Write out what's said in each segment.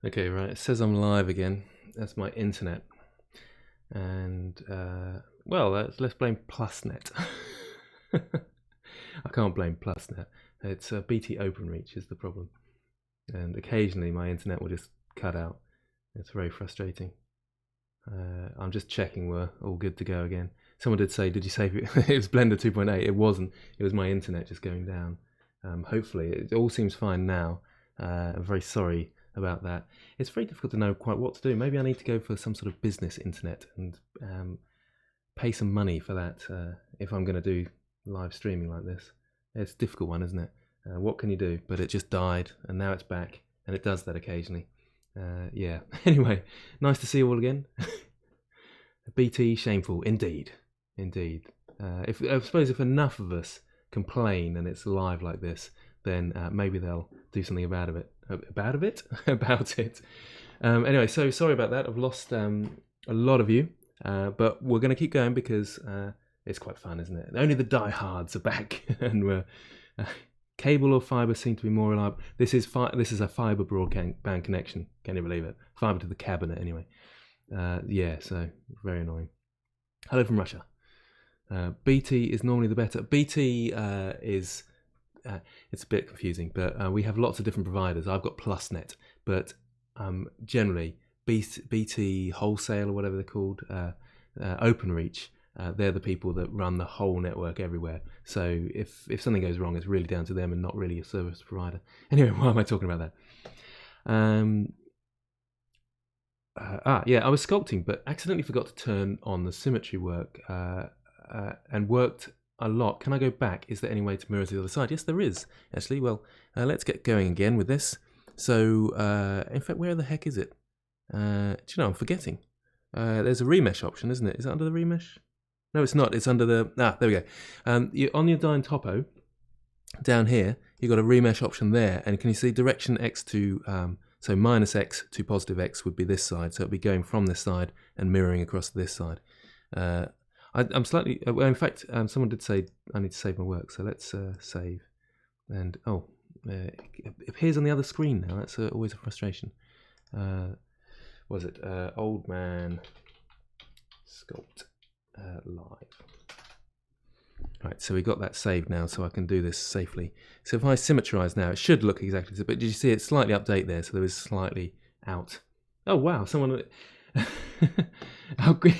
Okay, right. It says I'm live again. That's my internet. And, well, let's blame PlusNet. I can't blame PlusNet. It's BT OpenReach is the problem. And occasionally my internet will just cut out. It's very frustrating. I'm just checking we're all good to go again. Someone did say, did you save it? It was Blender 2.8. It wasn't. It was my internet just going down. Hopefully, it all seems fine now. I'm very sorry about that. It's very difficult to know quite what to do. Maybe I need to go for some sort of business internet and pay some money for that if I'm going to do live streaming like this. It's a difficult one, isn't it? What can you do? But it just died, and now it's back, and it does that occasionally. Yeah. Anyway, nice to see you all again. BT, shameful, indeed. I suppose if enough of us complain and it's live like this, then maybe they'll do something about it. Anyway, so sorry about that. I've lost a lot of you, but we're going to keep going because it's quite fun, isn't it? Only the diehards are back, and we're cable or fibre seem to be more reliable. This is a fibre broadband connection. Can you believe it? Fibre to the cabinet, anyway. Yeah, so very annoying. Hello from Russia. BT is normally the better. BT is it's a bit confusing, but we have lots of different providers. I've got PlusNet, but generally BT Wholesale or whatever they're called, OpenReach. They're the people that run the whole network everywhere. So if something goes wrong, it's really down to them and not really a service provider. Anyway, why am I talking about that? Yeah, I was sculpting, but accidentally forgot to turn on the symmetry work and worked a lot. Can I go back? Is there any way to mirror to the other side? Yes, there is, actually. Well, let's get going again with this. So, in fact, where the heck is it? Do you know, I'm forgetting. There's a remesh option, isn't it? Is it under the remesh? No, it's not. It's under the... there we go. On your Dyne Topo, down here, you've got a remesh option there. And can you see direction X to... so minus X to positive X would be this side. So it'll be going from this side and mirroring across to this side. I'm slightly... well, in fact, someone did say I need to save my work. So let's save. And, it appears on the other screen now. That's always a frustration. What was it? Old Man Sculpt Live. Right, so we got that saved now, so I can do this safely. So if I symmetrize now, it should look exactly so. But did you see it slightly update there? So there was slightly out. Oh wow! Someone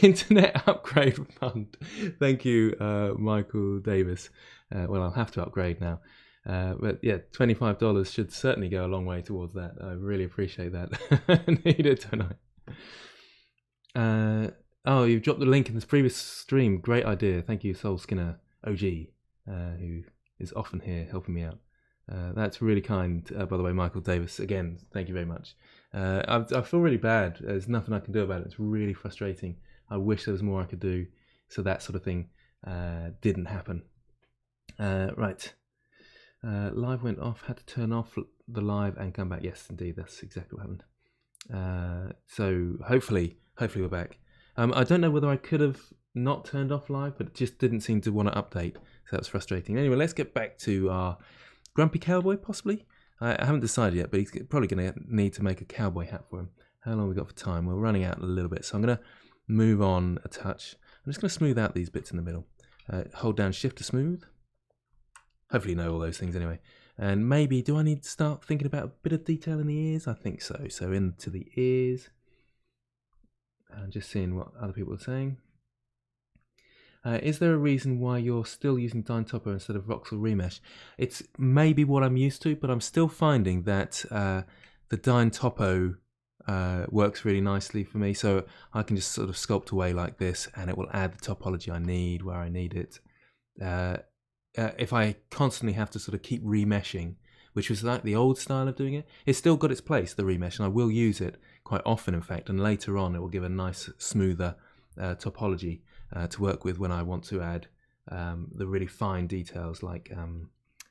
internet upgrade fund. Thank you, Michael Davis. Well, I'll have to upgrade now. But yeah, $25 should certainly go a long way towards that. I really appreciate that. Need it tonight. Oh, you've dropped the link in this previous stream. Great idea. Thank you, Soul Skinner OG, who is often here helping me out. That's really kind, by the way, Michael Davis. Again, thank you very much. I feel really bad. There's nothing I can do about it. It's really frustrating. I wish there was more I could do so that sort of thing didn't happen. Right. Live went off. Had to turn off the live and come back. Yes, indeed. That's exactly what happened. So hopefully we're back. I don't know whether I could have not turned off live, but it just didn't seem to want to update, so that was frustrating. Anyway, let's get back to our Grumpy Cowboy, possibly. I haven't decided yet, but he's probably going to need to make a cowboy hat for him. How long have we got for time? We're running out a little bit, so I'm going to move on a touch. I'm just going to smooth out these bits in the middle. Hold down Shift to smooth. Hopefully you know all those things anyway. And maybe, do I need to start thinking about a bit of detail in the ears? I think so. So into the ears. And just seeing what other people are saying. Is there a reason why you're still using Dyne Topo instead of voxel remesh? It's maybe what I'm used to, but I'm still finding that the Dyne Topo works really nicely for me. So I can just sort of sculpt away like this, and it will add the topology I need where I need it. If I constantly have to sort of keep remeshing, which was like the old style of doing it, it's still got its place, the remesh, and I will use it quite often, in fact, and later on it will give a nice, smoother topology to work with when I want to add the really fine details like,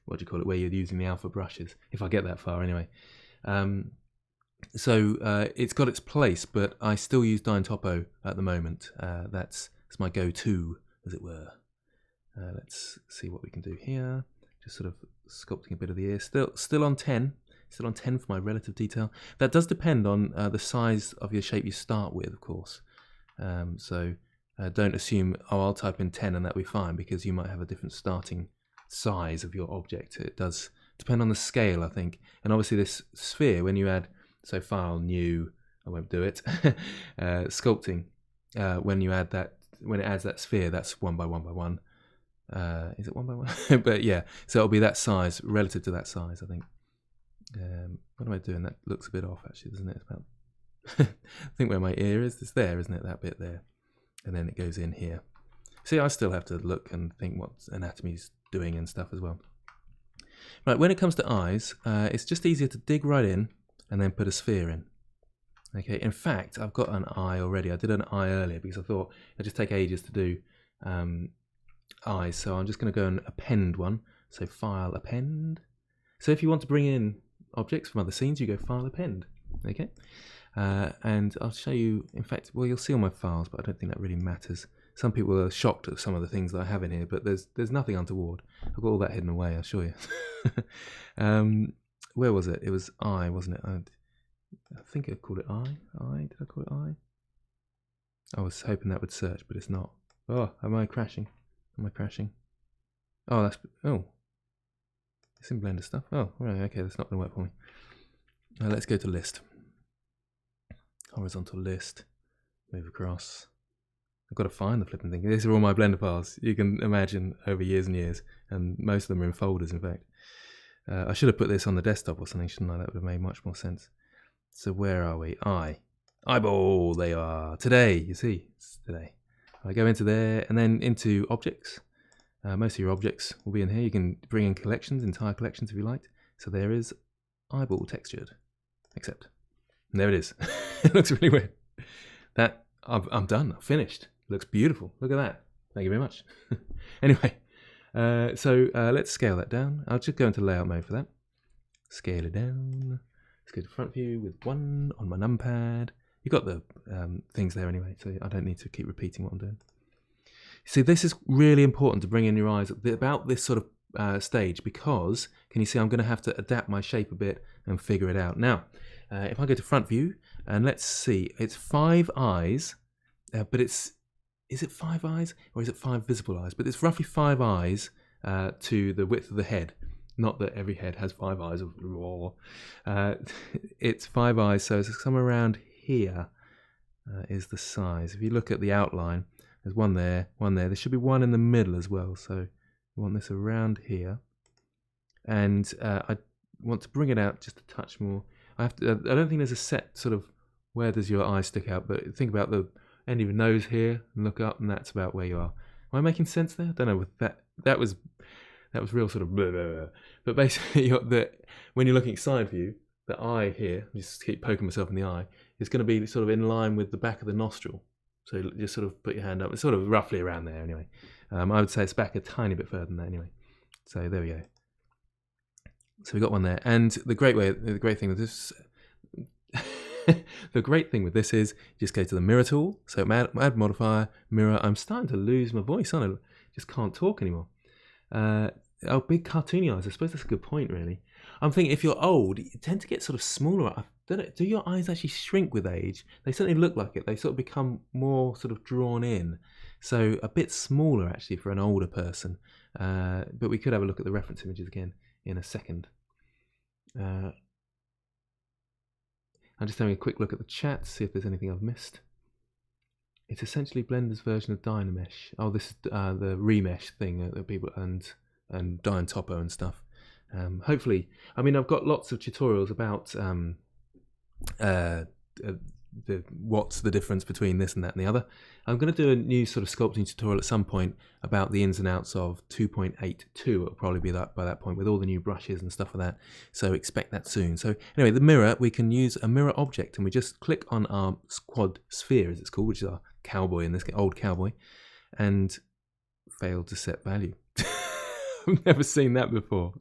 what do you call it, where you're using the alpha brushes, if I get that far anyway. So it's got its place, but I still use Dyne Topo at the moment. That's my go-to, as it were. Let's see what we can do here. Just sort of sculpting a bit of the ear. Still on 10. Still on 10 for my relative detail. That does depend on the size of your shape you start with, of course. So don't assume, oh, I'll type in 10 and that'll be fine, because you might have a different starting size of your object. It does depend on the scale, I think. And obviously this sphere, when you add, so file, new, I won't do it, sculpting, when you add that, when it adds that sphere, that's 1 by 1 by 1. Is it 1 by 1? But yeah, so it'll be that size relative to that size, I think. What am I doing? That looks a bit off, actually, doesn't it? It's about I think where my ear is, it's there, isn't it? That bit there. And then it goes in here. See, I still have to look and think what anatomy's doing and stuff as well. Right, when it comes to eyes, it's just easier to dig right in and then put a sphere in. Okay, in fact, I've got an eye already. I did an eye earlier because I thought it'd just take ages to do eyes. So I'm just going to go and append one. So file, append. So if you want to bring in objects from other scenes, you go file, append. Okay, and I'll show you, in fact, well, you'll see all my files, but I don't think that really matters. Some people are shocked at some of the things that I have in here, but there's nothing untoward. I've got all that hidden away, I'll show you. Where was it? It was eye, wasn't it? I think I called it eye. Did I call it eye? I was hoping that would search, but it's not. Oh, am I crashing? Am I crashing? Oh, it's in Blender stuff. Oh, right, okay, that's not going to work for me. Let's go to list. Horizontal list. Move across. I've got to find the flipping thing. These are all my Blender files. You can imagine over years and years, and most of them are in folders, in fact. I should have put this on the desktop or something, shouldn't I? That would have made much more sense. So where are we? Eyeball, they are. Today, you see, it's today. I go into there and then into objects. Most of your objects will be in here. You can bring in collections, entire collections if you like. So there is eyeball textured, except, and there it is. It looks really weird. That, I'm done, I've finished. Looks beautiful, look at that. Thank you very much. Anyway, so let's scale that down. I'll just go into layout mode for that. Scale it down. Let's go to front view with 1 on my numpad. You've got the things there anyway, so I don't need to keep repeating what I'm doing. See, this is really important to bring in your eyes at about this sort of stage, because, can you see, I'm going to have to adapt my shape a bit and figure it out. Now, if I go to front view, and let's see, it's 5 eyes, but is it 5 eyes, or is it 5 visible eyes? But it's roughly 5 eyes to the width of the head. Not that every head has 5 eyes. It's 5 eyes, so it's somewhere around here is the size. If you look at the outline, there's one there, one there. There should be one in the middle as well. So we want this around here, and I want to bring it out just a touch more. I don't think there's a set sort of where does your eye stick out, but think about the end of your nose here and look up, and that's about where you are. Am I making sense there? I don't know. With that was real sort of blah, blah, blah. But basically, when you're looking at side view, the eye here, just keep poking myself in the eye, is going to be sort of in line with the back of the nostril. So just sort of put your hand up. It's sort of roughly around there anyway. I would say it's back a tiny bit further than that anyway. So there we go. So we got one there. And the great thing with this, the great thing with this is just go to the mirror tool. So add modifier, mirror. I'm starting to lose my voice, aren't I? Just can't talk anymore. Oh, big cartoony eyes. I suppose that's a good point, really. I'm thinking if you're old, you tend to get sort of smaller. I don't know, do your eyes actually shrink with age? They certainly look like it. They sort of become more sort of drawn in. So a bit smaller, actually, for an older person. But we could have a look at the reference images again in a second. I'm just having a quick look at the chat to see if there's anything I've missed. It's essentially Blender's version of Dynamesh. Oh, this is the remesh thing that people and Dyne Topo and stuff. Hopefully, I mean, I've got lots of tutorials about what's the difference between this and that and the other. I'm going to do a new sort of sculpting tutorial at some point about the ins and outs of 2.82. It'll probably be that by that point with all the new brushes and stuff like that. So expect that soon. So anyway, the mirror, we can use a mirror object, and we just click on our quad sphere, as it's called, which is our cowboy in this case, old cowboy, and failed to set value. I've never seen that before.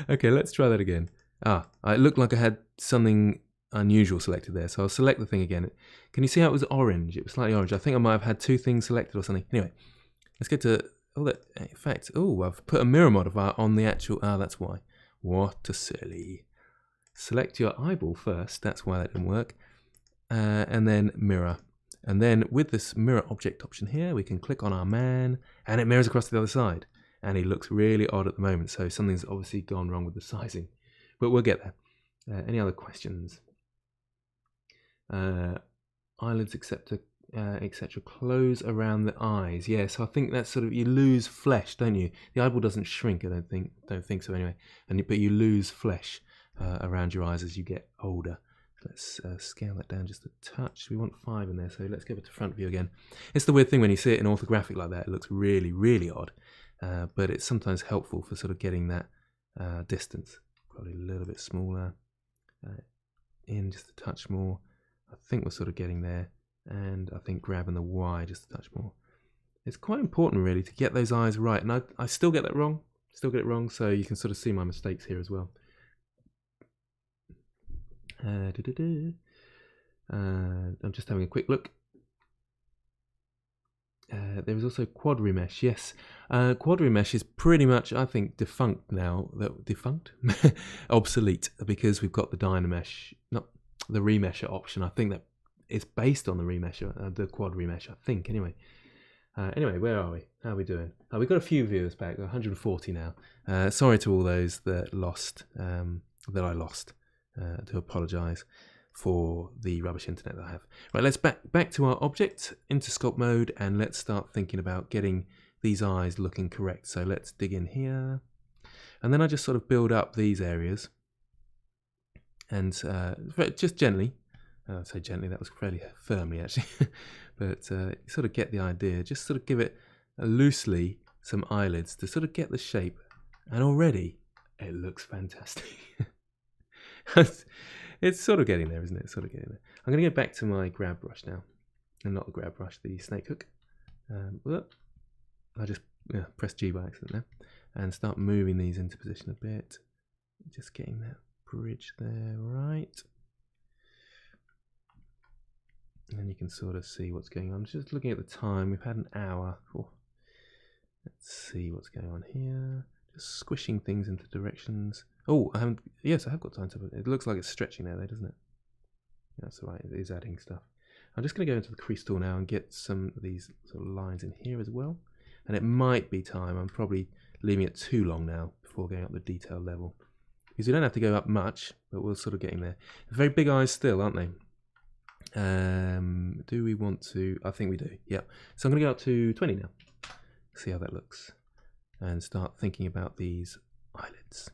Okay, let's try that again. It looked like I had something unusual selected there, so I'll select the thing again. Can you see how it was orange? It was slightly orange. I think I might have had 2 things selected or something. Anyway, let's get to that effect. Oh, I've put a mirror modifier on the actual. That's why. What a silly. select your eyeball first, that's why that didn't work, and then mirror. And then with this mirror object option here, we can click on our man, and it mirrors across to the other side. And he looks really odd at the moment, so something's obviously gone wrong with the sizing. But we'll get there. Any other questions? Eyelids, etc., close around the eyes. Yeah, so I think that's sort of, you lose flesh, don't you? The eyeball doesn't shrink, I don't think so anyway. But you lose flesh around your eyes as you get older. Let's scale that down just a touch. We want 5 in there, so let's go back to front view again. It's the weird thing when you see it in orthographic like that, it looks really, really odd. But it's sometimes helpful for sort of getting that distance. Probably a little bit smaller. In just a touch more. I think we're sort of getting there. And I think grabbing the Y just a touch more. It's quite important really to get those eyes right. And I still get that wrong. Still get it wrong, so you can sort of see my mistakes here as well. I'm just having a quick look. There is also quad remesh. Yes, quad remesh is pretty much, I think, defunct now. Obsolete, because we've got the Dynamesh, not the remesher option. I think that it's based on the remesher, the quad remesh. I think anyway. Anyway, where are we? How are we doing? We've got a few viewers back. 140 now. Sorry to all those that I lost. To apologise for the rubbish internet that I have. Right, let's back to our object into sculpt mode, and let's start thinking about getting these eyes looking correct. So let's dig in here, and then I just sort of build up these areas, and just gently. I say gently, that was fairly firmly actually, but sort of get the idea. Just sort of give it loosely some eyelids to sort of get the shape, and already it looks fantastic. It's sort of getting there, isn't it? It's sort of getting there. I'm going to go back to my grab brush now, and not the grab brush, the snake hook. I just pressed G by accident there, and start moving these into position a bit. Just getting that bridge there, right. And then you can sort of see what's going on. Just looking at the time, we've had an hour. Oh. Let's see what's going on here. Just squishing things into directions. Oh, yes, I have got time to put it. It looks like it's stretching there, doesn't it? That's all right, it is adding stuff. I'm just going to go into the crease tool now and get some of these sort of lines in here as well. And it might be time, I'm probably leaving it too long now before going up the detail level. Because you don't have to go up much, but we're sort of getting there. Very big eyes still, aren't they? Do we want to? I think we do, yeah. So I'm going to go up to 20 now. See how that looks. And start thinking about these eyelids.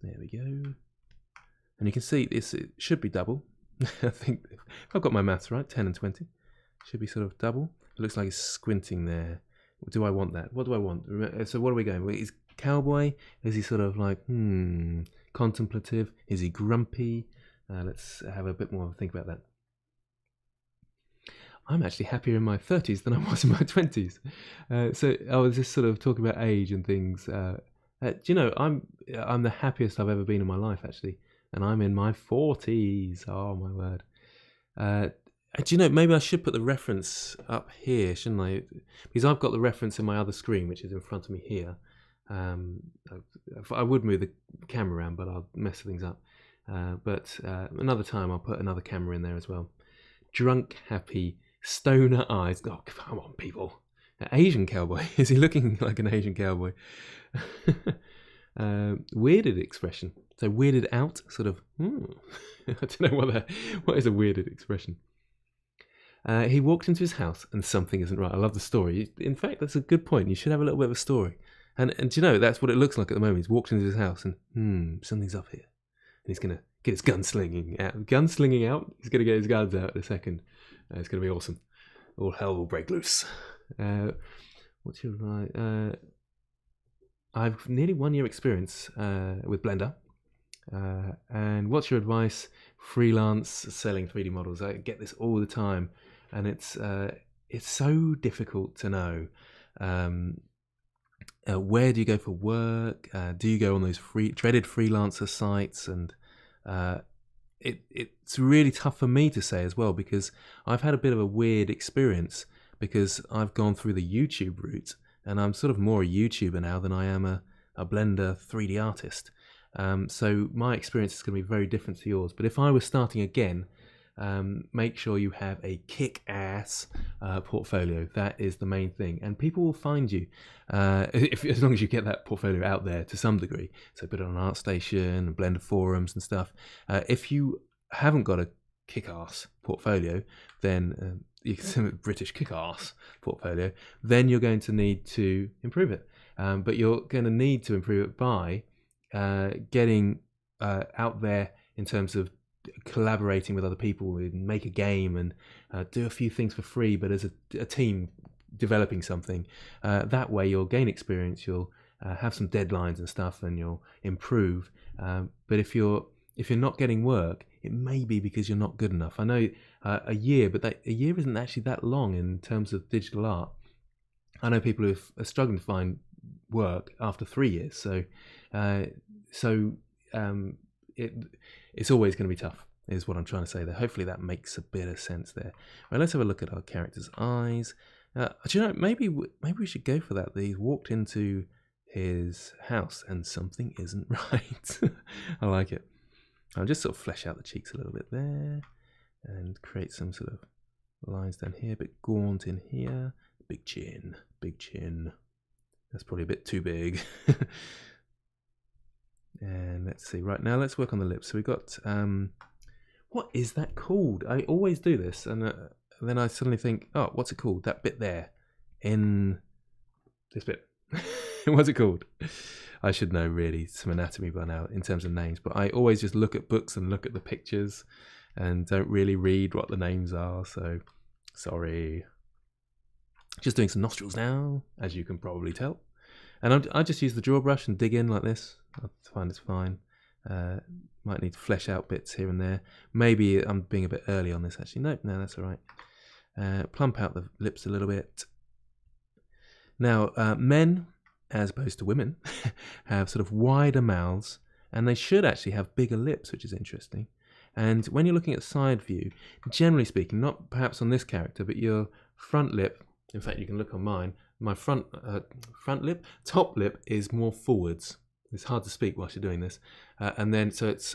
There we go. And you can see it should be double. I think if I've got my maths right, 10 and 20. Should be sort of double. It looks like it's squinting there. Do I want that? What do I want? So what are we going? Is cowboy? Is he sort of like, contemplative? Is he grumpy? Let's have a bit more of a think about that. I'm actually happier in my 30s than I was in my 20s. So I was just sort of talking about age and things. Do you know, I'm the happiest I've ever been in my life, actually. And I'm in my 40s. Oh, my word. Do you know, maybe I should put the reference up here, shouldn't I? Because I've got the reference in my other screen, which is in front of me here. I would move the camera around, but I'll mess things up. But another time I'll put another camera in there as well. Drunk, happy, stoner eyes. Oh, come on, people. Asian cowboy. Is he looking like an Asian cowboy? Weirded expression. So weirded out, sort of. I don't know what is a weirded expression. He walked into his house and something isn't right. I love the story. In fact, that's a good point. You should have a little bit of a story. And do you know, that's what it looks like at the moment. He's walked into his house and something's up here. And he's going to get his gunslinging out. Gunslinging out? He's going to get his guns out in a second. It's going to be awesome. All hell will break loose. What's your advice? I've nearly 1 year experience with Blender. And what's your advice? Freelance selling 3D models. I get this all the time. And it's so difficult to know. Where do you go for work? Do you go on those dreaded freelancer sites? And it's really tough for me to say as well, because I've had a bit of a weird experience because I've gone through the YouTube route, and I'm sort of more a YouTuber now than I am a Blender 3D artist. So my experience is going to be very different to yours. But if I was starting again, make sure you have a kick-ass portfolio. That is the main thing, and people will find you as long as you get that portfolio out there to some degree. So put it on ArtStation and Blender forums and stuff. If you haven't got a kick-ass portfolio, then you can British kick-ass portfolio, then you're going to need to improve it. But you're going to need to improve it by getting out there in terms of collaborating with other people and make a game and do a few things for free, but as a team developing something. That way you'll gain experience, you'll have some deadlines and stuff, and you'll improve. But if you're not getting work, it may be because you're not good enough. I know a year, but a year isn't actually that long in terms of digital art. I know people who are struggling to find work after 3 years. So it's always going to be tough, is what I'm trying to say there. Hopefully that makes a bit of sense there. Right, let's have a look at our character's eyes. Do you know, maybe we should go for that. He's walked into his house and something isn't right. I like it. I'll just sort of flesh out the cheeks a little bit there and create some sort of lines down here, a bit gaunt in here. Big chin, big chin. That's probably a bit too big. And let's see, right now let's work on the lips. So we've got, what is that called? I always do this, and then I suddenly think, oh, what's it called? That bit there, in this bit. What's it called? I should know really some anatomy by now in terms of names, but I always just look at books and look at the pictures and don't really read what the names are, so sorry. Just doing some nostrils now, as you can probably tell. And I just use the draw brush and dig in like this. I find it's fine. Might need to flesh out bits here and there. Maybe I'm being a bit early on this actually. Nope, no, that's all right. Plump out the lips a little bit. Now, men, as opposed to women, have sort of wider mouths, and they should actually have bigger lips, which is interesting. And when you're looking at side view, generally speaking, not perhaps on this character, but your front lip, in fact, you can look on mine, my front lip, top lip is more forwards. It's hard to speak whilst you're doing this. And then, so it's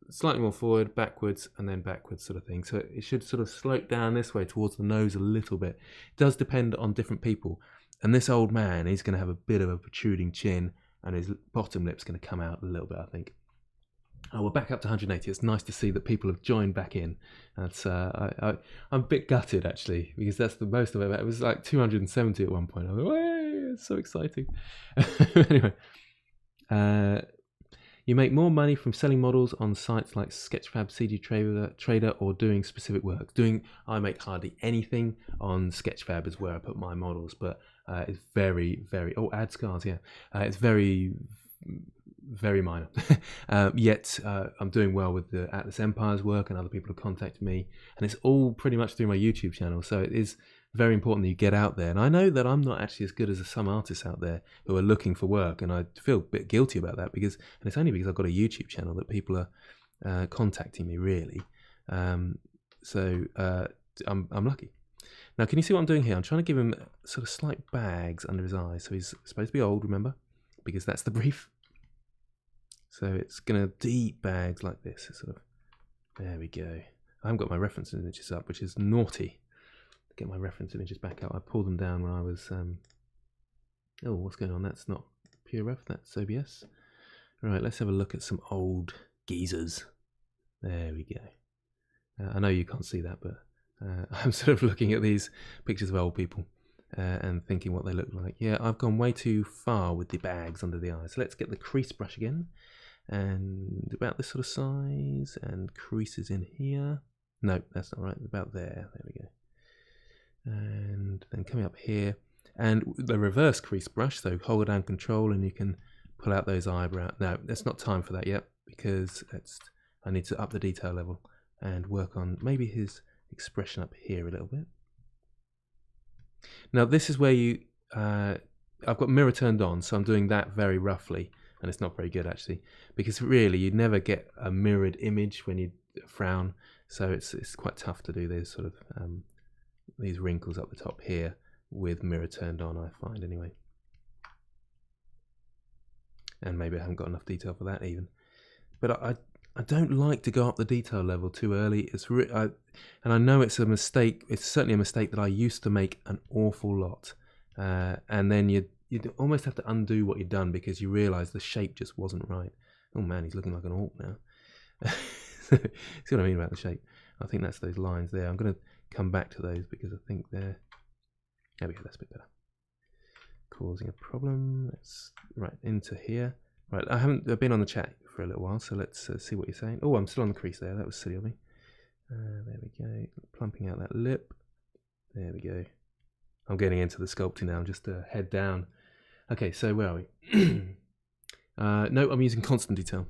slightly more forward, backwards, and then backwards sort of thing. So it should sort of slope down this way towards the nose a little bit. It does depend on different people. And this old man, he's going to have a bit of a protruding chin, and his bottom lip's going to come out a little bit, I think. Oh, we're back up to 180. It's nice to see that people have joined back in. That's I'm a bit gutted actually, because that's the most of it. It was like 270 at one point. I was like, hey, it's so exciting. Anyway, you make more money from selling models on sites like Sketchfab, CG Trader, or doing specific work. I make hardly anything on Sketchfab is where I put my models, but it's very, very, add scars, yeah. It's very, very minor. Yet I'm doing well with the Atlas Empire's work, and other people have contacted me, and it's all pretty much through my YouTube channel. So it is very important that you get out there. And I know that I'm not actually as good as some artists out there who are looking for work, and I feel a bit guilty about that, and it's only because I've got a YouTube channel that people are contacting me really. So I'm lucky. Now, can you see what I'm doing here? I'm trying to give him sort of slight bags under his eyes. So he's supposed to be old, remember? Because that's the brief. So it's going to deep bags like this. It's sort of, there we go. I haven't got my reference images up, which is naughty. Get my reference images back up. I pulled them down when I was, oh, what's going on? That's not pure ref, that's OBS. Right, let's have a look at some old geezers. There we go. I know you can't see that, but I'm sort of looking at these pictures of old people and thinking what they look like. Yeah, I've gone way too far with the bags under the eyes. So let's get the crease brush again. And about this sort of size, and creases in here. No, that's not right, about there. There we go. And then coming up here, and the reverse crease brush, so hold down control and you can pull out those eyebrows. No, it's not time for that yet, because I need to up the detail level and work on maybe his expression up here a little bit. Now this is where you, I've got mirror turned on, so I'm doing that very roughly, and it's not very good actually, because really you never get a mirrored image when you frown, so it's quite tough to do these sort of these wrinkles up the top here with mirror turned on, I find anyway. And maybe I haven't got enough detail for that even. but I don't like to go up the detail level too early. And I know it's a mistake. It's certainly a mistake that I used to make an awful lot. And then you almost have to undo what you've done because you realise the shape just wasn't right. Oh man, he's looking like an orc now. See what I mean about the shape? I think that's those lines there. I'm going to come back to those because I think they're... There we go, that's a bit better. Causing a problem. Let's right into here. Right, I've been on the chat for a little while, so let's see what you're saying. Oh, I'm still on the crease there. That was silly of me. There we go. Plumping out that lip. There we go. I'm getting into the sculpting now. I'm just head down. Okay, so where are we? No, I'm using constant detail.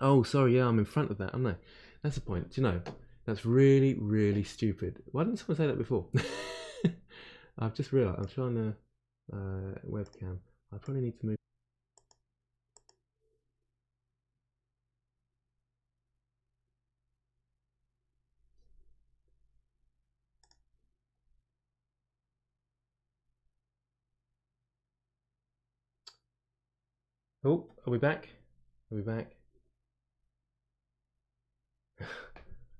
Oh, sorry, yeah, I'm in front of that, am I? That's the point. Do you know, that's really, really stupid. Why didn't someone say that before? I've just realised. I'm trying to webcam. I probably need to move. Oh, are we back? Are we back?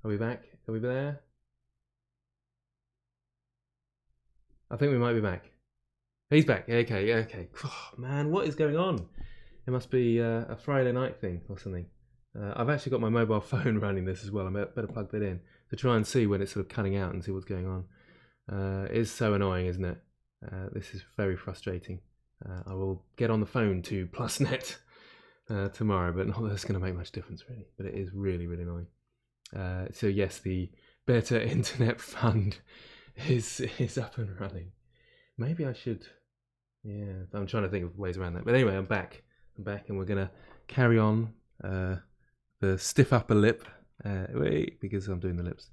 Are we back? Are we there? I think we might be back. He's back. Okay, okay. Oh, man, what is going on? It must be a Friday night thing or something. I've actually got my mobile phone running this as well. I better plug that in to try and see when it's sort of cutting out and see what's going on. It's so annoying, isn't it? This is very frustrating. I will get on the phone to PlusNet tomorrow, but not that it's going to make much difference really. But it is really, really annoying. So yes, the Better Internet Fund is up and running. Maybe I should. Yeah, I'm trying to think of ways around that. But anyway, I'm back. I'm back, and we're gonna carry on the stiff upper lip. Wait, because I'm doing the lips.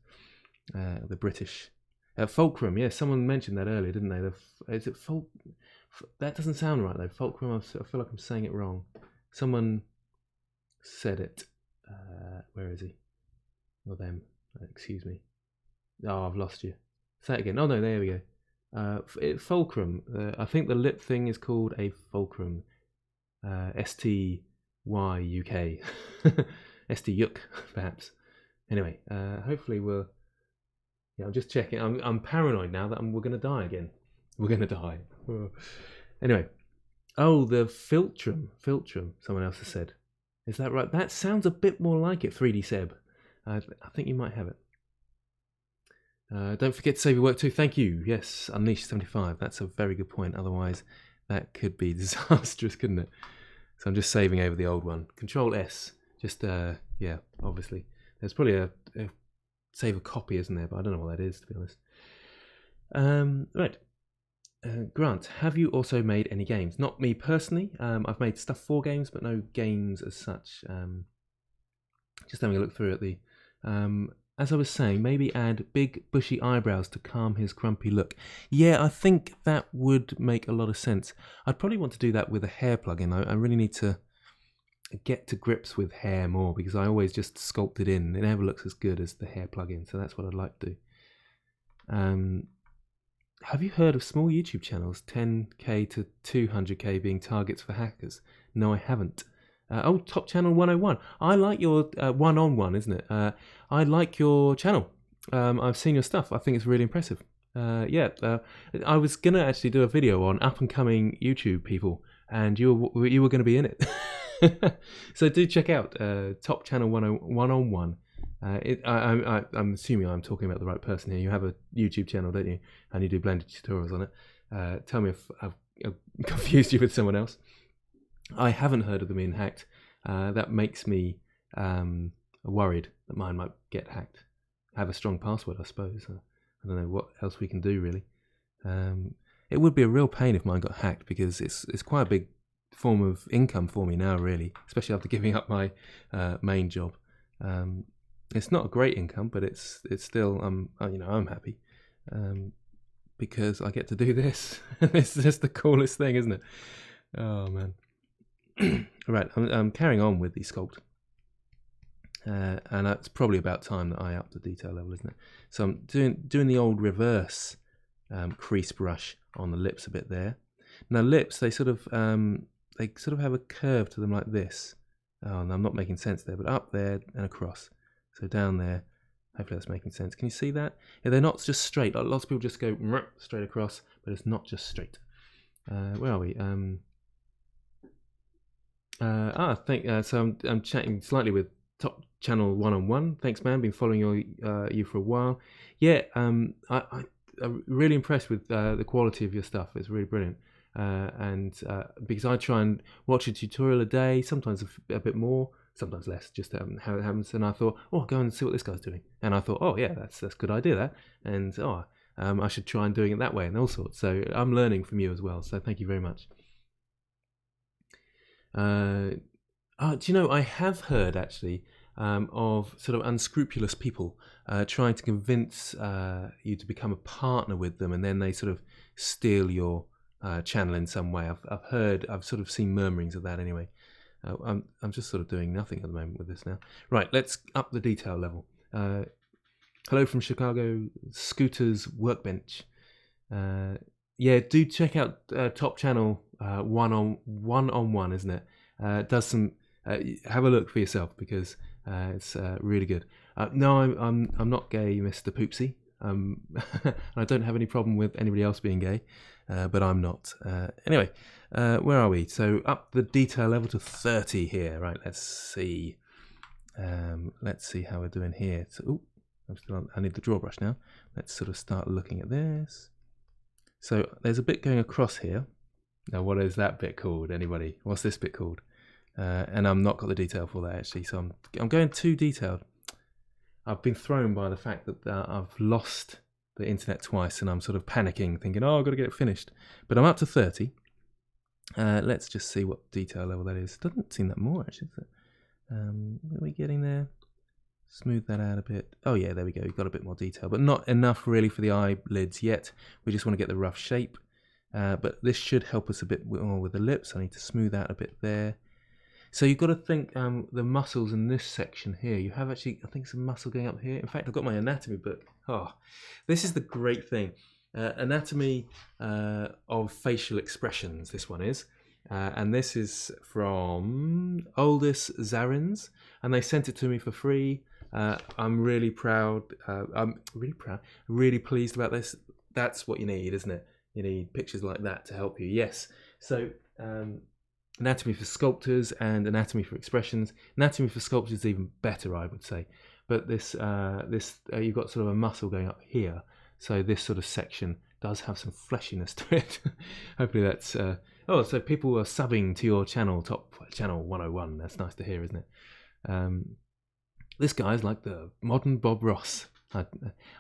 The British fulcrum. Yeah, someone mentioned that earlier, didn't they? Is it that doesn't sound right though. Fulcrum. I feel like I'm saying it wrong. Someone said it. Where is he? Or them? Excuse me. Oh, I've lost you. Say it again. Oh no, there we go. Fulcrum. I think the lip thing is called a fulcrum. STYUK. STYUK, perhaps. Anyway, hopefully we'll. Yeah, I'm just checking. I'm paranoid now that we're going to die again. We're going to die. Anyway. Oh, the philtrum. Philtrum, someone else has said. Is that right? That sounds a bit more like it, 3D Seb. I think you might have it. Don't forget to save your work too. Thank you. Yes, Unleash 75. That's a very good point. Otherwise, that could be disastrous, couldn't it? So I'm just saving over the old one. Control S. Just, yeah, obviously. There's probably a save a copy, isn't there? But I don't know what that is, to be honest. Right. Grant, have you also made any games? Not me personally. I've made stuff for games, but no games as such. Just having a look through at the... as I was saying, maybe add big bushy eyebrows to calm his grumpy look. Yeah, I think that would make a lot of sense. I'd probably want to do that with a hair plugin. I really need to get to grips with hair more because I always just sculpt it in. It never looks as good as the hair plugin, so that's what I'd like to do. Have you heard of small YouTube channels, 10k to 200k being targets for hackers? No, I haven't. Oh, Top Channel 101. I like your one-on-one, isn't it? I like your channel. I've seen your stuff. I think it's really impressive. Yeah, I was going to actually do a video on up-and-coming YouTube people, and you were going to be in it. So do check out Top Channel 101. I'm assuming I'm talking about the right person here. You have a YouTube channel, don't you? And you do blended tutorials on it. Tell me if I've confused you with someone else. I haven't heard of them being hacked. That makes me worried that mine might get hacked. Have a strong password, I suppose. I don't know what else we can do, really. It would be a real pain if mine got hacked because it's quite a big form of income for me now, really, especially after giving up my main job. It's not a great income, but it's still I'm happy because I get to do this. It's just the coolest thing, isn't it? Oh man. Right, I'm carrying on with the sculpt, and it's probably about time that I up the detail level, isn't it? So I'm doing the old reverse crease brush on the lips a bit there. Now lips, they sort of have a curve to them like this. Oh, and I'm not making sense there, but up there and across. So down there, hopefully that's making sense. Can you see that? Yeah, they're not just straight. Lots of people just go straight across, but it's not just straight. Where are we? I think so. I'm chatting slightly with Top Channel 101. Thanks, man. Been following you for a while. Yeah, I'm really impressed with the quality of your stuff. It's really brilliant. And because I try and watch a tutorial a day, sometimes a bit more, sometimes less, just how it happens. And I thought, oh, I'll go and see what this guy's doing. And I thought, oh yeah, that's a good idea, that. And I should try and doing it that way and all sorts. So I'm learning from you as well. So thank you very much. Do you know, I have heard actually of sort of unscrupulous people trying to convince you to become a partner with them, and then they sort of steal your channel in some way. I've sort of seen murmurings of that anyway. I'm just sort of doing nothing at the moment with this now. Right, let's up the detail level. Hello from Chicago, Scooters Workbench. Yeah, do check out Top Channel one on one, isn't it? Does some have a look for yourself, because it's really good. No, I'm not gay, Mr. Poopsie. I don't have any problem with anybody else being gay, but I'm not. Anyway, where are we? So up the detail level to 30 here. Right, let's see. Let's see how we're doing here. So, ooh, I need the draw brush now. Let's sort of start looking at this. So there's a bit going across here. Now, what is that bit called? Anybody? What's this bit called? And I've not got the detail for that actually, so I'm going too detailed. I've been thrown by the fact that I've lost the internet twice, and I'm sort of panicking, thinking, oh, I've got to get it finished. But I'm up to 30. Let's just see what detail level that is. Doesn't seem that more actually. Are we getting there? Smooth that out a bit. Oh yeah, there we go. We've got a bit more detail, but not enough really for the eyelids yet. We just want to get the rough shape. But this should help us a bit more with the lips. I need to smooth out a bit there. So you've got to think the muscles in this section here. You have actually, I think, some muscle going up here. In fact, I've got my anatomy book. Oh, this is the great thing. Anatomy of facial expressions, this one is. And this is from Aldous Zarins, and they sent it to me for free. I'm really proud. I'm really pleased about this. That's what you need, isn't it? You need pictures like that to help you. Yes. So anatomy for sculptors and anatomy for expressions. Anatomy for sculptors is even better, I would say. But this you've got sort of a muscle going up here. So this sort of section does have some fleshiness to it. Hopefully that's... oh, so people are subbing to your channel, Top Channel 101. That's nice to hear, isn't it? This guy's like the modern Bob Ross.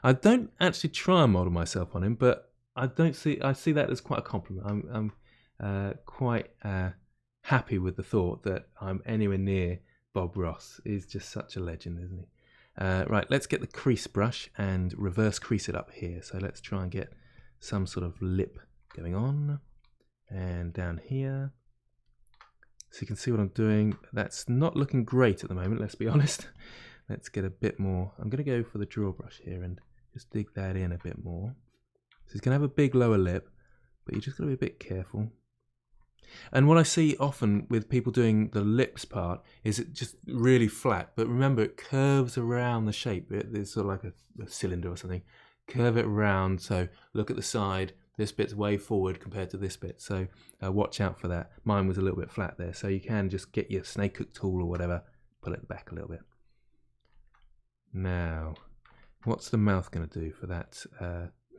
I don't actually try and model myself on him, but I see that as quite a compliment. I'm quite happy with the thought that I'm anywhere near Bob Ross. He's just such a legend, isn't he? Right, let's get the crease brush and reverse crease it up here. So let's try and get some sort of lip going on. And down here. So you can see what I'm doing. That's not looking great at the moment, let's be honest. Let's get a bit more. I'm going to go for the draw brush here and just dig that in a bit more. So it's going to have a big lower lip, but you just got to be a bit careful. And what I see often with people doing the lips part is it just really flat, but remember it curves around the shape. It's sort of like a cylinder or something. Curve it around, so look at the side. This bit's way forward compared to this bit, so watch out for that. Mine was a little bit flat there, so you can just get your snake hook tool or whatever, pull it back a little bit. Now, what's the mouth going to do for that?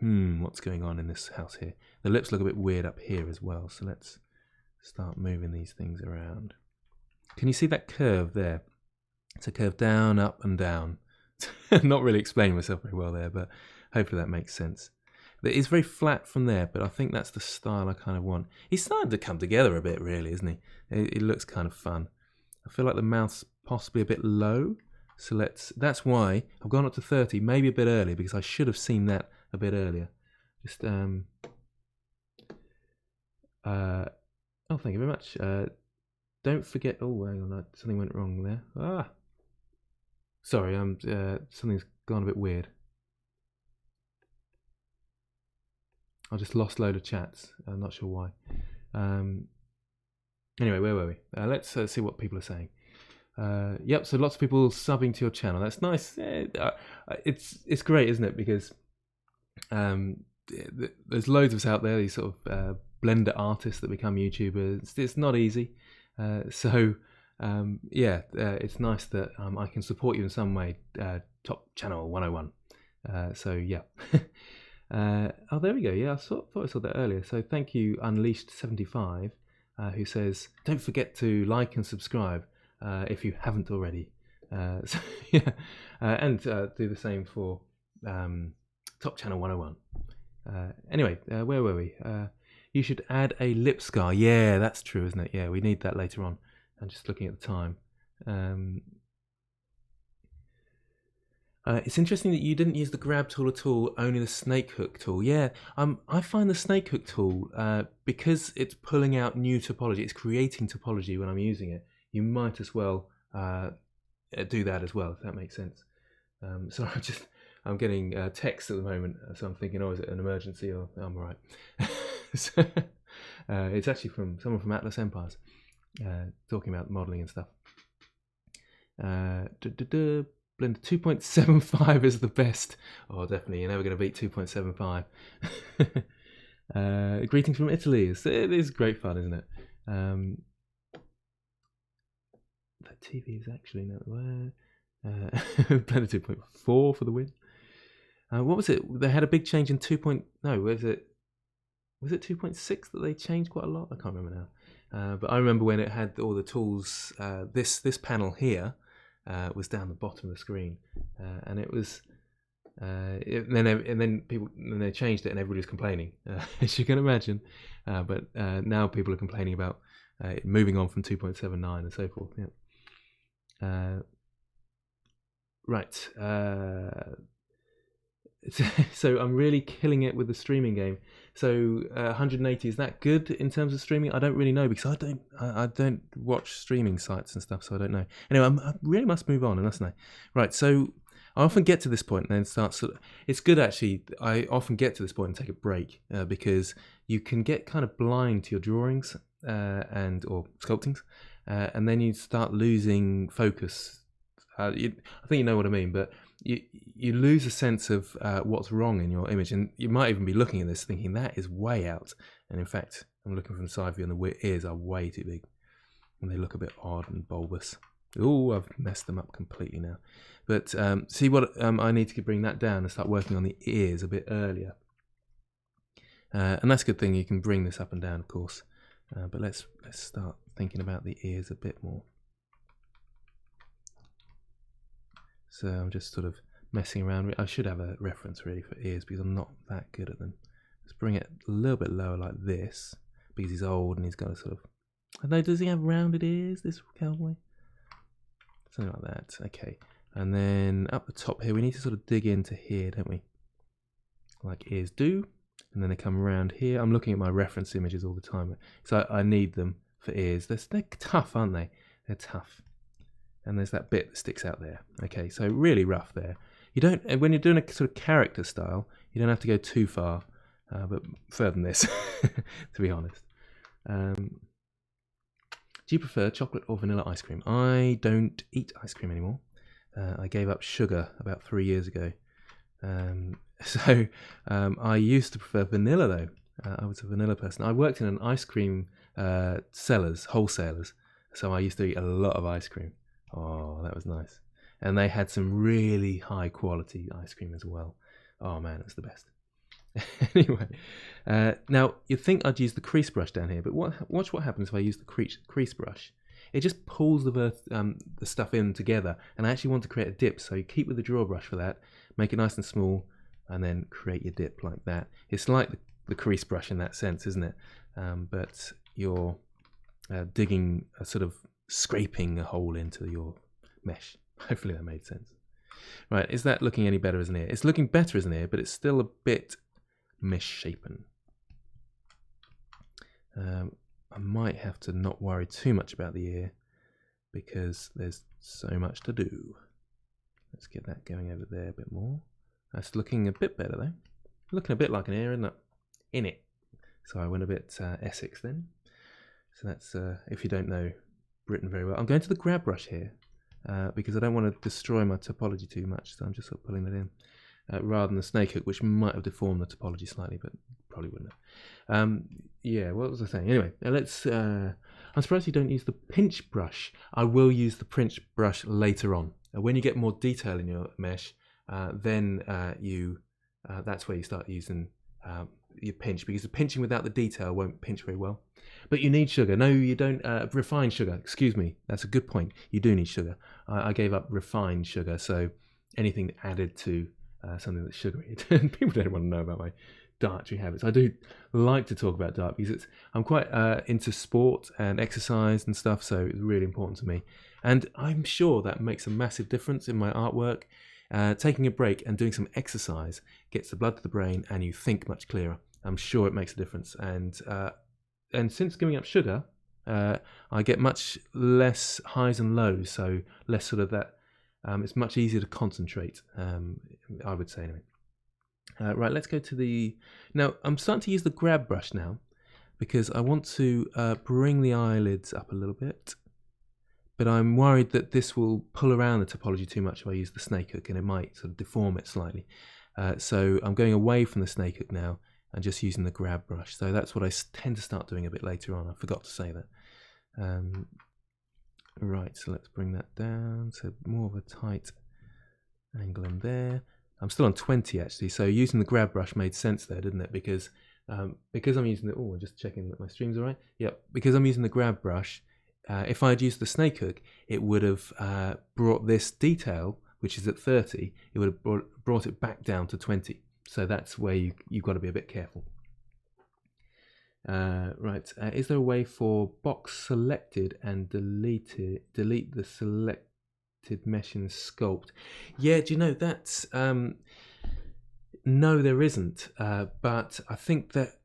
What's going on in this house here? The lips look a bit weird up here as well, so let's start moving these things around. Can you see that curve there? It's a curve down, up and down. Not really explaining myself very well there, but hopefully that makes sense. It's very flat from there, but I think that's the style I kind of want. He's starting to come together a bit, really, isn't he? It looks kind of fun. I feel like the mouth's possibly a bit low, so that's why I've gone up to 30, maybe a bit early, because I should have seen that a bit earlier. Just, oh, thank you very much. Don't forget, oh, hang on, something went wrong there. Sorry, something's gone a bit weird. I just lost a load of chats. I'm not sure why. Anyway, where were we? Let's see what people are saying. Yep, so lots of people subbing to your channel. That's nice. It's great, isn't it? Because there's loads of us out there, these sort of Blender artists that become YouTubers. It's not easy. So it's nice that I can support you in some way. Top Channel 101. So yeah. Oh, there we go. Yeah, I thought I saw that earlier. So thank you, Unleashed75, who says, don't forget to like and subscribe if you haven't already. So yeah, and do the same for Top Channel 101. Anyway, where were we? You should add a lip scar. Yeah, that's true, isn't it? Yeah, we need that later on. I'm just looking at the time. It's interesting that you didn't use the grab tool at all, only the snake hook tool. Yeah, I find the snake hook tool, because it's pulling out new topology, it's creating topology when I'm using it, you might as well do that as well, if that makes sense. So I'm getting text at the moment, so I'm thinking, oh, is it an emergency, or I'm all right. So, it's actually from someone from Atlas Empires, talking about modeling and stuff. Blender 2.75 is the best. Oh, definitely, you're never going to beat 2.75. Greetings from Italy. It is great fun, isn't it? That TV is actually nowhere. Blender 2.4 for the win. What was it? They had a big change in 2. No, was it 2.6 that they changed quite a lot? I can't remember now. But I remember when it had all the tools. This panel here was down the bottom of the screen, and it was. And then they changed it, and everybody was complaining, as you can imagine. But now people are complaining about moving on from 2.79 and so forth. Yeah. Right. So I'm really killing it with the streaming game. So 180, is that good in terms of streaming? I don't really know, because I don't watch streaming sites and stuff, so I don't know. Anyway, I really must move on, mustn't I? Right. So I often get to this point and then start. It's good actually. I often get to this point and take a break because you can get kind of blind to your drawings or sculptings, and then you start losing focus. I think you know what I mean, but you lose a sense of what's wrong in your image, and you might even be looking at this thinking that is way out, and in fact I'm looking from the side view and the ears are way too big and they look a bit odd and bulbous. Oh, I've messed them up completely now. But see what I need to bring that down and start working on the ears a bit earlier, and that's a good thing. You can bring this up and down, of course, but let's start thinking about the ears a bit more. So I'm just sort of messing around. I should have a reference really for ears because I'm not that good at them. Let's bring it a little bit lower like this, because he's old and he's got a sort of, I don't know, does he have rounded ears, this cowboy? Something like that. Okay. And then up the top here, we need to sort of dig into here, don't we? Like ears do. And then they come around here. I'm looking at my reference images all the time, so I need them for ears. They're tough, aren't they? They're tough. And there's that bit that sticks out there. Okay, so really rough there. You don't, when you're doing a sort of character style, you don't have to go too far, but further than this, to be honest. Do you prefer chocolate or vanilla ice cream? I don't eat ice cream anymore. I gave up sugar about 3 years ago. So I used to prefer vanilla though. I was a vanilla person. I worked in an ice cream wholesalers. So I used to eat a lot of ice cream. Oh, that was nice. And they had some really high quality ice cream as well. Oh man, it's the best. Anyway, now you'd think I'd use the crease brush down here, but watch what happens if I use the crease brush. It just pulls the stuff in together, and I actually want to create a dip, so you keep with the draw brush for that, make it nice and small, and then create your dip like that. It's like the crease brush in that sense, isn't it? But you're digging a sort of scraping a hole into your mesh. Hopefully that made sense. Right, is that looking any better as an ear? It's looking better as an ear, but it's still a bit misshapen. I might have to not worry too much about the ear because there's so much to do. Let's get that going over there a bit more. That's looking a bit better though. Looking a bit like an ear, isn't it? In it. So I went a bit Essex then. So that's, if you don't know Britain very well. I'm going to the grab brush here. because I don't want to destroy my topology too much, so I'm just sort of pulling that in, rather than the snake hook, which might have deformed the topology slightly, but probably wouldn't have. Yeah, what was I saying? Anyway, let's... I'm surprised you don't use the pinch brush. I will use the pinch brush later on. When you get more detail in your mesh, then that's where you start using your pinch, because the pinching without the detail won't pinch very well. But you need sugar. No, you don't. Refined sugar, excuse me. That's a good point. You do need sugar. I gave up refined sugar, so anything added to something that's sugary. People don't want to know about my dietary habits. I do like to talk about diet because I'm quite into sport and exercise and stuff, so it's really important to me. And I'm sure that makes a massive difference in my artwork. Taking a break and doing some exercise gets the blood to the brain and you think much clearer. I'm sure it makes a difference. And since giving up sugar, I get much less highs and lows, so less sort of that. It's much easier to concentrate, I would say anyway. Right, let's go to the... Now, I'm starting to use the grab brush now because I want to bring the eyelids up a little bit, but I'm worried that this will pull around the topology too much if I use the snake hook, and it might sort of deform it slightly. So I'm going away from the snake hook now and just using the grab brush. So that's what I tend to start doing a bit later on. I forgot to say that. Right, so let's bring that down to more of a tight angle in there. I'm still on 20 actually, so using the grab brush made sense there, didn't it? Because I'm using the... Oh, I'm just checking that my stream's all right. Yep, because I'm using the grab brush, if I had used the snake hook, it would have brought this detail, which is at 30, it would have brought it back down to 20. So that's where you've got to be a bit careful. Right, is there a way for box selected and delete the selected mesh in Sculpt? Yeah, do you know that's no, there isn't, but I think that...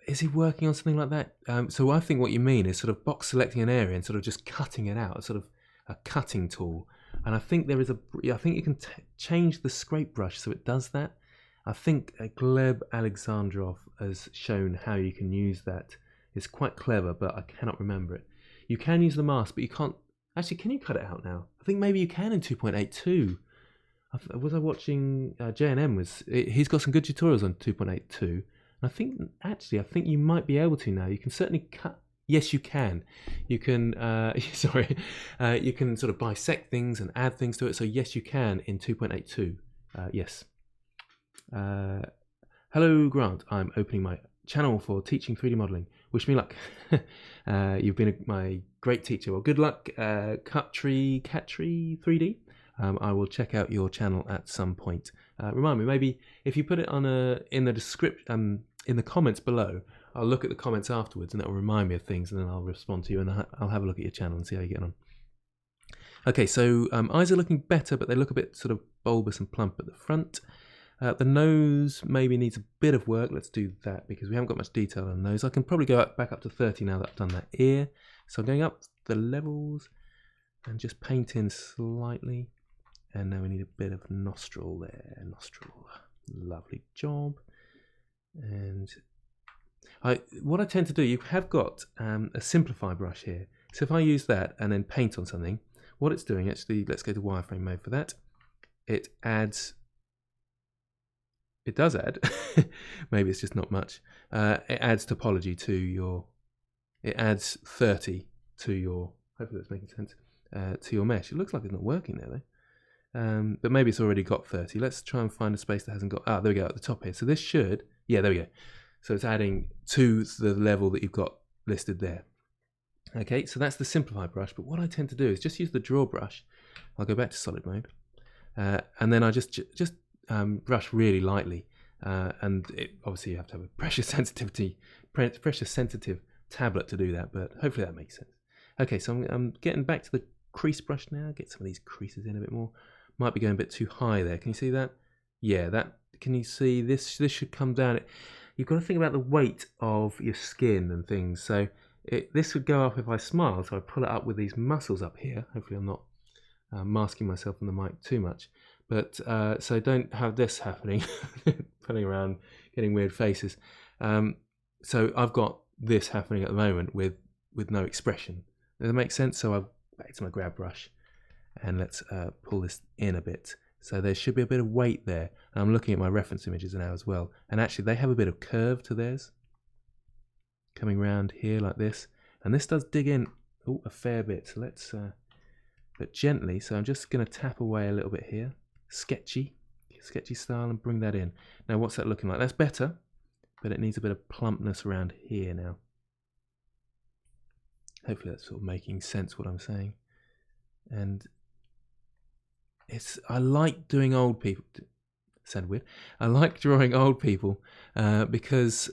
Is he working on something like that? So I think what you mean is sort of box selecting an area and sort of just cutting it out, sort of a cutting tool. And I think there is I think you can change the scrape brush so it does that. I think Gleb Alexandrov has shown how you can use that. It's quite clever, but I cannot remember it. You can use the mask, but you can't... Actually, can you cut it out now? I think maybe you can in 2.82. Was I watching... JNM he's got some good tutorials on 2.82. I think you might be able to now. You can certainly cut. Yes, you can. You can. Sorry, you can sort of bisect things and add things to it. So yes, you can in 2.82. Yes. Hello, Grant. I'm opening my channel for teaching 3D modeling. Wish me luck. You've been my great teacher. Well, good luck, Cattree 3D. I will check out your channel at some point. Remind me, maybe if you put it on in the description, in the comments below, I'll look at the comments afterwards, and that will remind me of things, and then I'll respond to you, and I'll have a look at your channel and see how you get on. Okay, so eyes are looking better, but they look a bit sort of bulbous and plump at the front. The nose maybe needs a bit of work. Let's do that because we haven't got much detail on the nose. I can probably go back up to 30 now that I've done that ear. So I'm going up the levels and just paint in slightly. And now we need a bit of nostril there. Nostril. Lovely job. And what I tend to do, you have got a simplify brush here. So if I use that and then paint on something, what it's doing, actually, let's go to wireframe mode for that. It does add, maybe it's just not much. It adds topology to your, it adds 30 to your, hopefully that's making sense, to your mesh. It looks like it's not working there though. But maybe it's already got 30. Let's try and find a space that hasn't got... there we go, at the top here. So this should... Yeah, there we go. So it's adding to the level that you've got listed there. Okay, so that's the simplify brush. But what I tend to do is just use the draw brush. I'll go back to solid mode. And then I just brush really lightly. And obviously you have to have a pressure sensitive tablet to do that. But hopefully that makes sense. Okay, so I'm getting back to the crease brush now. Get some of these creases in a bit more. Might be going a bit too high there. Can you see that? Yeah, that. Can you see this? This should come down. You've got to think about the weight of your skin and things. So this would go up if I smile. So I pull it up with these muscles up here. Hopefully I'm not masking myself on the mic too much. But so don't have this happening, pulling around, getting weird faces. So I've got this happening at the moment with no expression. Does that make sense? So I've back to my grab brush. and let's pull this in a bit. So there should be a bit of weight there. And I'm looking at my reference images now as well, and actually they have a bit of curve to theirs, coming round here like this, and this does dig in a fair bit. So let's but gently. So I'm just going to tap away a little bit here, sketchy style, and bring that in. Now what's that looking like? That's better, but it needs a bit of plumpness around here now. Hopefully that's sort of making sense what I'm saying. And I like doing old people. Sound weird. I like drawing old people because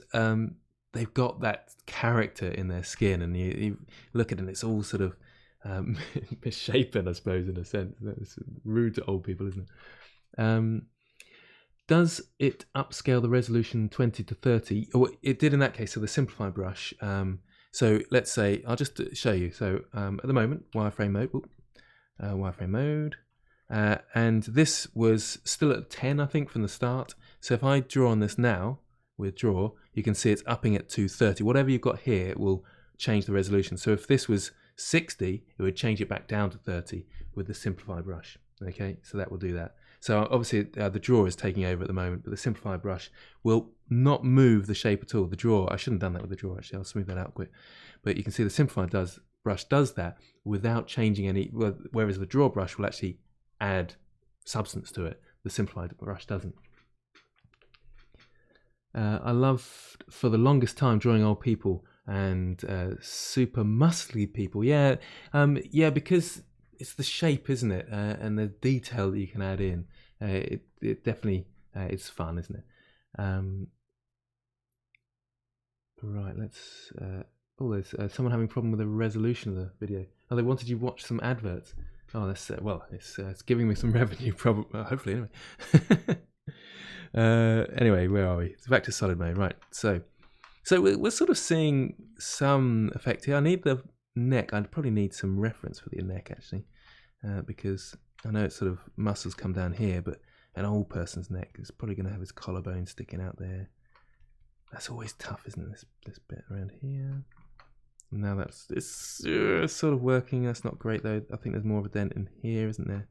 they've got that character in their skin, and you look at it and it's all sort of misshapen, I suppose, in a sense. It's rude to old people, isn't it? Does it upscale the resolution 20 to 30? Oh, it did in that case. So the simplify brush. So let's say, I'll just show you. So at the moment, wireframe mode, and this was still at 10, I think, from the start. So if I draw on this now with draw, you can see it's upping it to 30. Whatever you've got here, it will change the resolution. So if this was 60, it would change it back down to 30 with the simplify brush. Okay, so that will do that. So obviously the draw is taking over at the moment, but the simplify brush will not move the shape at all. The draw, I shouldn't have done that with the draw actually, I'll smooth that out quick. But you can see the simplify brush does that without changing any, whereas the draw brush will actually add substance to it. The simplified brush doesn't. I loved for the longest time drawing old people and super muscly people. Yeah, because it's the shape, isn't it? And the detail that you can add in. It definitely it's fun, isn't it? Right, let's. There's someone having a problem with the resolution of the video. Oh, they wanted you to watch some adverts. Oh, that's well, it's giving me some revenue, probably. Hopefully, anyway. Anyway, where are we? It's back to solid mode, right? So we're sort of seeing some effect here. I need the neck. I'd probably need some reference for the neck actually, because I know it's sort of muscles come down here, but an old person's neck is probably going to have his collarbone sticking out there. That's always tough, isn't it? This bit around here. Now it's sort of working. That's not great though. I think there's more of a dent in here, isn't there?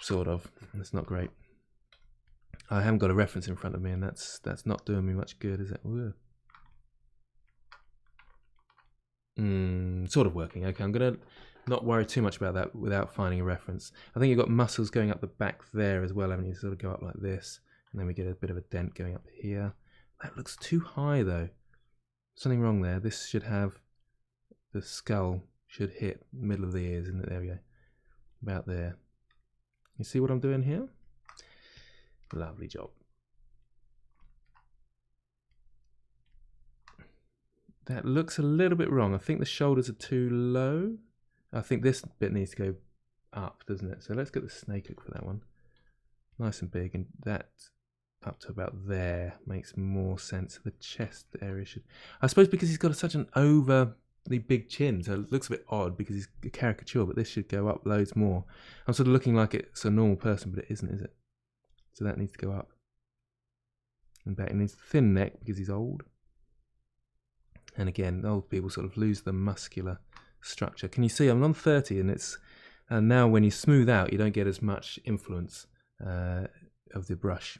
Sort of. That's not great. I haven't got a reference in front of me, and that's not doing me much good, is it? Sort of working. Okay, I'm gonna not worry too much about that without finding a reference. I think you've got muscles going up the back there as well, haven't you? Sort of go up like this, and then we get a bit of a dent going up here. That looks too high though. Something wrong there. This should have, the skull should hit the middle of the ears, isn't it? There we go. About there. You see what I'm doing here? Lovely job. That looks a little bit wrong. I think the shoulders are too low. I think this bit needs to go up, doesn't it? So let's get the snake look for that one. Nice and big, and that up to about there makes more sense. The chest area should, I suppose, because he's got such an overly big chin, so it looks a bit odd because he's a caricature, but this should go up loads more. I'm sort of looking like it's a normal person, but it isn't, is it? So that needs to go up. And back, it needs a thin neck because he's old. And again, old people sort of lose the muscular structure. Can you see I'm on 30, and it's now when you smooth out, you don't get as much influence of the brush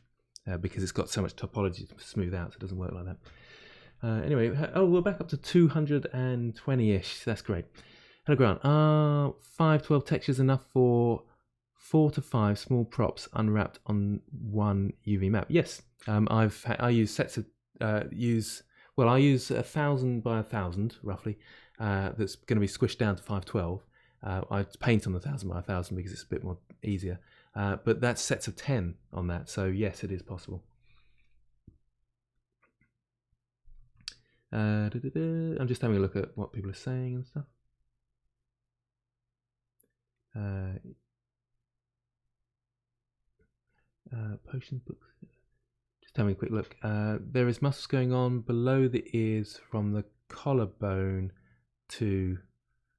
because it's got so much topology to smooth out, so it doesn't work like that. Anyway, we're back up to 220-ish. That's great. Hello, Grant. 512 textures enough for 4 to 5 small props unwrapped on one UV map? Yes. I use sets of I use 1,000 by 1,000 roughly. That's going to be squished down to 512. I paint on the 1,000 by 1,000 because it's a bit more easier. But that's sets of 10 on that. So yes, it is possible. I'm just having a look at what people are saying and stuff. Potion books. Just having a quick look. There is muscles going on below the ears from the collarbone to,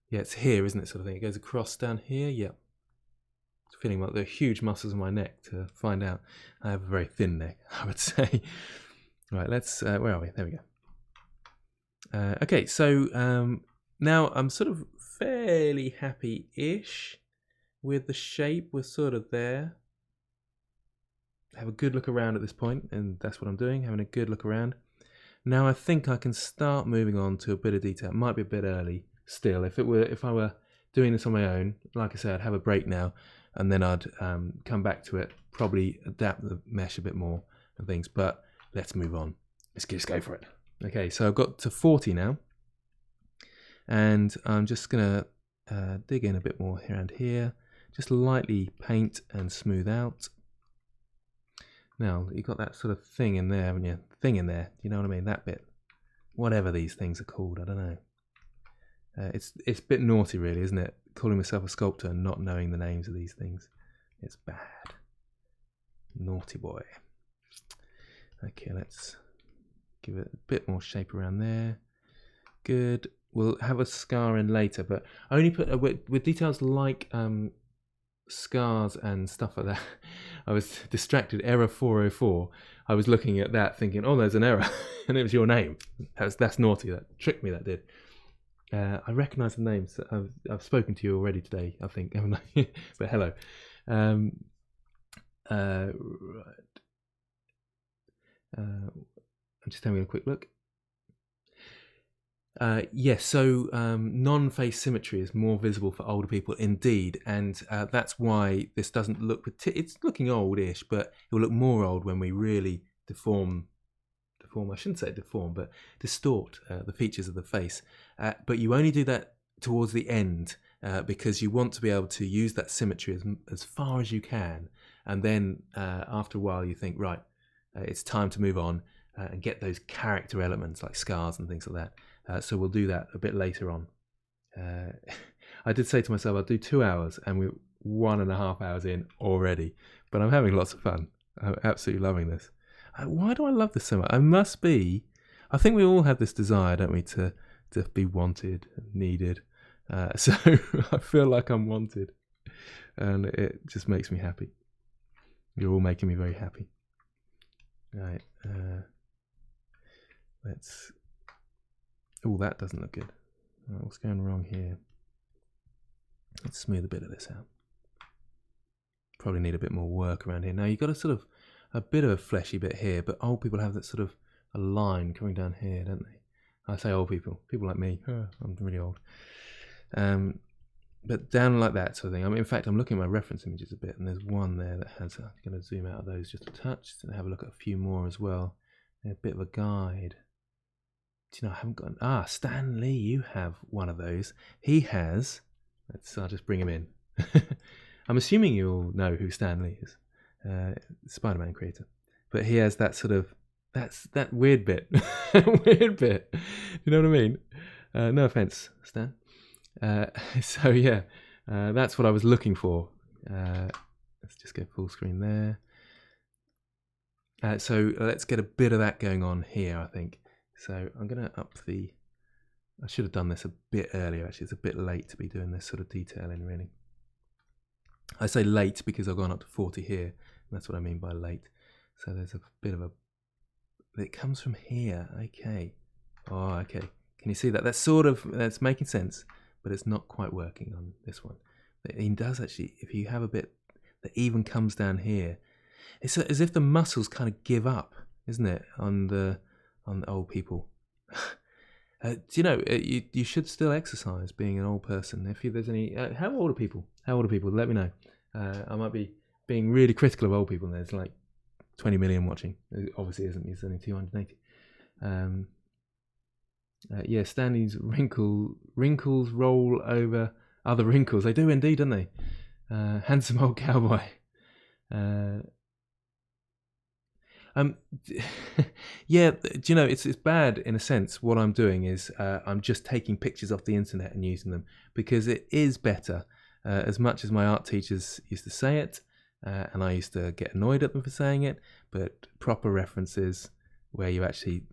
yeah, it's here, isn't it? Sort of thing. It goes across down here. Yeah. It's feeling like there are huge muscles in my neck to find out. I have a very thin neck, I would say. Right, let's, where are we? There we go. Okay, so now I'm sort of fairly happy-ish with the shape. We're sort of there. Have a good look around at this point, and that's what I'm doing, having a good look around. Now I think I can start moving on to a bit of detail. It might be a bit early still. If I were doing this on my own, like I said, I'd have a break now, and then I'd come back to it, probably adapt the mesh a bit more and things. But let's move on. Let's just go for it. Okay, so I've got to 40 now, and I'm just gonna dig in a bit more around here, just lightly paint and smooth out. Now, you've got that sort of thing in there, haven't you? Thing in there, you know what I mean? That bit. Whatever these things are called, I don't know. It's a bit naughty, really, isn't it? Calling myself a sculptor and not knowing the names of these things. It's bad. Naughty boy. Okay, let's give it a bit more shape around there. Good. We'll have a scar in later, but I only put with details like scars and stuff like that. I was distracted. Error 404. I was looking at that thinking, oh, there's an error. And it was your name. That's naughty. That tricked me, that did. I recognise the names. I've spoken to you already today, I think, haven't I? But hello. Right. I'm just having a quick look. Yes, so non-face symmetry is more visible for older people indeed, and that's why this doesn't look, it's looking oldish, but it will look more old when we really deform, I shouldn't say deform, but distort the features of the face. But you only do that towards the end because you want to be able to use that symmetry as far as you can, and then after a while you think, right, it's time to move on and get those character elements like scars and things like that. So we'll do that a bit later on. I did say to myself, I'll do 2 hours, and we're 1.5 hours in already. But I'm having lots of fun. I'm absolutely loving this. Why do I love this so much? I think we all have this desire, don't we, to be wanted, needed. So I feel like I'm wanted. And it just makes me happy. You're all making me very happy. Right. Let's... Oh, that doesn't look good. Right, what's going wrong here? Let's smooth a bit of this out. Probably need a bit more work around here. Now you've got a bit of a fleshy bit here, but old people have that sort of a line coming down here, don't they? I say old people like me. I'm really old. But down like that sort of thing. I mean, in fact, I'm looking at my reference images a bit, and there's one there that has. I'm going to zoom out of those just a touch and have a look at a few more as well. A bit of a guide. Do you know, I haven't got Stan Lee, you have one of those. He has, I'll just bring him in. I'm assuming you all know who Stan Lee is, Spider-Man creator. But he has that sort of, that weird bit, weird bit. You know what I mean? No offense, Stan. So yeah, that's what I was looking for. Let's just go full screen there. So let's get a bit of that going on here, I think. So I'm going to up the... I should have done this a bit earlier, actually. It's a bit late to be doing this sort of detailing, really. I say late because I've gone up to 40 here. And that's what I mean by late. So there's a bit of a... It comes from here. Okay. Oh, okay. Can you see that? That's making sense, but it's not quite working on this one. It does actually, if you have a bit that even comes down here, it's as if the muscles kind of give up, isn't it, on the old people. Do you know, you should still exercise being an old person. If there's any... how old are people? Let me know. I might be being really critical of old people. There's like 20 million watching. It obviously isn't. It's only 280. Yeah, Stanley's wrinkles roll over other wrinkles. They do indeed, don't they? Handsome old cowboy. Yeah, do you know, it's bad in a sense. What I'm doing is I'm just taking pictures off the internet and using them because it is better. As much as my art teachers used to say it, and I used to get annoyed at them for saying it, but proper references where you actually,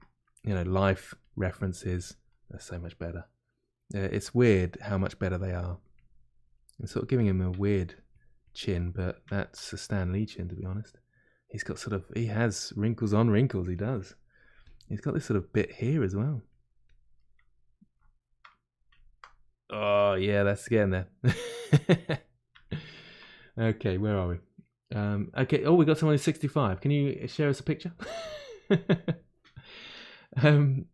you know, life references are so much better. It's weird how much better they are. I'm sort of giving him a weird chin, but that's a Stan Lee chin, to be honest. He's got he has wrinkles on wrinkles, he does. He's got this sort of bit here as well. Oh, yeah, that's getting there. Okay, where are we? Okay, oh, we got someone who's 65. Can you share us a picture? The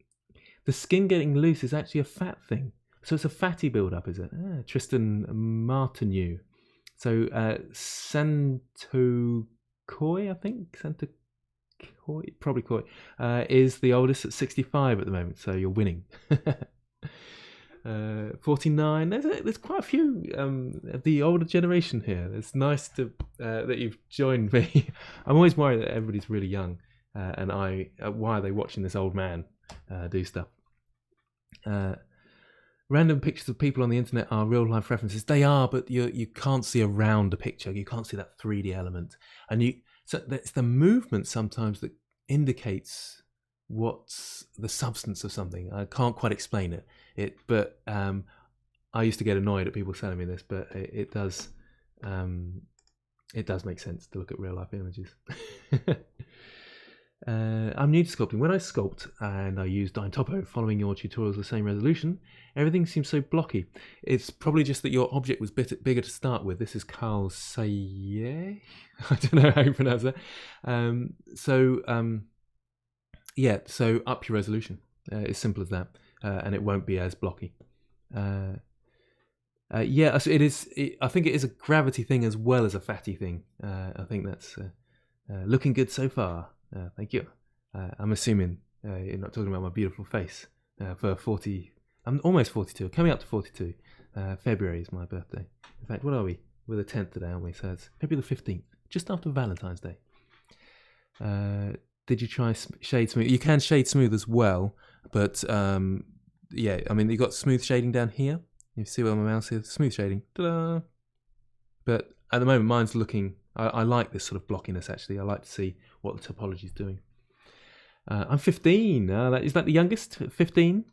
skin getting loose is actually a fat thing. So it's a fatty build-up, is it? Tristan Martineau. So Santoy, I think? Santoy, probably Koi, is the oldest at 65 at the moment, so you're winning. 49. There's quite a few of the older generation here. It's nice to that you've joined me. I'm always worried that everybody's really young, and why are they watching this old man do stuff? Random pictures of people on the internet are real life references. They are, but you can't see around a picture. You can't see that 3D element, and so it's the movement sometimes that indicates what's the substance of something. I can't quite explain it. But I used to get annoyed at people telling me this, but it does make sense to look at real life images. I'm new to sculpting. When I sculpt and I use Topo, following your tutorials the same resolution, everything seems so blocky. It's probably just that your object was bigger to start with. This is Carl Saye. I don't know how you pronounce that. Yeah, so up your resolution. It's simple as that, and it won't be as blocky. Yeah, so it is. I think it is a gravity thing as well as a fatty thing. I think that's looking good so far. Thank you. I'm assuming you're not talking about my beautiful face for 40. I'm almost 42. Coming up to 42. February is my birthday. In fact, what are we? We're the 10th today, aren't we? So it's February the 15th, just after Valentine's Day. Did you try shade smooth? You can shade smooth as well, but yeah, I mean, you've got smooth shading down here. You see where my mouse is? Smooth shading. Ta-da! But at the moment, mine's looking... I like this sort of blockiness, actually. I like to see what the topology is doing. I'm 15. Is that the youngest? 15.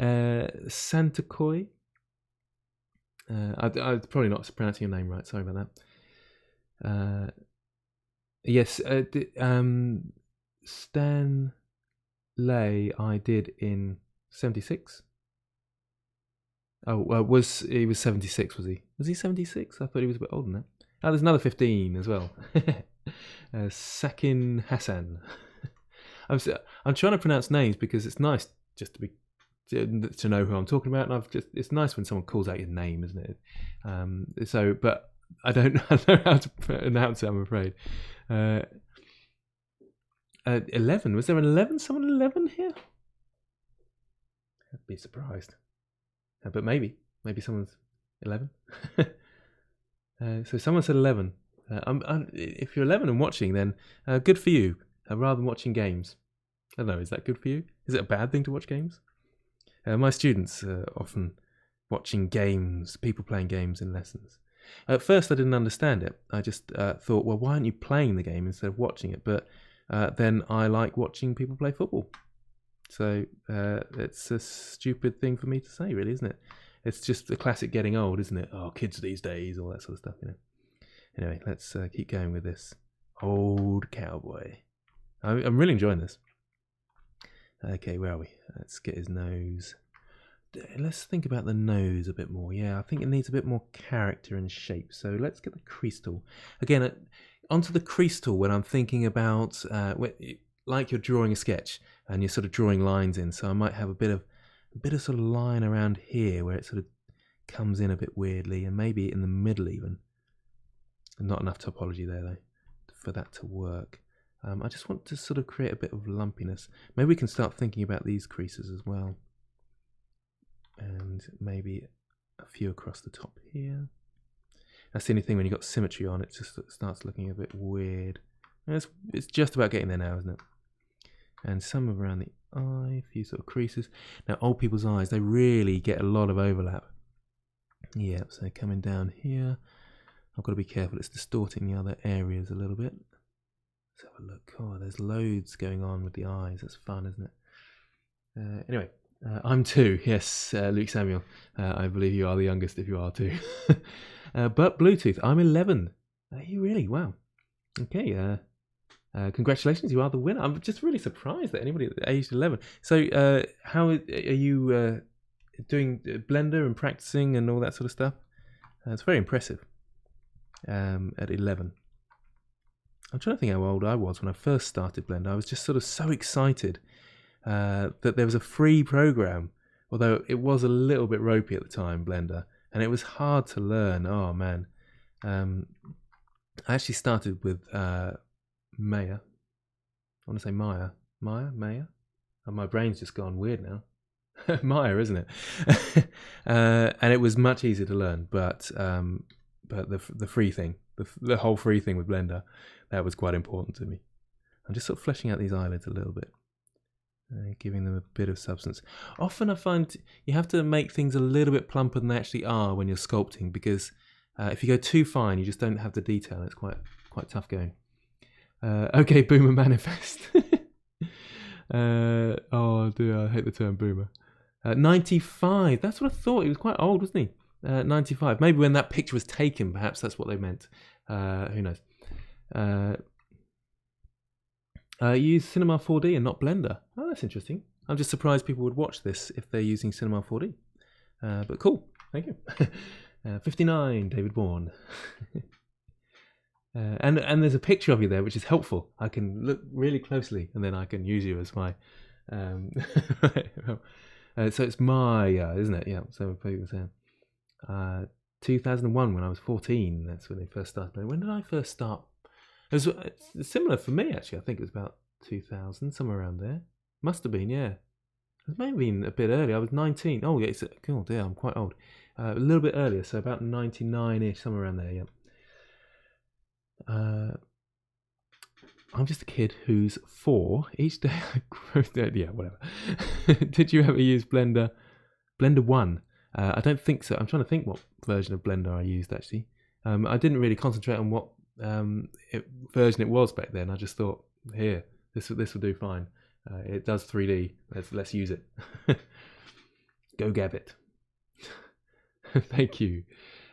Santoy. I'm probably not pronouncing your name right. Sorry about that. Yes. Stan Lay I did in 76. Oh, he was 76, was he? Was he 76? I thought he was a bit older than that. Oh, there's another 15 as well. Sakin Hassan. I'm trying to pronounce names because it's nice just to know who I'm talking about, and it's nice when someone calls out your name, isn't it? But I don't know how to pronounce it, I'm afraid. 11. Was there an 11? Someone 11 here? I'd be surprised. But maybe someone's 11. So someone said 11. If you're 11 and watching, then good for you. Rather than watching games. I don't know, is that good for you? Is it a bad thing to watch games? My students are often watching games, people playing games in lessons. At first I didn't understand it. I just thought, well, why aren't you playing the game instead of watching it? But then I like watching people play football. So it's a stupid thing for me to say, really, isn't it? It's just the classic getting old, isn't it? Oh, kids these days, all that sort of stuff, you know. Anyway, let's keep going with this. Old cowboy. I'm really enjoying this. Okay, where are we? Let's get his nose. Let's think about the nose a bit more. Yeah, I think it needs a bit more character and shape. So let's get the crease tool. Again, onto the crease tool when I'm thinking about, like you're drawing a sketch and you're sort of drawing lines in. So I might have a bit of sort of line around here where it sort of comes in a bit weirdly, and maybe in the middle even. Not enough topology there though for that to work. I just want to sort of create a bit of lumpiness. Maybe we can start thinking about these creases as well, and maybe a few across the top here. That's the only thing when you've got symmetry on, it just starts looking a bit weird. And it's just about getting there now, isn't it? And some around the eye, a few sort of creases. Now, old people's eyes, they really get a lot of overlap. Yeah, so coming down here, I've got to be careful, it's distorting the other areas a little bit. Let's have a look. Oh, there's loads going on with the eyes. That's fun, isn't it? Anyway, I'm 2. Yes, Luke Samuel. I believe you are the youngest if you are 2. But Bluetooth, I'm 11. Are you really? Wow. Okay, congratulations, you are the winner. I'm just really surprised that anybody aged 11. So, how are you doing Blender and practicing and all that sort of stuff. It's very impressive. At 11. I'm trying to think how old I was when I first started Blender. I was just sort of so excited that there was a free program, although it was a little bit ropey at the time, Blender, and it was hard to learn. Oh man. I actually started with Maya. I want to say Maya. Oh, my brain's just gone weird now. Maya, isn't it? And it was much easier to learn, but the free thing, the whole free thing with Blender, that was quite important to me. I'm just sort of fleshing out these eyelids a little bit, giving them a bit of substance. Often I find you have to make things a little bit plumper than they actually are when you're sculpting, because if you go too fine, you just don't have the detail. It's quite tough going. Okay, Boomer Manifest. Oh dear, I hate the term Boomer. 95, that's what I thought. He was quite old, wasn't he? 95. Maybe when that picture was taken, perhaps that's what they meant. Who knows? Use Cinema 4D and not Blender. Oh, that's interesting. I'm just surprised people would watch this if they're using Cinema 4D. But cool, thank you. 59, David Bourne. And there's a picture of you there, which is helpful. I can look really closely, and then I can use you as my... so it's Maya, isn't it? Yeah, so people were saying. 2001, when I was 14, that's when they first started. When did I first start? It was similar for me, actually. I think it was about 2000, somewhere around there. Must have been, yeah. It may have been a bit early. I was 19. Oh, yeah, oh dear, I'm quite old. A little bit earlier, so about 99-ish, somewhere around there, yeah. I'm just a kid who's 4. Each day I grow... Yeah, whatever. Did you ever use Blender? Blender 1? I don't think so. I'm trying to think what version of Blender I used, actually. I didn't really concentrate on what version it was back then. I just thought, here, this will do fine. It does 3D. Let's use it. Go Gabbitt. Thank you.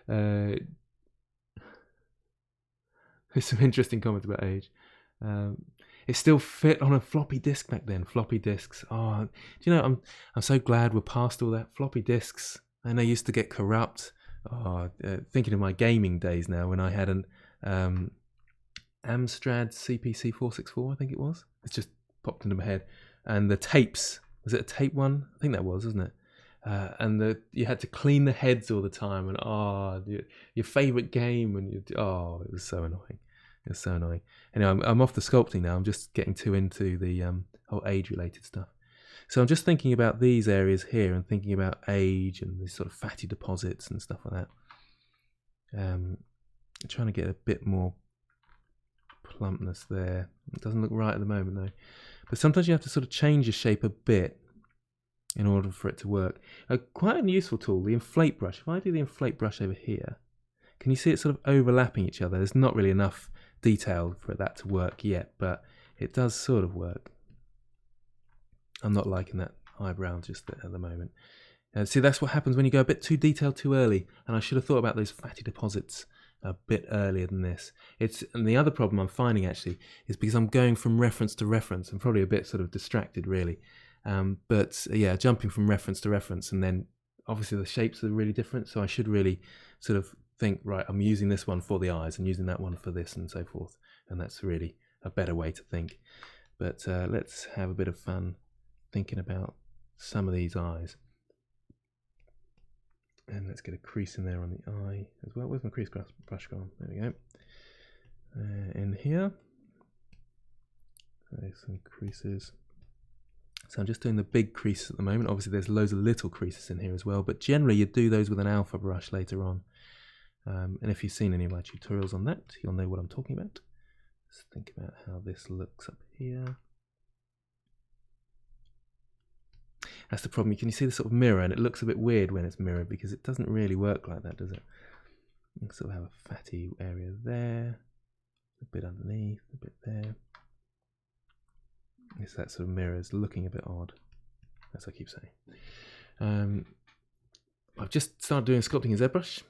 There's some interesting comments about age. It still fit on a floppy disk back then. Floppy disks. Oh, do you know? I'm so glad we're past all that. Floppy disks, and they used to get corrupt. Oh, thinking of my gaming days now, when I had an Amstrad CPC 464, I think it was. It's just popped into my head. And the tapes. Was it a tape one? I think that was, wasn't it? And you had to clean the heads all the time, and your favourite game, and it was so annoying. It was so annoying. Anyway, I'm off the sculpting now. I'm just getting too into the whole age-related stuff. So I'm just thinking about these areas here, and thinking about age and these sort of fatty deposits and stuff like that. Trying to get a bit more plumpness there. It doesn't look right at the moment though. But sometimes you have to sort of change your shape a bit in order for it to work. Quite a useful tool, the inflate brush. If I do the inflate brush over here, can you see it sort of overlapping each other? There's not really enough detail for that to work yet, but it does sort of work. I'm not liking that eyebrow just at the moment. See, that's what happens when you go a bit too detailed too early, and I should have thought about those fatty deposits a bit earlier than this. And the other problem I'm finding actually is because I'm going from reference to reference. I'm probably a bit sort of distracted really. But yeah, jumping from reference to reference, and then obviously the shapes are really different, so I should really sort of think, right, I'm using this one for the eyes and using that one for this and so forth, and that's really a better way to think. But let's have a bit of fun thinking about some of these eyes. And let's get a crease in there on the eye as well. Where's my crease brush gone? There we go. In here, there's some creases. So I'm just doing the big creases at the moment. Obviously there's loads of little creases in here as well, but generally you do those with an alpha brush later on. And if you've seen any of my tutorials on that, you'll know what I'm talking about. Let's think about how this looks up here. That's the problem. Can you see the sort of mirror? And it looks a bit weird when it's mirrored because it doesn't really work like that, does it? You sort of have a fatty area there, a bit underneath, a bit there. It's that sort of mirror is looking a bit odd, as I keep saying. I've just started doing sculpting in ZBrush,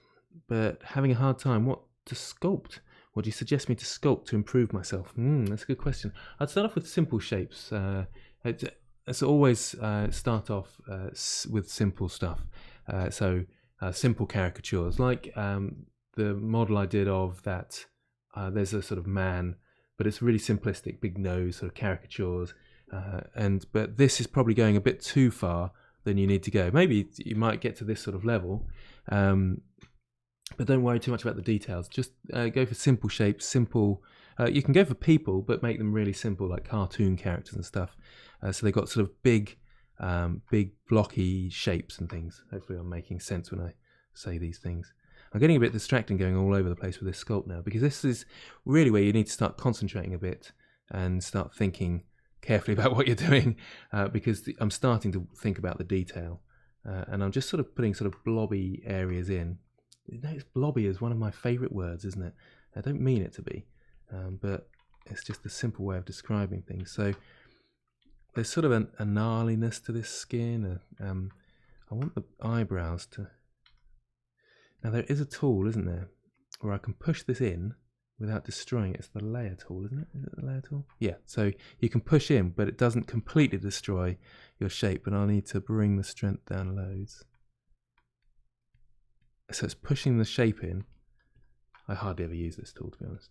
but having a hard time. What to sculpt? What do you suggest me to sculpt to improve myself? That's a good question. I'd start off with simple shapes. so always start off with simple stuff. Simple caricatures, like the model I did of that. There's a sort of man, but it's really simplistic, big nose, sort of caricatures. But this is probably going a bit too far than you need to go. Maybe you might get to this sort of level, but don't worry too much about the details. Just go for simple shapes, simple. You can go for people, but make them really simple, like cartoon characters and stuff. So they've got sort of big blocky shapes and things. Hopefully I'm making sense when I say these things. I'm getting a bit distracted going all over the place with this sculpt now, because this is really where you need to start concentrating a bit and start thinking carefully about what you're doing, because I'm starting to think about the detail, and I'm just sort of putting sort of blobby areas in. Blobby is one of my favourite words, isn't it? I don't mean it to be, but it's just a simple way of describing things. So there's sort of a gnarliness to this skin. I want the eyebrows to... Now there is a tool, isn't there, where I can push this in without destroying it. It's the layer tool, isn't it? Is it the layer tool? Yeah, so you can push in, but it doesn't completely destroy your shape, and I'll need to bring the strength down loads. So it's pushing the shape in. I hardly ever use this tool, to be honest,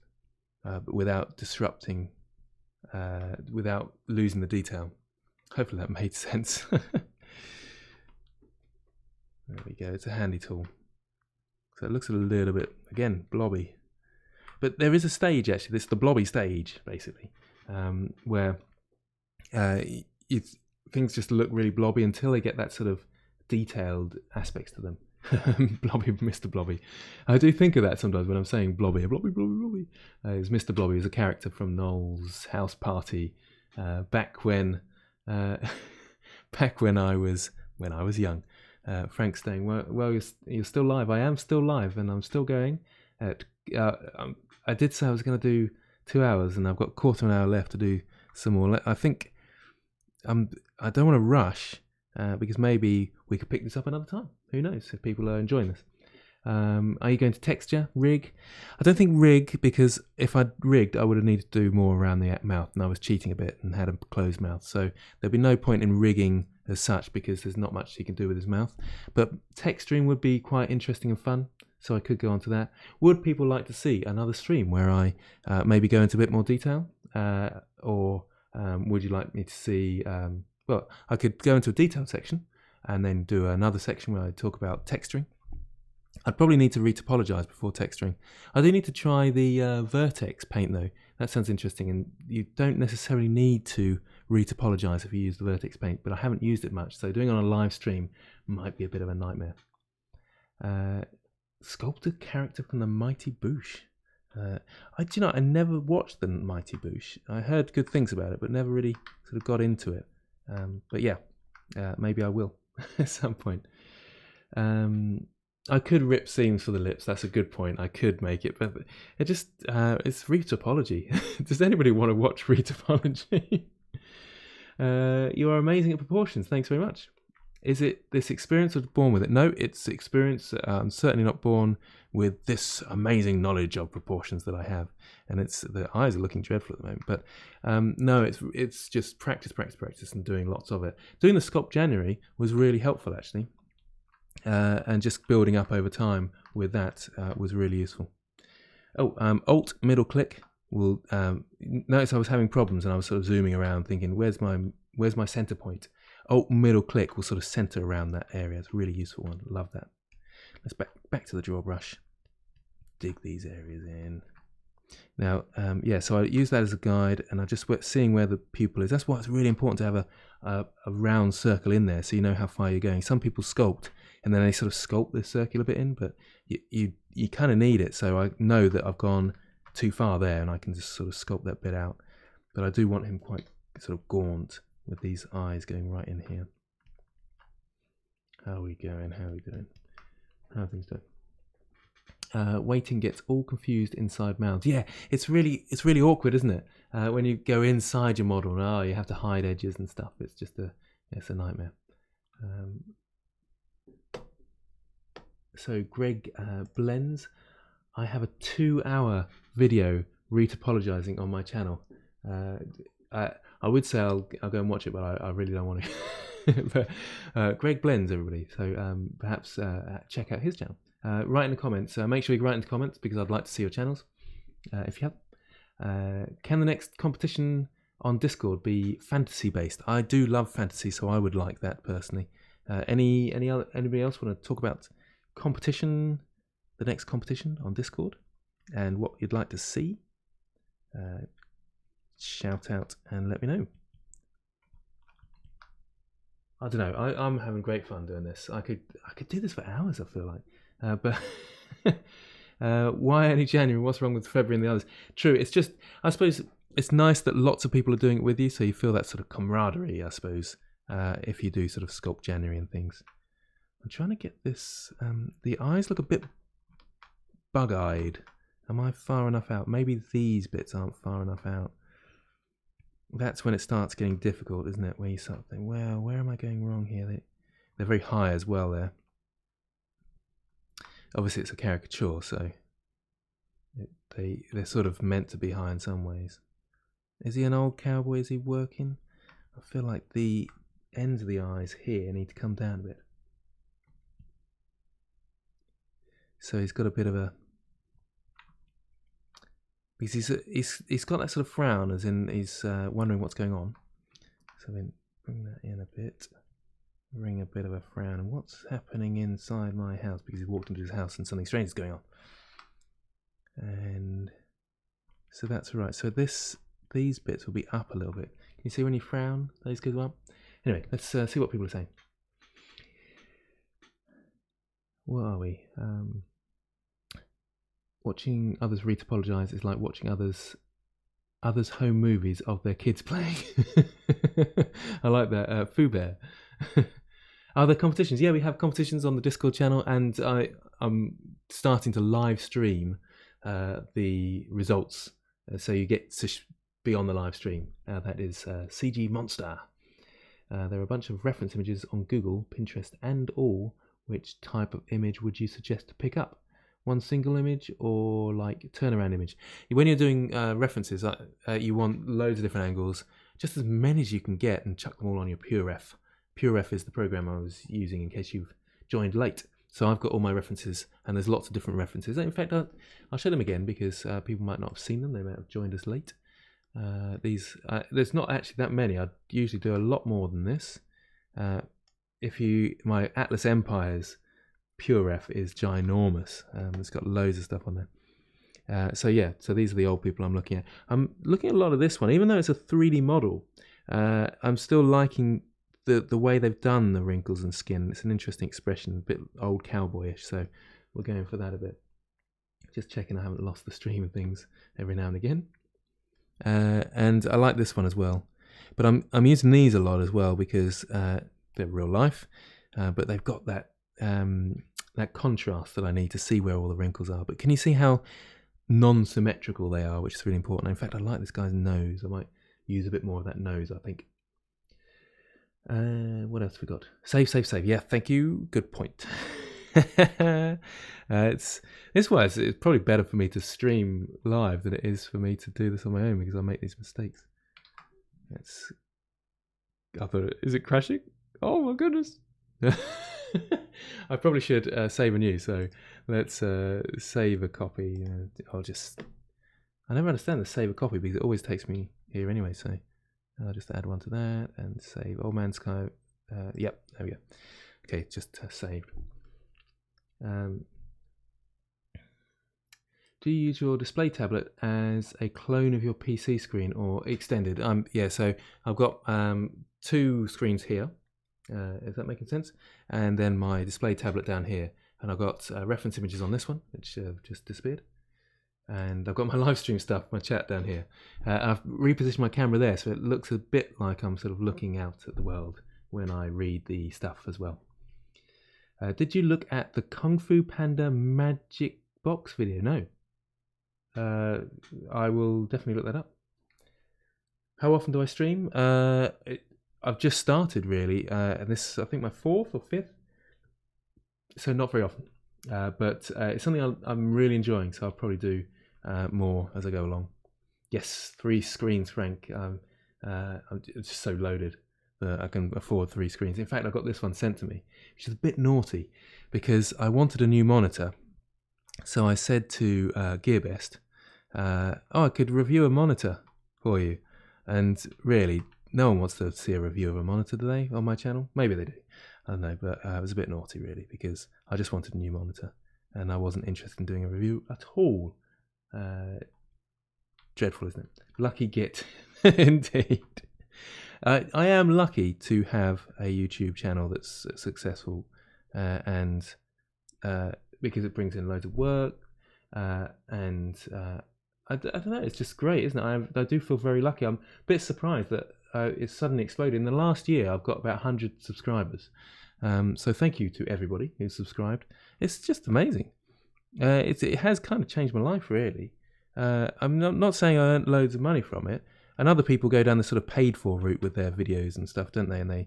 but without disrupting, without losing the detail. Hopefully that made sense. There we go, it's a handy tool. So it looks a little bit, again, blobby. But there is a stage, actually, this is the blobby stage, basically, where things just look really blobby until they get that sort of detailed aspects to them. Blobby, Mr. Blobby. I do think of that sometimes when I'm saying blobby. Blobby. It's Mr. Blobby, is a character from Noel's House Party back when I was young. Frank's saying, well, you're still live. I am still live, and I'm still going. I did say I was going to do 2 hours, and I've got a quarter of an hour left to do some more. I think I don't want to rush, because maybe we could pick this up another time. Who knows if people are enjoying this. Are you going to texture, rig? I don't think rig, because if I'd rigged, I would have needed to do more around the mouth, and I was cheating a bit and had a closed mouth. So there'd be no point in rigging as such, because there's not much he can do with his mouth. But texturing would be quite interesting and fun, so I could go on to that. Would people like to see another stream where I maybe go into a bit more detail? Or would you like me to see... well, I could go into a detailed section and then do another section where I talk about texturing. I'd probably need to retopologize before texturing. I do need to try the vertex paint though. That sounds interesting, and you don't necessarily need to retopologize if you use the vertex paint, but I haven't used it much, so doing it on a live stream might be a bit of a nightmare. Sculpted character from the Mighty Boosh. I never watched the Mighty Boosh. I heard good things about it, but never really sort of got into it. But yeah, maybe I will at some point. I could rip seams for the lips. That's a good point. I could make it, but it just it's retopology. Does anybody want to watch retopology? You are amazing at proportions. Thanks very much. Is it this experience or born with it? No, it's experience. I'm certainly not born with this amazing knowledge of proportions that I have, and the eyes are looking dreadful at the moment. But no, it's just practice, and doing lots of it. Doing the Sculpt January was really helpful, actually, and just building up over time with that was really useful. Alt middle click will notice I was having problems, and I was sort of zooming around, thinking, where's my center point? Alt middle click will sort of center around that area. It's a really useful one. Love that. Let's back to the draw brush. Dig these areas in. Now, so I use that as a guide, and I just seeing where the pupil is. That's why it's really important to have a round circle in there, so you know how far you're going. Some people sculpt, and then they sort of sculpt this circular bit in, but you kind of need it. So I know that I've gone too far there, and I can just sort of sculpt that bit out. But I do want him quite sort of gaunt, with these eyes going right in here. How are we going? How are we doing? How are things doing? Waiting gets all confused inside mouths. Yeah, it's really awkward, isn't it? When you go inside your model, you have to hide edges and stuff. It's just it's a nightmare. So Greg Blends, I have a 2-hour video retopologizing on my channel. I would say I'll go and watch it, but I really don't want to. But Greg Blends, everybody. So perhaps check out his channel. Write in the comments. Make sure you write in the comments because I'd like to see your channels if you have. Can the next competition on Discord be fantasy based? I do love fantasy, so I would like that personally. Anybody else want to talk about competition? The next competition on Discord and what you'd like to see? Shout out and let me know. I don't know. I'm having great fun doing this. I could do this for hours. I feel like, but why only January? What's wrong with February and the others? True. It's just, I suppose it's nice that lots of people are doing it with you, so you feel that sort of camaraderie. I suppose if you do sort of sculpt January and things. I'm trying to get this. The eyes look a bit bug-eyed. Am I far enough out? Maybe these bits aren't far enough out. That's when it starts getting difficult, isn't it? Where you start thinking, well, where am I going wrong here? They're very high as well there. Obviously, it's a caricature, so they're sort of meant to be high in some ways. Is he an old cowboy? Is he working? I feel like the ends of the eyes here need to come down a bit. So he's got a bit of a... Because he's got that sort of frown, as in he's wondering what's going on. So then bring that in a bit. Bring a bit of a frown. And what's happening inside my house? Because he walked into his house and something strange is going on. And so that's right. So these bits will be up a little bit. Can you see when you frown? Those go up. Anyway, let's see what people are saying. What are we? Watching others read to apologise is like watching others home movies of their kids playing. I like that. Foo Bear. Are there competitions? Yeah, we have competitions on the Discord channel, and I'm starting to live stream the results, so you get to be on the live stream. That is CG Monster. There are a bunch of reference images on Google, Pinterest, and all. Which type of image would you suggest to pick up? One single image or like turnaround image? When you're doing references, you want loads of different angles, just as many as you can get, and chuck them all on your PureRef. PureRef is the program I was using in case you've joined late. So I've got all my references, and there's lots of different references. In fact, I'll show them again because people might not have seen them. They might have joined us late. There's not actually that many. I usually do a lot more than this. My Atlas Empires PureRef is ginormous. It's got loads of stuff on there. So these are the old people I'm looking at. I'm looking at a lot of this one, even though it's a 3D model. I'm still liking the way they've done the wrinkles and skin. It's an interesting expression, a bit old cowboyish. So we're going for that a bit. Just checking I haven't lost the stream of things every now and again. And I like this one as well. But I'm using these a lot as well because they're real life, but they've got that contrast that I need to see where all the wrinkles are. But can you see how non-symmetrical they are, which is really important? In fact, I like this guy's nose. I might use a bit more of that nose, I think. What else have we got? Save. Yeah, thank you. Good point. It's probably better for me to stream live than it is for me to do this on my own because I make these mistakes. Is it crashing? Oh my goodness. I probably should save a new, so let's save a copy. I never understand the save a copy because it always takes me here anyway, so I'll just add one to that and save Old Man Sky. Yep, there we go. Okay, just saved. Do you use your display tablet as a clone of your PC screen or extended? Yeah, so I've got two screens here. Is that making sense? And then my display tablet down here. And I've got reference images on this one, which just disappeared. And I've got my live stream stuff, my chat down here. I've repositioned my camera there, so it looks a bit like I'm sort of looking out at the world when I read the stuff as well. Did you look at the Kung Fu Panda Magic Box video? No. I will definitely look that up. How often do I stream? I've just started really, and this I think my 4th or 5th, so not very often. But it's something I'm really enjoying, so I'll probably do more as I go along. Yes, 3 screens, Frank. It's just so loaded that I can afford 3 screens. In fact, I got this one sent to me, which is a bit naughty because I wanted a new monitor. So I said to Gearbest, oh, I could review a monitor for you. And really, no one wants to see a review of a monitor, do they, on my channel? Maybe they do. I don't know, but it was a bit naughty, really, because I just wanted a new monitor. And I wasn't interested in doing a review at all. Dreadful, isn't it? Lucky git, indeed. I am lucky to have a YouTube channel that's successful, and because it brings in loads of work, and I don't know, it's just great, isn't it? I do feel very lucky. I'm a bit surprised that it's suddenly exploded. In the last year, I've got about 100 subscribers. So thank you to everybody who's subscribed. It's just amazing. It has kind of changed my life, really. I'm not saying I earned loads of money from it, and other people go down the sort of paid for route with their videos and stuff, don't they? And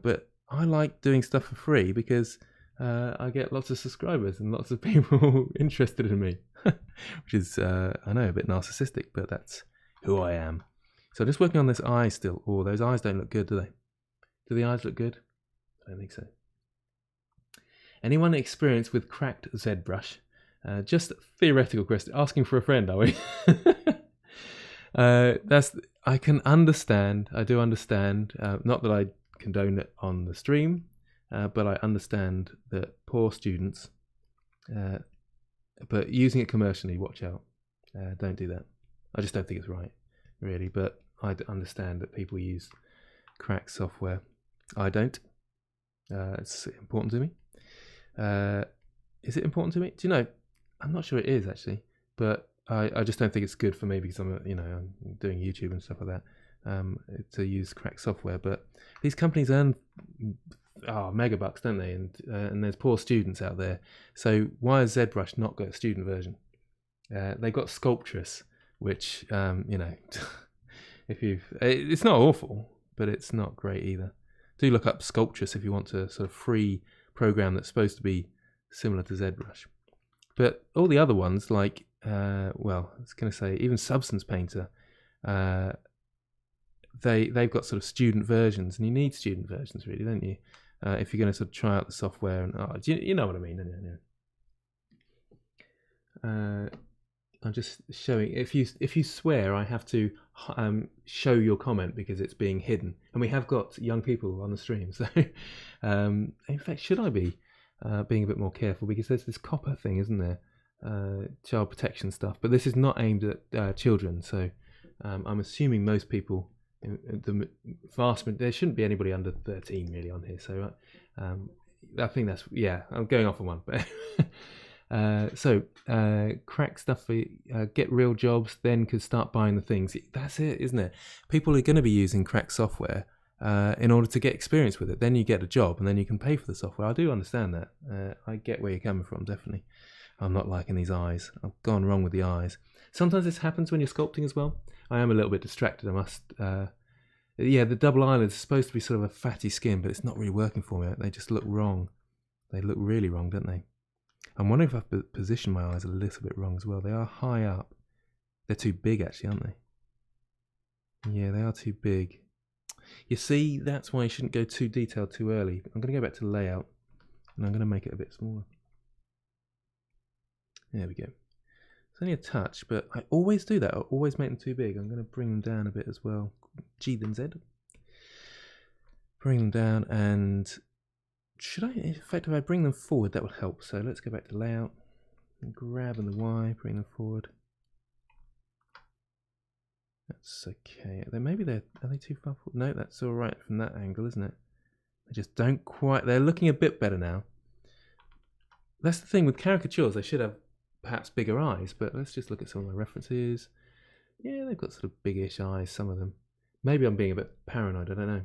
but I like doing stuff for free because I get lots of subscribers and lots of people interested in me, which is I know a bit narcissistic, but that's who I am. So just working on this eye still. Oh, those eyes don't look good, do they? Do the eyes look good? I don't think so. Anyone experienced with cracked ZBrush? Just theoretical question. Asking for a friend, are we? I can understand. I do understand. Not that I condone it on the stream, but I understand that poor students. But using it commercially, watch out. Don't do that. I just don't think it's right, really. But I understand that people use cracked software. I don't. It's important to me. Is it important to me? Do you know? I'm not sure it is actually, but I just don't think it's good for me because I'm doing YouTube and stuff like that to use cracked software. But these companies earn megabucks, don't they? And there's poor students out there. So why has ZBrush not got a student version? They got Sculptress, which it's not awful, but it's not great either. Do look up Sculptress if you want a sort of free program that's supposed to be similar to ZBrush. But all the other ones, like, I was going to say, even Substance Painter, they've got sort of student versions, and you need student versions, really, don't you? If you're going to sort of try out the software, and you know what I mean, don't you? I'm just showing. If you swear, I have to show your comment because it's being hidden, and we have got young people on the stream. So, in fact, should I be being a bit more careful because there's this copper thing, isn't there? Child protection stuff, but this is not aimed at children. So, I'm assuming most people, there shouldn't be anybody under 13 really on here. So, I think that's I'm going off on one, but. Crack stuff for get real jobs, then could start buying the things. That's it, isn't it? People are going to be using crack software in order to get experience with it. Then you get a job, and then you can pay for the software. I do understand that. I get where you're coming from, definitely. I'm not liking these eyes. I've gone wrong with the eyes. Sometimes this happens when you're sculpting as well. I am a little bit distracted, I must. The double eyelids are supposed to be sort of a fatty skin, but it's not really working for me. They just look wrong. They look really wrong, don't they? I'm wondering if I've positioned my eyes a little bit wrong as well. They are high up. They're too big, actually, aren't they? Yeah, they are too big. You see, that's why you shouldn't go too detailed too early. I'm going to go back to layout, and I'm going to make it a bit smaller. There we go. It's only a touch, but I always do that. I always make them too big. I'm going to bring them down a bit as well. G then Z. Bring them down, and should I, in fact, if I bring them forward, that would help. So let's go back to layout, and grab on the Y, bring them forward. That's okay. Are they too far forward? No, that's all right from that angle, isn't it? They just don't quite. They're looking a bit better now. That's the thing with caricatures. They should have perhaps bigger eyes, but let's just look at some of my references. Yeah, they've got sort of biggish eyes, some of them. Maybe I'm being a bit paranoid. I don't know.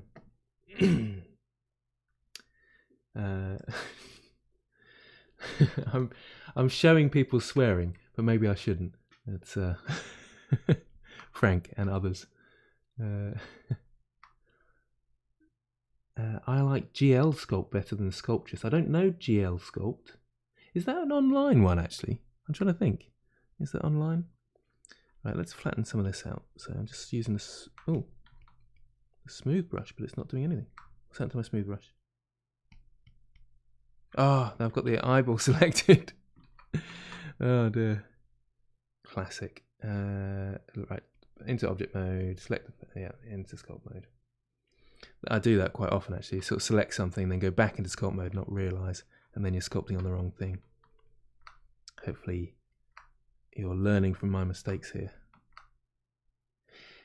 I'm showing people swearing, but maybe I shouldn't. It's Frank and others. I like GL Sculpt better than Sculptress. I don't know GL Sculpt. Is that an online one, actually? I'm trying to think. Is that online? Right, let's flatten some of this out. So I'm just using this. Oh, the smooth brush, but it's not doing anything. What's happened to my smooth brush? Ah, oh, I've got the eyeball selected. Oh dear. Classic. Right, into object mode, select, yeah, into sculpt mode. I do that quite often actually, sort of select something, then go back into sculpt mode, not realise, and then you're sculpting on the wrong thing. Hopefully you're learning from my mistakes here.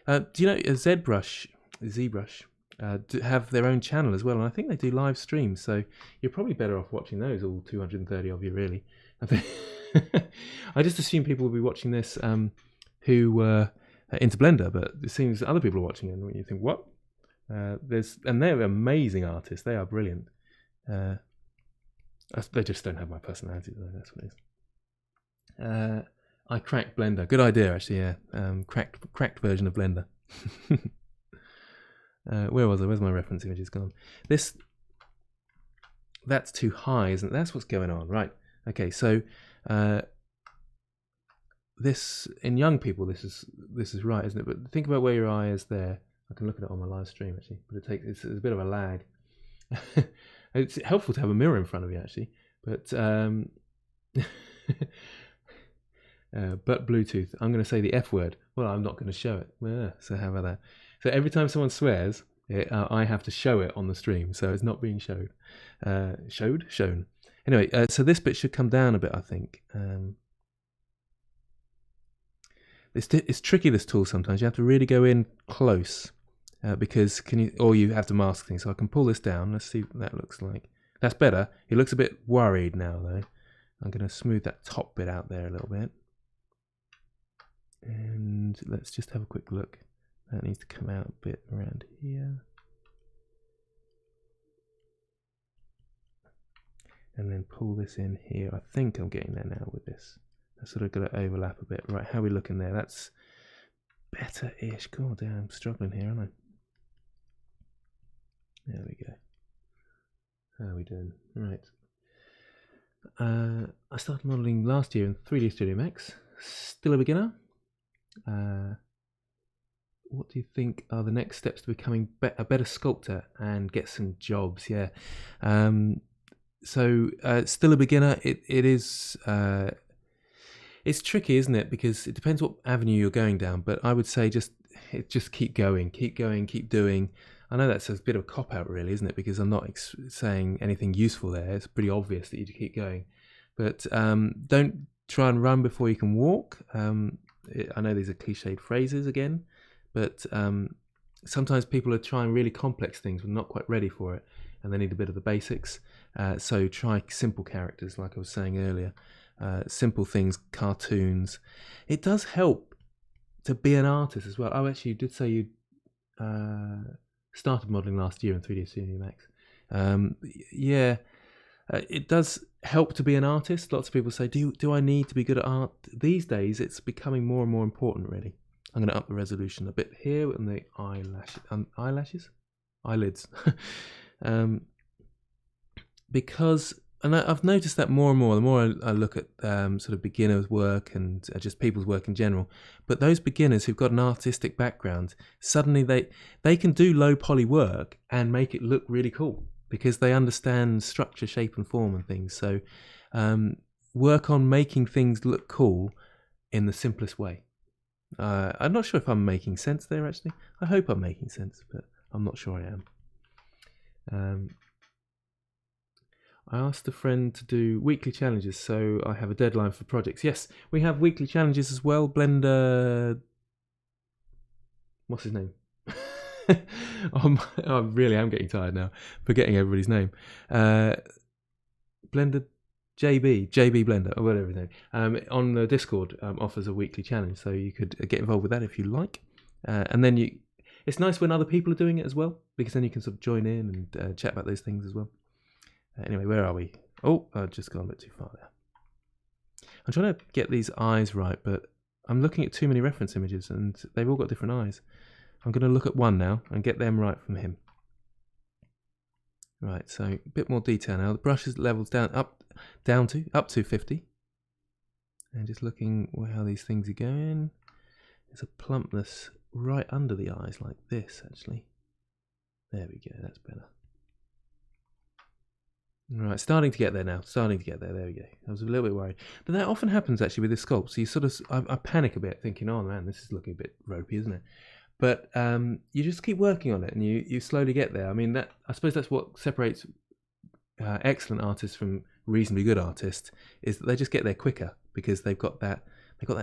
Do you know ZBrush have their own channel as well, and I think they do live streams, so you're probably better off watching those, all 230 of you really. I just assume people will be watching this who were into Blender, but it seems other people are watching it, and you think, what? And they're amazing artists. They are brilliant. They just don't have my personality, though. That's what it is. I cracked Blender. Good idea, actually. Yeah, cracked version of Blender. Where was I? Where's my reference image? It's gone. That's too high, isn't it? That's what's going on, right? Okay, so this in young people, this is right, isn't it? But think about where your eye is there. I can look at it on my live stream actually, but it's a bit of a lag. It's helpful to have a mirror in front of you actually, but but Bluetooth. I'm going to say the F word. Well, I'm not going to show it. Yeah, so how about that? So every time someone swears, I have to show it on the stream, so it's not being showed. Shown. Anyway, so this bit should come down a bit, I think. It's tricky, this tool, sometimes. You have to really go in close, because you have to mask things. So I can pull this down. Let's see what that looks like. That's better. It looks a bit worried now, though. I'm going to smooth that top bit out there a little bit. And let's just have a quick look. That needs to come out a bit around here. And then pull this in here. I think I'm getting there now with this. I sort of got to overlap a bit. Right, how are we looking there? That's better-ish. God damn, I'm struggling here, aren't I? There we go. How are we doing? Right. I started modelling last year in 3D Studio Max. Still a beginner. What do you think are the next steps to becoming a better sculptor and get some jobs? Yeah. So still a beginner. It is. It's tricky, isn't it? Because it depends what avenue you're going down. But I would say just keep going, keep doing. I know that's a bit of a cop-out, really, isn't it? Because I'm not saying anything useful there. It's pretty obvious that you keep going. But don't try and run before you can walk. I know these are cliched phrases again, but sometimes people are trying really complex things but not quite ready for it, and they need a bit of the basics. So try simple characters, like I was saying earlier. Simple things, cartoons. It does help to be an artist as well. Oh, actually, you did say you started modelling last year in 3D Studio Max. Yeah, it does help to be an artist. Lots of people say, do I need to be good at art? These days, it's becoming more and more important, really. I'm going to up the resolution a bit here and the eyelids. Because, and I've noticed that more and more, the more I look at sort of beginners' work and just people's work in general, but those beginners who've got an artistic background, suddenly they can do low poly work and make it look really cool because they understand structure, shape and form and things. So work on making things look cool in the simplest way. I'm not sure if I'm making sense there, actually. I hope I'm making sense, but I'm not sure I am. I asked a friend to do weekly challenges, so I have a deadline for projects. Yes, we have weekly challenges as well. Blender... What's his name? I really am getting tired now, forgetting everybody's name. Blender JB Blender, or whatever his name. On the Discord offers a weekly challenge, so you could get involved with that if you like. And then it's nice when other people are doing it as well, because then you can sort of join in and chat about those things as well. Anyway, where are we? Oh, I've just gone a bit too far there. I'm trying to get these eyes right, but I'm looking at too many reference images and they've all got different eyes. I'm going to look at one now and get them right from him. Right, so a bit more detail now. The brush is levels up to 50. And just looking how these things are going. There's a plumpness right under the eyes like this, actually. There we go, that's better. Right, starting to get there now. Starting to get there. There we go. I was a little bit worried, but that often happens actually with this sculpt. So you sort of, I panic a bit, thinking, "Oh man, this is looking a bit ropey, isn't it?" But you just keep working on it, and you slowly get there. I mean, I suppose that's what separates excellent artists from reasonably good artists, is that they just get there quicker because they've got that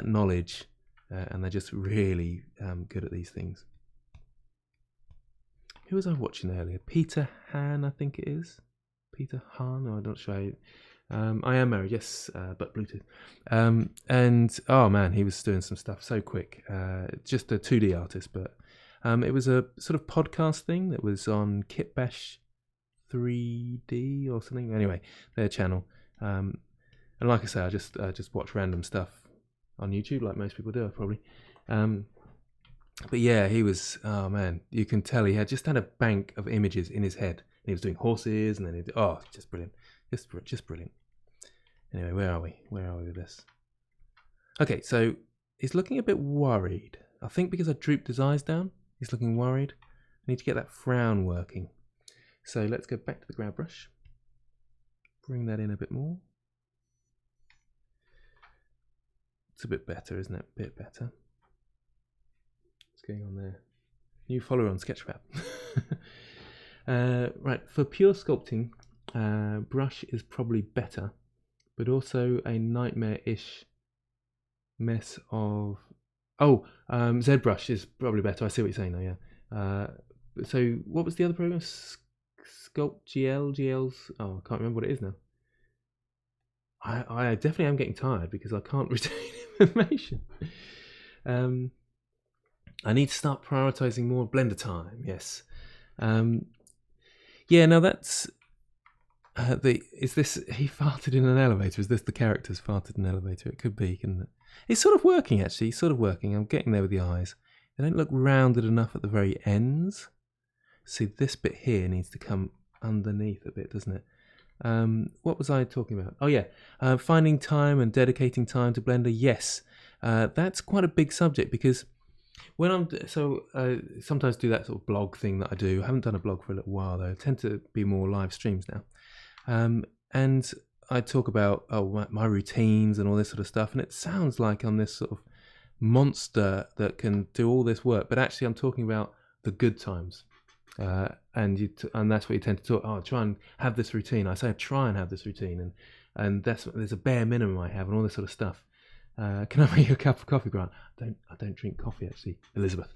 knowledge, and they're just really good at these things. Who was I watching earlier? Peter Han, I think it is. Peter Han, I'm not sure. I am married, yes, but Bluetooth. And oh man, he was doing some stuff so quick. Just a 2D artist, but it was a sort of podcast thing that was on Kitbash 3D or something. Anyway, their channel. And like I say, I just watch random stuff on YouTube, like most people do, probably. But yeah, he was. Oh man, you can tell he just had a bank of images in his head. He was doing horses, and then just brilliant, just brilliant. Anyway, where are we? Where are we with this? Okay, so he's looking a bit worried. I think because I drooped his eyes down, he's looking worried. I need to get that frown working. So let's go back to the grab brush. Bring that in a bit more. It's a bit better, isn't it? A bit better. What's going on there? New follower on Sketchfab. Right, for pure sculpting, brush is probably better, but also a nightmare-ish mess of... ZBrush is probably better. I see what you're saying now, yeah. So what was the other program? Sculpt GL's... Oh, I can't remember what it is now. I definitely am getting tired because I can't retain information. I need to start prioritizing more Blender time, yes. Yeah, now that's is this he farted in an elevator? Is this the character's farted in an elevator? It could be, couldn't it? It's sort of working actually. It's sort of working. I'm getting there with the eyes. They don't look rounded enough at the very ends. See, this bit here needs to come underneath a bit, doesn't it? What was I talking about? Oh yeah, finding time and dedicating time to Blender. Yes, that's quite a big subject because when I'm sometimes do that sort of blog thing that I do. I haven't done a blog for a little while though. I tend to be more live streams now, and I talk about my routines and all this sort of stuff. And it sounds like I'm this sort of monster that can do all this work, but actually I'm talking about the good times. And that's what you tend to talk. Oh, try and have this routine. I say I try and have this routine, and there's a bare minimum I have, and all this sort of stuff. Can I make you a cup of coffee, Grant? I don't drink coffee actually, Elizabeth.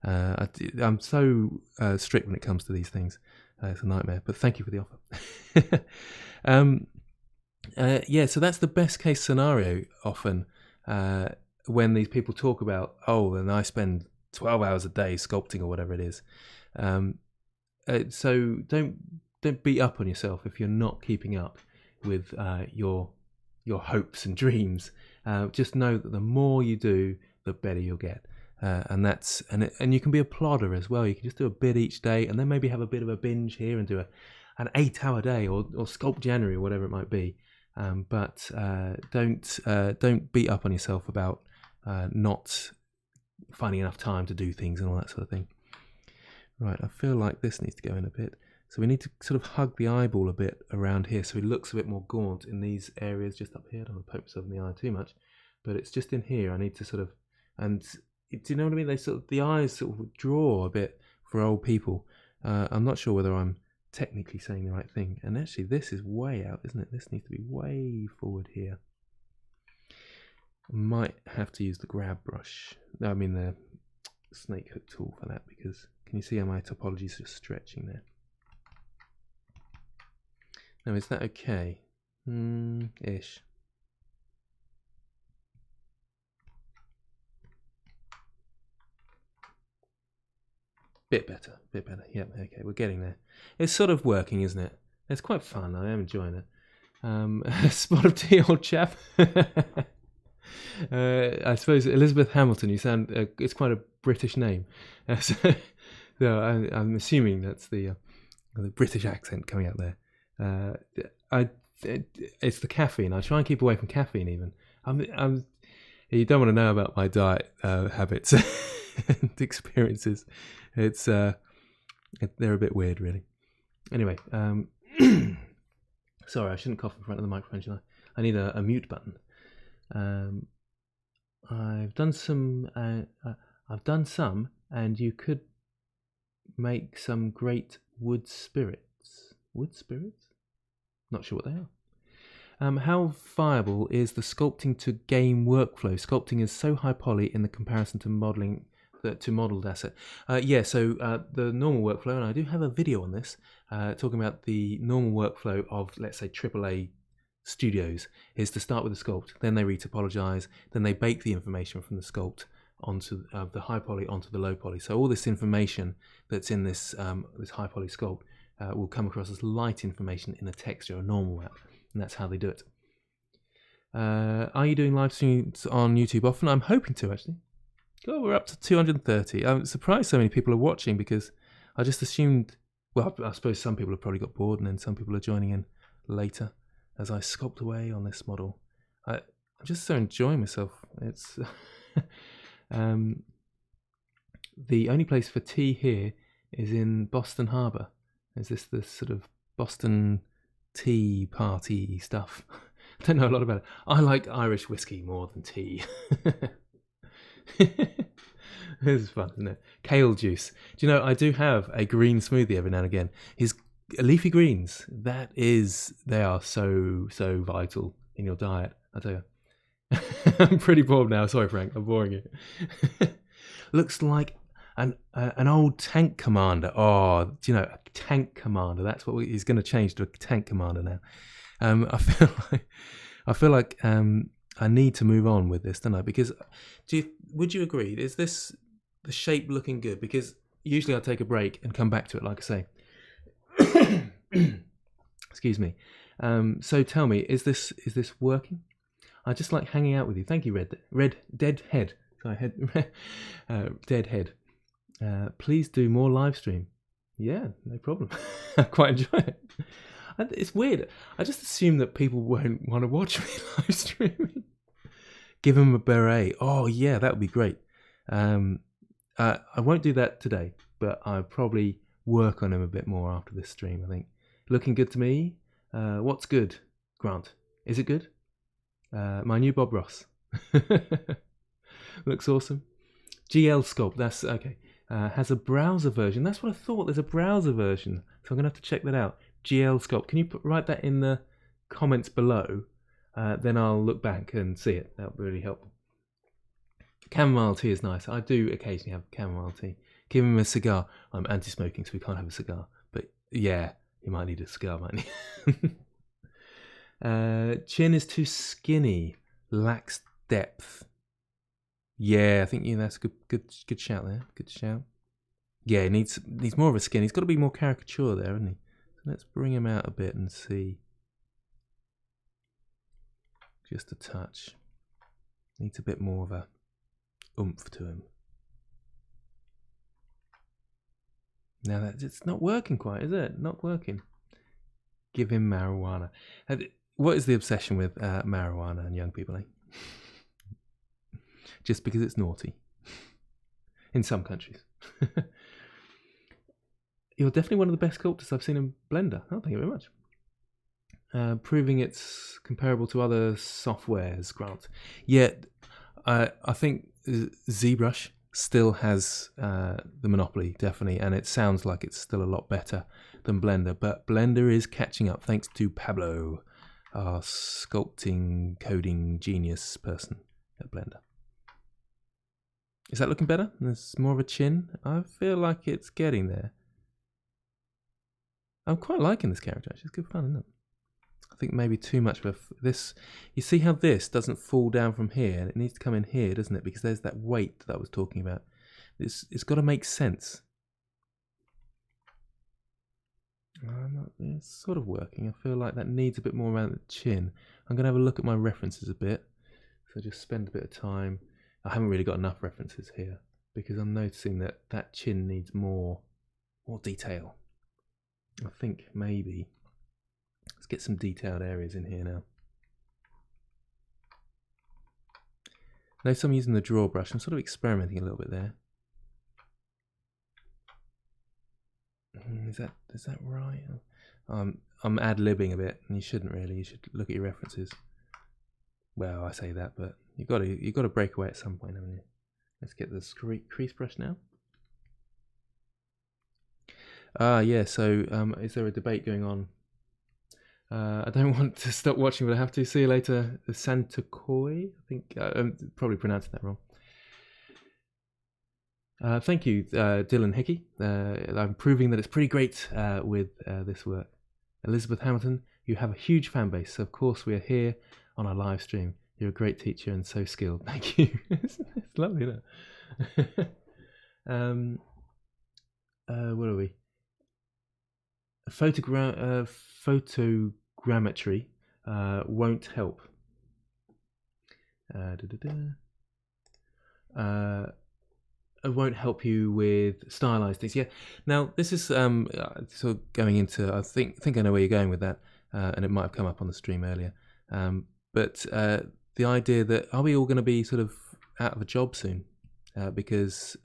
I'm so strict when it comes to these things. It's a nightmare. But thank you for the offer. Yeah, so that's the best case scenario often when these people talk about, and I spend 12 hours a day sculpting or whatever it is. So don't beat up on yourself if you're not keeping up with your hopes and dreams. Just know that the more you do, the better you'll get. And you can be a plodder as well. You can just do a bit each day, and then maybe have a bit of a binge here and do an 8-hour day or sculpt January or whatever it might be. But don't beat up on yourself about not finding enough time to do things and all that sort of thing. Right, I feel like this needs to go in a bit. So we need to sort of hug the eyeball a bit around here so he looks a bit more gaunt in these areas just up here. I don't want to poke myself in the eye too much, but it's just in here. I need to sort of, and do you know what I mean? The eyes sort of draw a bit for old people. I'm not sure whether I'm technically saying the right thing. And actually this is way out, isn't it? This needs to be way forward here. I might have to use the grab brush. No, I mean the snake hook tool for that, because can you see how my topology is just stretching there? Now, is that okay? Ish. Bit better. Yep, okay, we're getting there. It's sort of working, isn't it? It's quite fun. I am enjoying it. Spot of tea, old chap. I suppose Elizabeth Hamilton. You sound. It's quite a British name. So I'm assuming that's the British accent coming out there. It's the caffeine. I try and keep away from caffeine. Even you don't want to know about my diet habits and experiences. It's They're a bit weird, really. Anyway, sorry, I shouldn't cough in front of the microphone, should I? I need a mute button. I've done some, and you could make some great wood spirits. Wood spirits? Not sure what they are. How viable is the sculpting to game workflow? Sculpting is so high poly in the comparison to modeling, to modeled asset. The normal workflow, and I do have a video on this, talking about the normal workflow of, let's say, AAA studios, is to start with the sculpt, then they retopologize, then they bake the information from the sculpt onto the high poly onto the low poly. So all this information that's in this this high poly sculpt will come across as light information in a texture, a normal map, and that's how they do it. Are you doing live streams on YouTube often? I'm hoping to, actually. Oh, we're up to 230. I'm surprised so many people are watching, because I just assumed, well, I suppose some people have probably got bored, and then some people are joining in later as I sculpt away on this model. I'm just so enjoying myself. It's the only place for tea here is in Boston Harbour. Is this the sort of Boston tea party stuff? I don't know a lot about it. I like Irish whiskey more than tea. This is fun, isn't it? Kale juice. Do you know, I do have a green smoothie every now and again. His leafy greens, they are so vital in your diet, I tell you. I'm pretty bored now. Sorry, Frank, I'm boring you. Looks like an old tank commander. Oh, do you know, a tank commander? That's what he's going to change to a tank commander now. I feel like I need to move on with this, don't I? Because would you agree? Is this the shape looking good? Because usually I take a break and come back to it, like I say. Excuse me. So tell me, is this working? I just like hanging out with you. Thank you, Red Dead Head. Sorry, Dead Head. Please do more live stream. Yeah, no problem. I quite enjoy it. It's weird. I just assume that people won't want to watch me live streaming. Give them a beret. Oh yeah, that would be great. I won't do that today, but I'll probably work on him a bit more after this stream, I think. Looking good to me. What's good, Grant? Is it good? My new Bob Ross. Looks awesome. GL Sculpt, that's okay. Has a browser version. That's what I thought. There's a browser version. So I'm going to have to check that out. GL Sculpt. Can you write that in the comments below? Then I'll look back and see it. That would really help. Chamomile tea is nice. I do occasionally have chamomile tea. Give him a cigar. I'm anti-smoking, so we can't have a cigar. But yeah, you might need a cigar, mightn't you? Chin is too skinny. Lacks depth. Yeah, I think that's a good shout there. Good shout. Yeah, he needs more of a skin. He's got to be more caricature there, hasn't he? So let's bring him out a bit and see. Just a touch. Needs a bit more of a oomph to him. Now it's not working quite, is it? Not working. Give him marijuana. What is the obsession with marijuana and young people, eh? Just because it's naughty. In some countries. You're definitely one of the best sculptors I've seen in Blender. Oh, thank you very much. Proving it's comparable to other softwares, Grant. Yet, I think ZBrush still has the monopoly, definitely, and it sounds like it's still a lot better than Blender. But Blender is catching up, thanks to Pablo, our sculpting, coding genius person at Blender. Is that looking better? There's more of a chin. I feel like it's getting there. I'm quite liking this character, actually. It's good fun, isn't it? I think maybe too much of this. You see how this doesn't fall down from here? It needs to come in here, doesn't it? Because there's that weight that I was talking about. It's got to make sense. It's sort of working. I feel like that needs a bit more around the chin. I'm going to have a look at my references a bit. So just spend a bit of time. I haven't really got enough references here because I'm noticing that that chin needs more detail. I think maybe let's get some detailed areas in here now. Notice I'm using the draw brush. I'm sort of experimenting a little bit there. Is that right? I'm ad-libbing a bit, and you shouldn't really. You should look at your references. Well, I say that, but you've got to break away at some point, haven't you? Let's get the crease brush now. Yeah. So, is there a debate going on? I don't want to stop watching, but I have to. See you later, Santikoi. I think I'm probably pronouncing that wrong. Thank you, Dylan Hickey. I'm proving that it's pretty great with this work. Elizabeth Hamilton, you have a huge fan base, so of course we are here on our live stream. You're a great teacher and so skilled. Thank you. It's lovely, isn't it? Where are we? Photogrammetry won't help. It won't help you with stylized things. Yeah. Now this is sort of going into. I think I know where you're going with that, and it might have come up on the stream earlier. But the idea that are we all going to be sort of out of a job soon? Because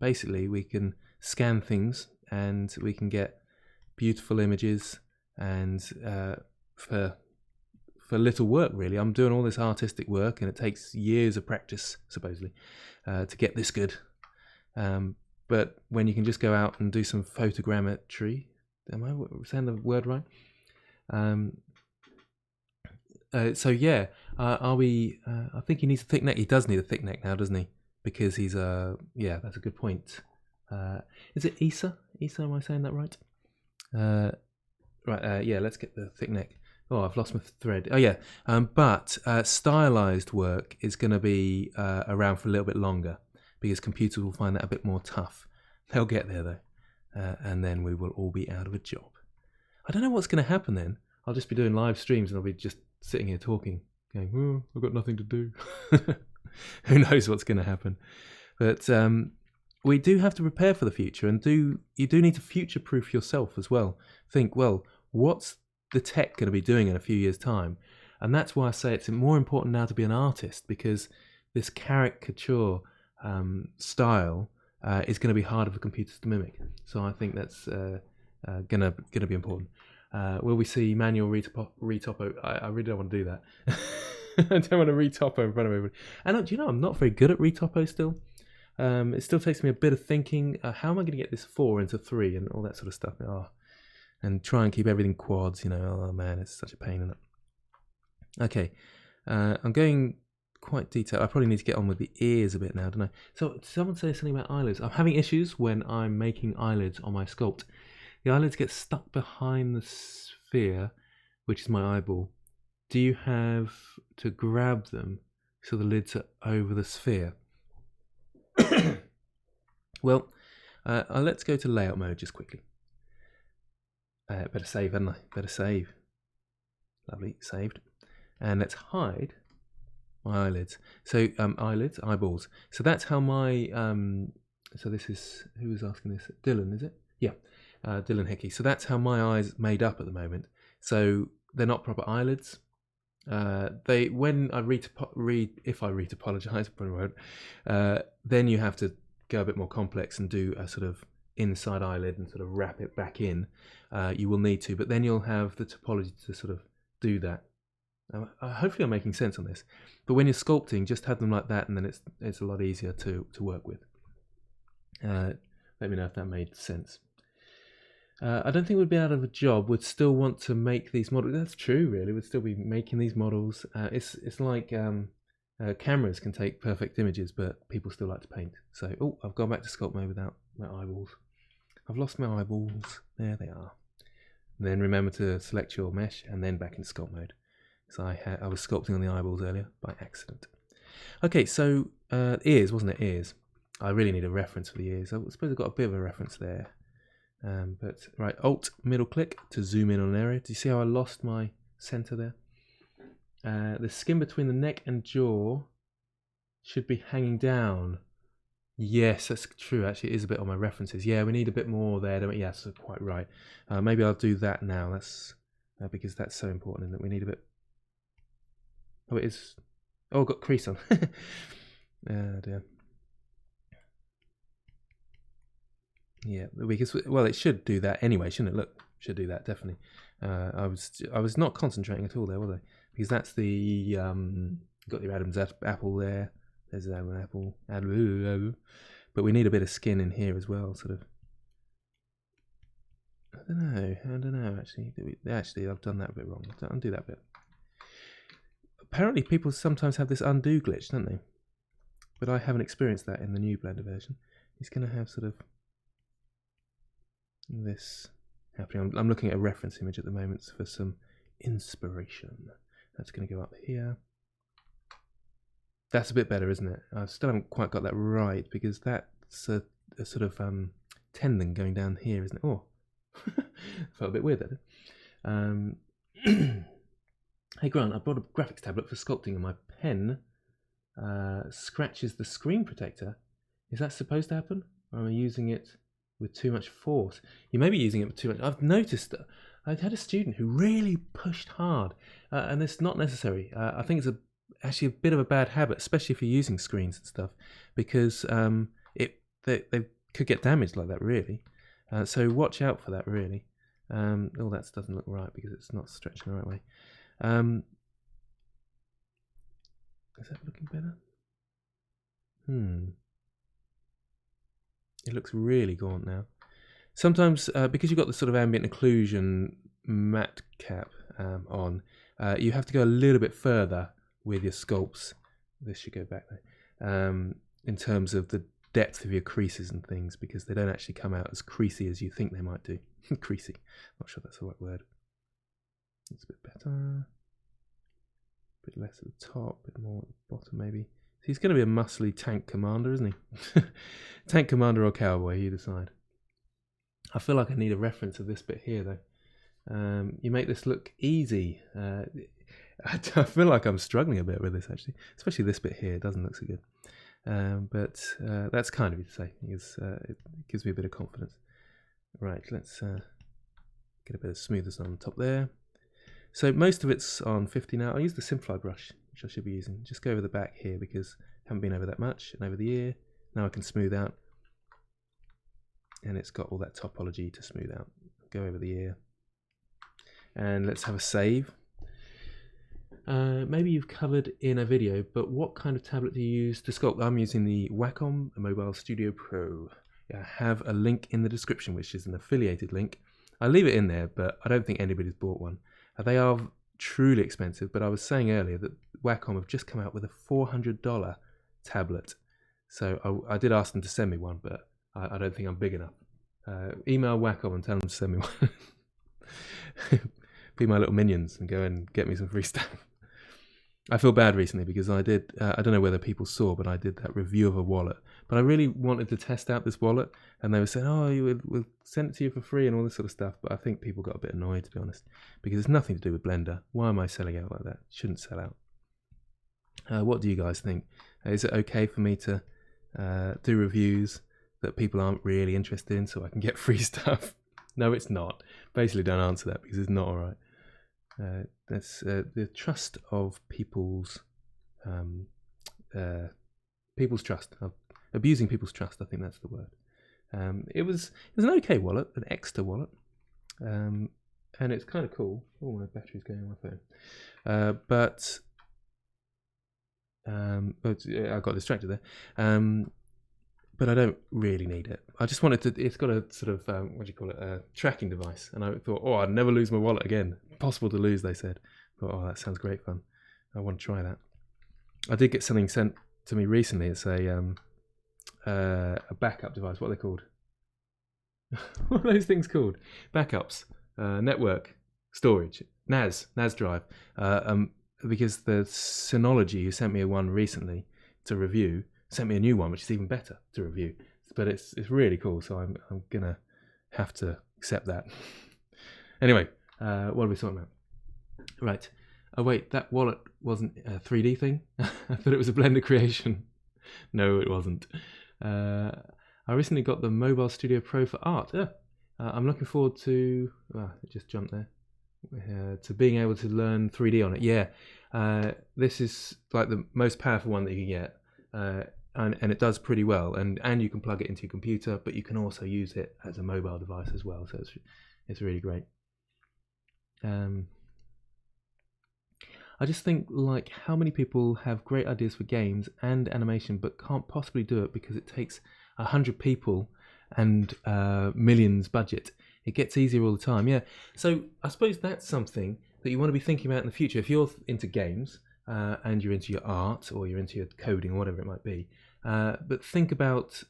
basically we can scan things and we can get beautiful images, and for little work really. I'm doing all this artistic work, and it takes years of practice supposedly to get this good. But when you can just go out and do some photogrammetry, am I saying the word right? So yeah, are we? I think he needs a thick neck. He does need a thick neck now, doesn't he? Because he's yeah, that's a good point. Is it Issa? Issa, am I saying that right? Right. Yeah, let's get the thick neck. Oh, I've lost my thread. Oh yeah, but stylized work is going to be around for a little bit longer, because computers will find that a bit more tough. They'll get there though, and then we will all be out of a job. I don't know what's going to happen then. I'll just be doing live streams, and I'll be just sitting here talking, going, "Oh, I've got nothing to do." Who knows what's going to happen? But we do have to prepare for the future, and you do need to future-proof yourself as well. Think, well, what's the tech going to be doing in a few years' time? And that's why I say it's more important now to be an artist, because this caricature style is going to be harder for computers to mimic. So I think that's going to be important. Will we see manual retopo? I really don't want to do that. I don't want to retopo in front of everybody. And do you know, I'm not very good at retopo still. It still takes me a bit of thinking. How am I going to get this 4 into 3 and all that sort of stuff? And try and keep everything quads. You know, oh man, it's such a pain in it. Okay, I'm going quite detailed. I probably need to get on with the ears a bit now, don't I? So someone say something about eyelids. I'm having issues when I'm making eyelids on my sculpt. The eyelids get stuck behind the sphere, which is my eyeball. Do you have to grab them so the lids are over the sphere? Well, let's go to layout mode just quickly. Better save, hadn't I? Better save. Lovely, saved. And let's hide my eyelids. So eyelids, eyeballs. So that's how my so this is, who was asking this? Dylan, is it? Yeah, Dylan Hickey. So that's how my eyes made up at the moment. So they're not proper eyelids. When I if I retopologize, probably won't. Then you have to go a bit more complex and do a sort of inside eyelid and sort of wrap it back in. You will need to, but then you'll have the topology to sort of do that. Hopefully I'm making sense on this. But when you're sculpting, just have them like that, and then it's a lot easier to work with. Let me know if that made sense. I don't think we'd be out of a job. We'd still want to make these models. That's true, really. We'd still be making these models. It's like cameras can take perfect images, but people still like to paint. So, I've gone back to sculpt mode without my eyeballs. I've lost my eyeballs. There they are. And then remember to select your mesh and then back into sculpt mode. So I was sculpting on the eyeballs earlier by accident. Okay, so ears, wasn't it? Ears. I really need a reference for the ears. I suppose I've got a bit of a reference there. But right, Alt middle click to zoom in on an area. Do you see how I lost my center there? The skin between the neck and jaw should be hanging down. Yes, that's true. Actually, it is a bit on my references. Yeah, we need a bit more there, don't we? Yes, that's quite right. Maybe I'll do that now. That's because that's so important, isn't it? We need a bit. Oh, it is. Oh, I've got crease on. Dear. Yeah, because, well, it should do that anyway, shouldn't it? Look, should do that, definitely. I was not concentrating at all there, was I? Because that's the, got your Adam's apple there. There's an apple. But we need a bit of skin in here as well, sort of. I don't know, actually. Actually, I've done that a bit wrong. Undo that bit. Apparently, people sometimes have this undo glitch, don't they? But I haven't experienced that in the new Blender version. He's going to have sort of this happening. I'm looking at a reference image at the moment for some inspiration. That's going to go up here. That's a bit better, isn't it? I still haven't quite got that right because that's a sort of tendon going down here, isn't it? Oh, felt a bit weird there. Hey Grant, I brought a graphics tablet for sculpting and my pen scratches the screen protector. Is that supposed to happen? Or am I using it with too much force? You may be using it with too much. I've noticed that I've had a student who really pushed hard, and it's not necessary. I think it's actually a bit of a bad habit, especially if you're using screens and stuff, because they could get damaged like that, really. So watch out for that, really. Oh, that doesn't look right because it's not stretching the right way. Is that looking better? It looks really gaunt now. Sometimes, because you've got the sort of ambient occlusion matte cap on, you have to go a little bit further with your sculpts. This should go back there. In terms of the depth of your creases and things, because they don't actually come out as creasy as you think they might do. Creasy. Not sure that's the right word. It's a bit better. A bit less at the top, a bit more at the bottom maybe. He's going to be a muscly tank commander, isn't he? Tank commander or cowboy, you decide. I feel like I need a reference of this bit here, though. You make this look easy. I feel like I'm struggling a bit with this, actually. Especially this bit here, it doesn't look so good. But that's kind of you to say, because it gives me a bit of confidence. Right, let's get a bit of smoothness on the top there. So most of it's on 50 now. I'll use the Simplify brush, which I should be using. Just go over the back here because I haven't been over that much, and over the ear. Now I can smooth out. And it's got all that topology to smooth out. Go over the ear. And let's have a save. Maybe you've covered in a video, but what kind of tablet do you use to sculpt? I'm using the Wacom Mobile Studio Pro. I have a link in the description, which is an affiliated link. I'll leave it in there, but I don't think anybody's bought one. They are truly expensive, but I was saying earlier that Wacom have just come out with a $400 tablet. So I did ask them to send me one, but I don't think I'm big enough. Email Wacom and tell them to send me one. Be my little minions and go and get me some free stuff. I feel bad recently because I did, I don't know whether people saw, but I did that review of a wallet. But I really wanted to test out this wallet, and they were saying, oh, we'll send it to you for free and all this sort of stuff. But I think people got a bit annoyed, to be honest, because it's nothing to do with Blender. Why am I selling out like that? Shouldn't sell out. What do you guys think? Is it okay for me to do reviews that people aren't really interested in so I can get free stuff? No, it's not. Basically, don't answer that because it's not all right. That's the trust of people's trust, abusing people's trust. I think that's the word. It was an okay wallet, an extra wallet, and it's kind of cool. Oh, my battery's going on my phone. But I got distracted there. But I don't really need it. I just wanted to. It's got a sort of what do you call it? A tracking device, and I thought, oh, I'd never lose my wallet again. Impossible to lose, they said. Thought, oh, that sounds great fun. I want to try that. I did get something sent to me recently. It's a backup device. What are they called? What are those things called? Backups, network, storage, NAS drive. Because the Synology, who sent me one recently to review, sent me a new one, which is even better to review. But it's really cool, so I'm gonna have to accept that. Anyway, what are we talking about? Right. Oh wait, that wallet wasn't a 3D thing. I thought it was a Blender creation. No, it wasn't. I recently got the Mobile Studio Pro for art. I'm looking forward to. It just jumped there. To being able to learn 3D on it. Yeah, this is like the most powerful one that you can get. and it does pretty well. And you can plug it into your computer, but you can also use it as a mobile device as well. So it's really great. I just think, like, how many people have great ideas for games and animation but can't possibly do it because it takes 100 people and millions budget. It gets easier all the time. Yeah, so I suppose that's something that you want to be thinking about in the future. If you're into games and you're into your art or you're into your coding or whatever it might be, but think about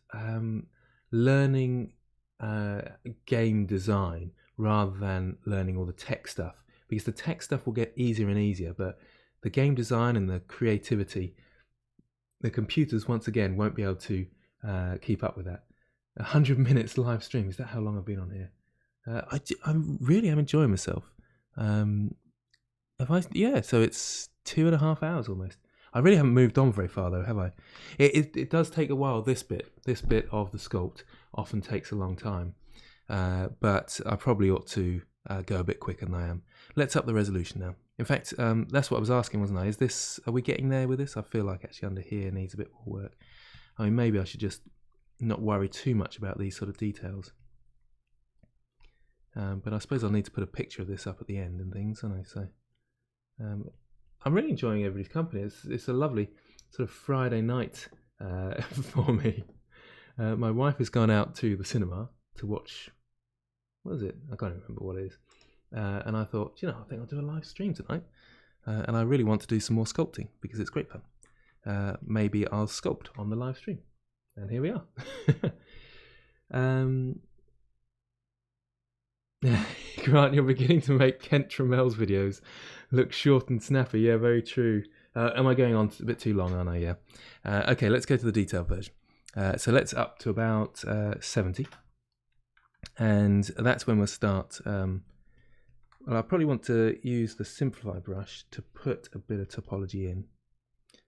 learning game design rather than learning all the tech stuff, because the tech stuff will get easier and easier, but the game design and the creativity, the computers once again won't be able to keep up with that. 100 minutes live stream, is that how long I've been on here? I really am enjoying myself. So it's 2.5 hours almost. I really haven't moved on very far though, have I? It does take a while. This bit of the sculpt often takes a long time, but I probably ought to go a bit quicker than I am. Let's up the resolution now. In fact, that's what I was asking, wasn't I? Are we getting there with this? I feel like actually under here needs a bit more work. I mean, maybe I should just not worry too much about these sort of details. But I suppose I'll need to put a picture of this up at the end and things, don't I? So I'm really enjoying everybody's company. It's a lovely sort of Friday night for me. My wife has gone out to the cinema to watch, what is it? I can't even remember what it is. And I thought, I think I'll do a live stream tonight. And I really want to do some more sculpting because it's great fun. Maybe I'll sculpt on the live stream. And here we are. Grant, you're beginning to make Kent Trammell's videos look short and snappy. Yeah, very true. Am I going on a bit too long, aren't I? Yeah. Okay, let's go to the detailed version. So let's up to about 70. And that's when we'll start. Well, I probably want to use the Simplify brush to put a bit of topology in.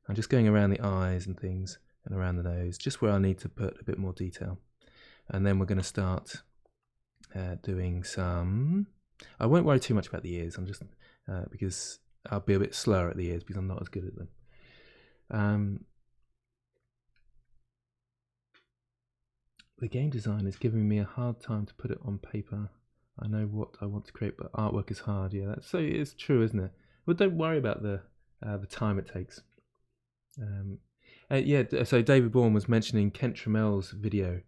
I'm just going around the eyes and things and around the nose, just where I need to put a bit more detail. And then we're going to start doing some... I won't worry too much about the ears, I'm just because I'll be a bit slower at the ears because I'm not as good at them. The game design is giving me a hard time to put it on paper. I know what I want to create, but artwork is hard. Yeah, so it's true, isn't it? But don't worry about the time it takes. So David Bourne was mentioning Kent Trammell's video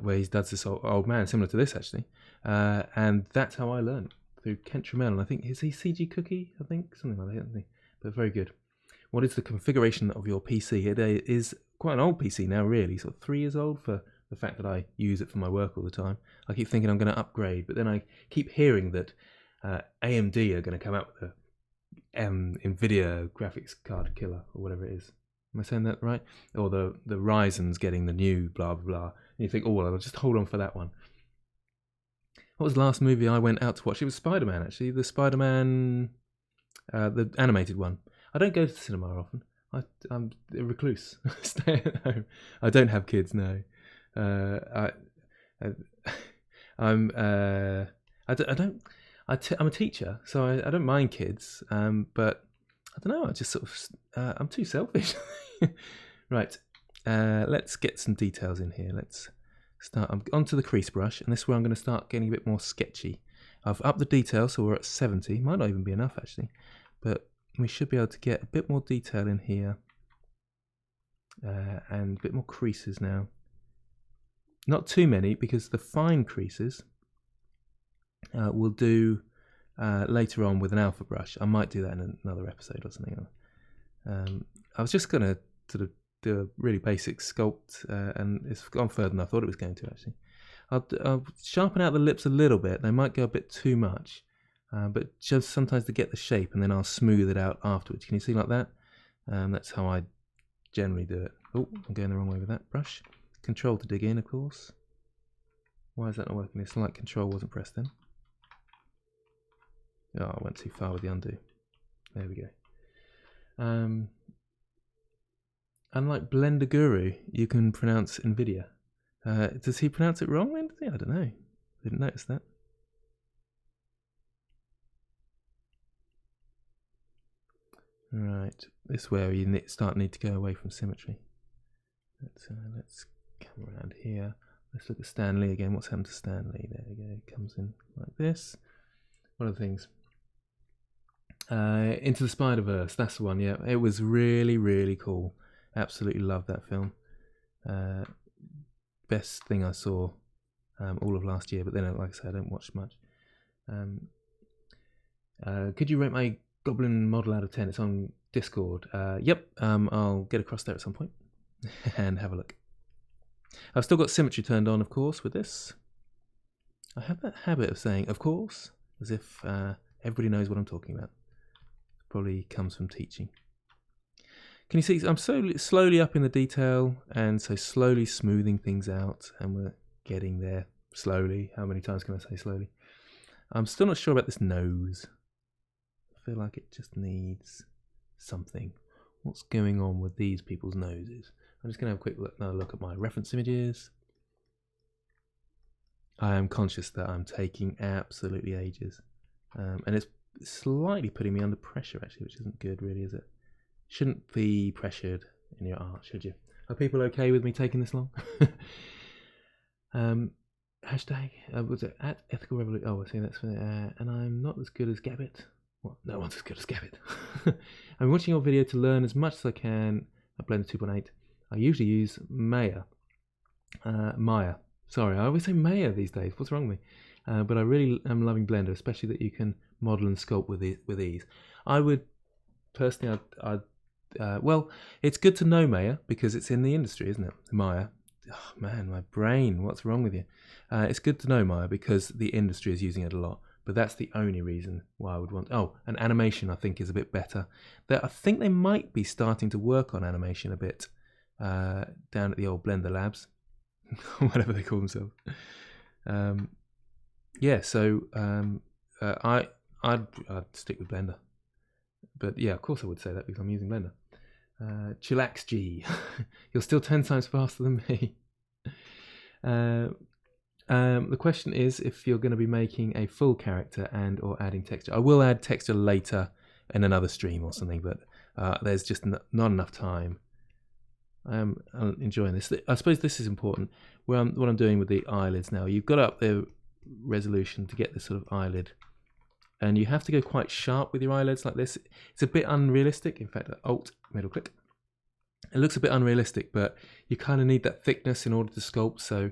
where he does this old man, similar to this actually, and that's how I learned, through Kent Trammell. And I think, is he CG Cookie? I think something like that, isn't he? But very good. What is the configuration of your PC? It is quite an old PC now, really, sort of 3 years old for the fact that I use it for my work all the time. I keep thinking I'm going to upgrade, but then I keep hearing that AMD are going to come out with a NVIDIA graphics card killer, or whatever it is. Am I saying that right? Or the Ryzen's getting the new blah, blah, blah. And you think, oh, well, I'll just hold on for that one. What was the last movie I went out to watch? It was Spider-Man, actually. The Spider-Man, the animated one. I don't go to the cinema often. I'm a recluse. Stay at home. I don't have kids, no. I'm a teacher, so I don't mind kids, but I don't know, I just sort of I'm too selfish. Right, let's get some details in here. Let's start. I'm onto the crease brush, and this is where I'm going to start getting a bit more sketchy. I've upped the detail, so we're at 70. Might not even be enough actually, but we should be able to get a bit more detail in here, and a bit more creases now. Not too many, because the fine creases we'll do later on with an alpha brush. I might do that in another episode or something. I was just going to sort of do a really basic sculpt, and it's gone further than I thought it was going to actually. I'll sharpen out the lips a little bit. They might go a bit too much, but just sometimes to get the shape, and then I'll smooth it out afterwards. Can you see like that? That's how I generally do it. Oh, I'm going the wrong way with that brush. Control to dig in, of course. Why is that not working? It's like Control wasn't pressed then. Oh, I went too far with the undo. There we go. Unlike Blender Guru, you can pronounce NVIDIA. Does he pronounce it wrong then? I don't know. Didn't notice that. Right, this is where you need to go away from symmetry. Let's come around here. Let's look at Stanley again. What's happened to Stanley? There we go. It comes in like this. One of the things. Into the Spider-Verse. That's the one. Yeah, it was really, really cool. Absolutely loved that film. Best thing I saw all of last year. But then, like I said, I don't watch much. Could you rate my Goblin model out of 10? It's on Discord. Yep. I'll get across there at some point and have a look. I've still got symmetry turned on, of course, with this. I have that habit of saying, of course, as if everybody knows what I'm talking about. Probably comes from teaching. Can you see I'm slowly up in the detail, and so slowly smoothing things out, and we're getting there slowly. How many times can I say slowly? I'm still not sure about this nose. I feel like it just needs something. What's going on with these people's noses? I'm just going to have a quick another look at my reference images. I am conscious that I'm taking absolutely ages. And it's slightly putting me under pressure, actually, which isn't good, really, is it? Shouldn't be pressured in your art, should you? Are people okay with me taking this long? Hashtag, was it at Ethical Revolution? Oh, I see that's and I'm not as good as Gabbitt. Well, no one's as good as Gabbitt. I'm watching your video to learn as much as I can at Blender 2.8. I usually use Maya. Sorry, I always say Maya these days. What's wrong with me? But I really am loving Blender, especially that you can model and sculpt with ease. I would personally, well, it's good to know Maya because it's in the industry, isn't it? Maya. Oh man, my brain. What's wrong with you? It's good to know Maya because the industry is using it a lot. But that's the only reason why I would want. Oh, and animation I think is a bit better. I think they might be starting to work on animation a bit. Down at the old Blender Labs, whatever they call themselves. Yeah, so I'd stick with Blender, but yeah, of course I would say that because I'm using Blender. Chillax G, you're still 10 times faster than me. The question is if you're going to be making a full character and or adding texture. I will add texture later in another stream or something, but there's just not enough time. I'm enjoying this. I suppose this is important. What I'm doing with the eyelids now, you've got up the resolution to get this sort of eyelid, and you have to go quite sharp with your eyelids like this. It's a bit unrealistic. In fact, Alt middle click. It looks a bit unrealistic, but you kind of need that thickness in order to sculpt. So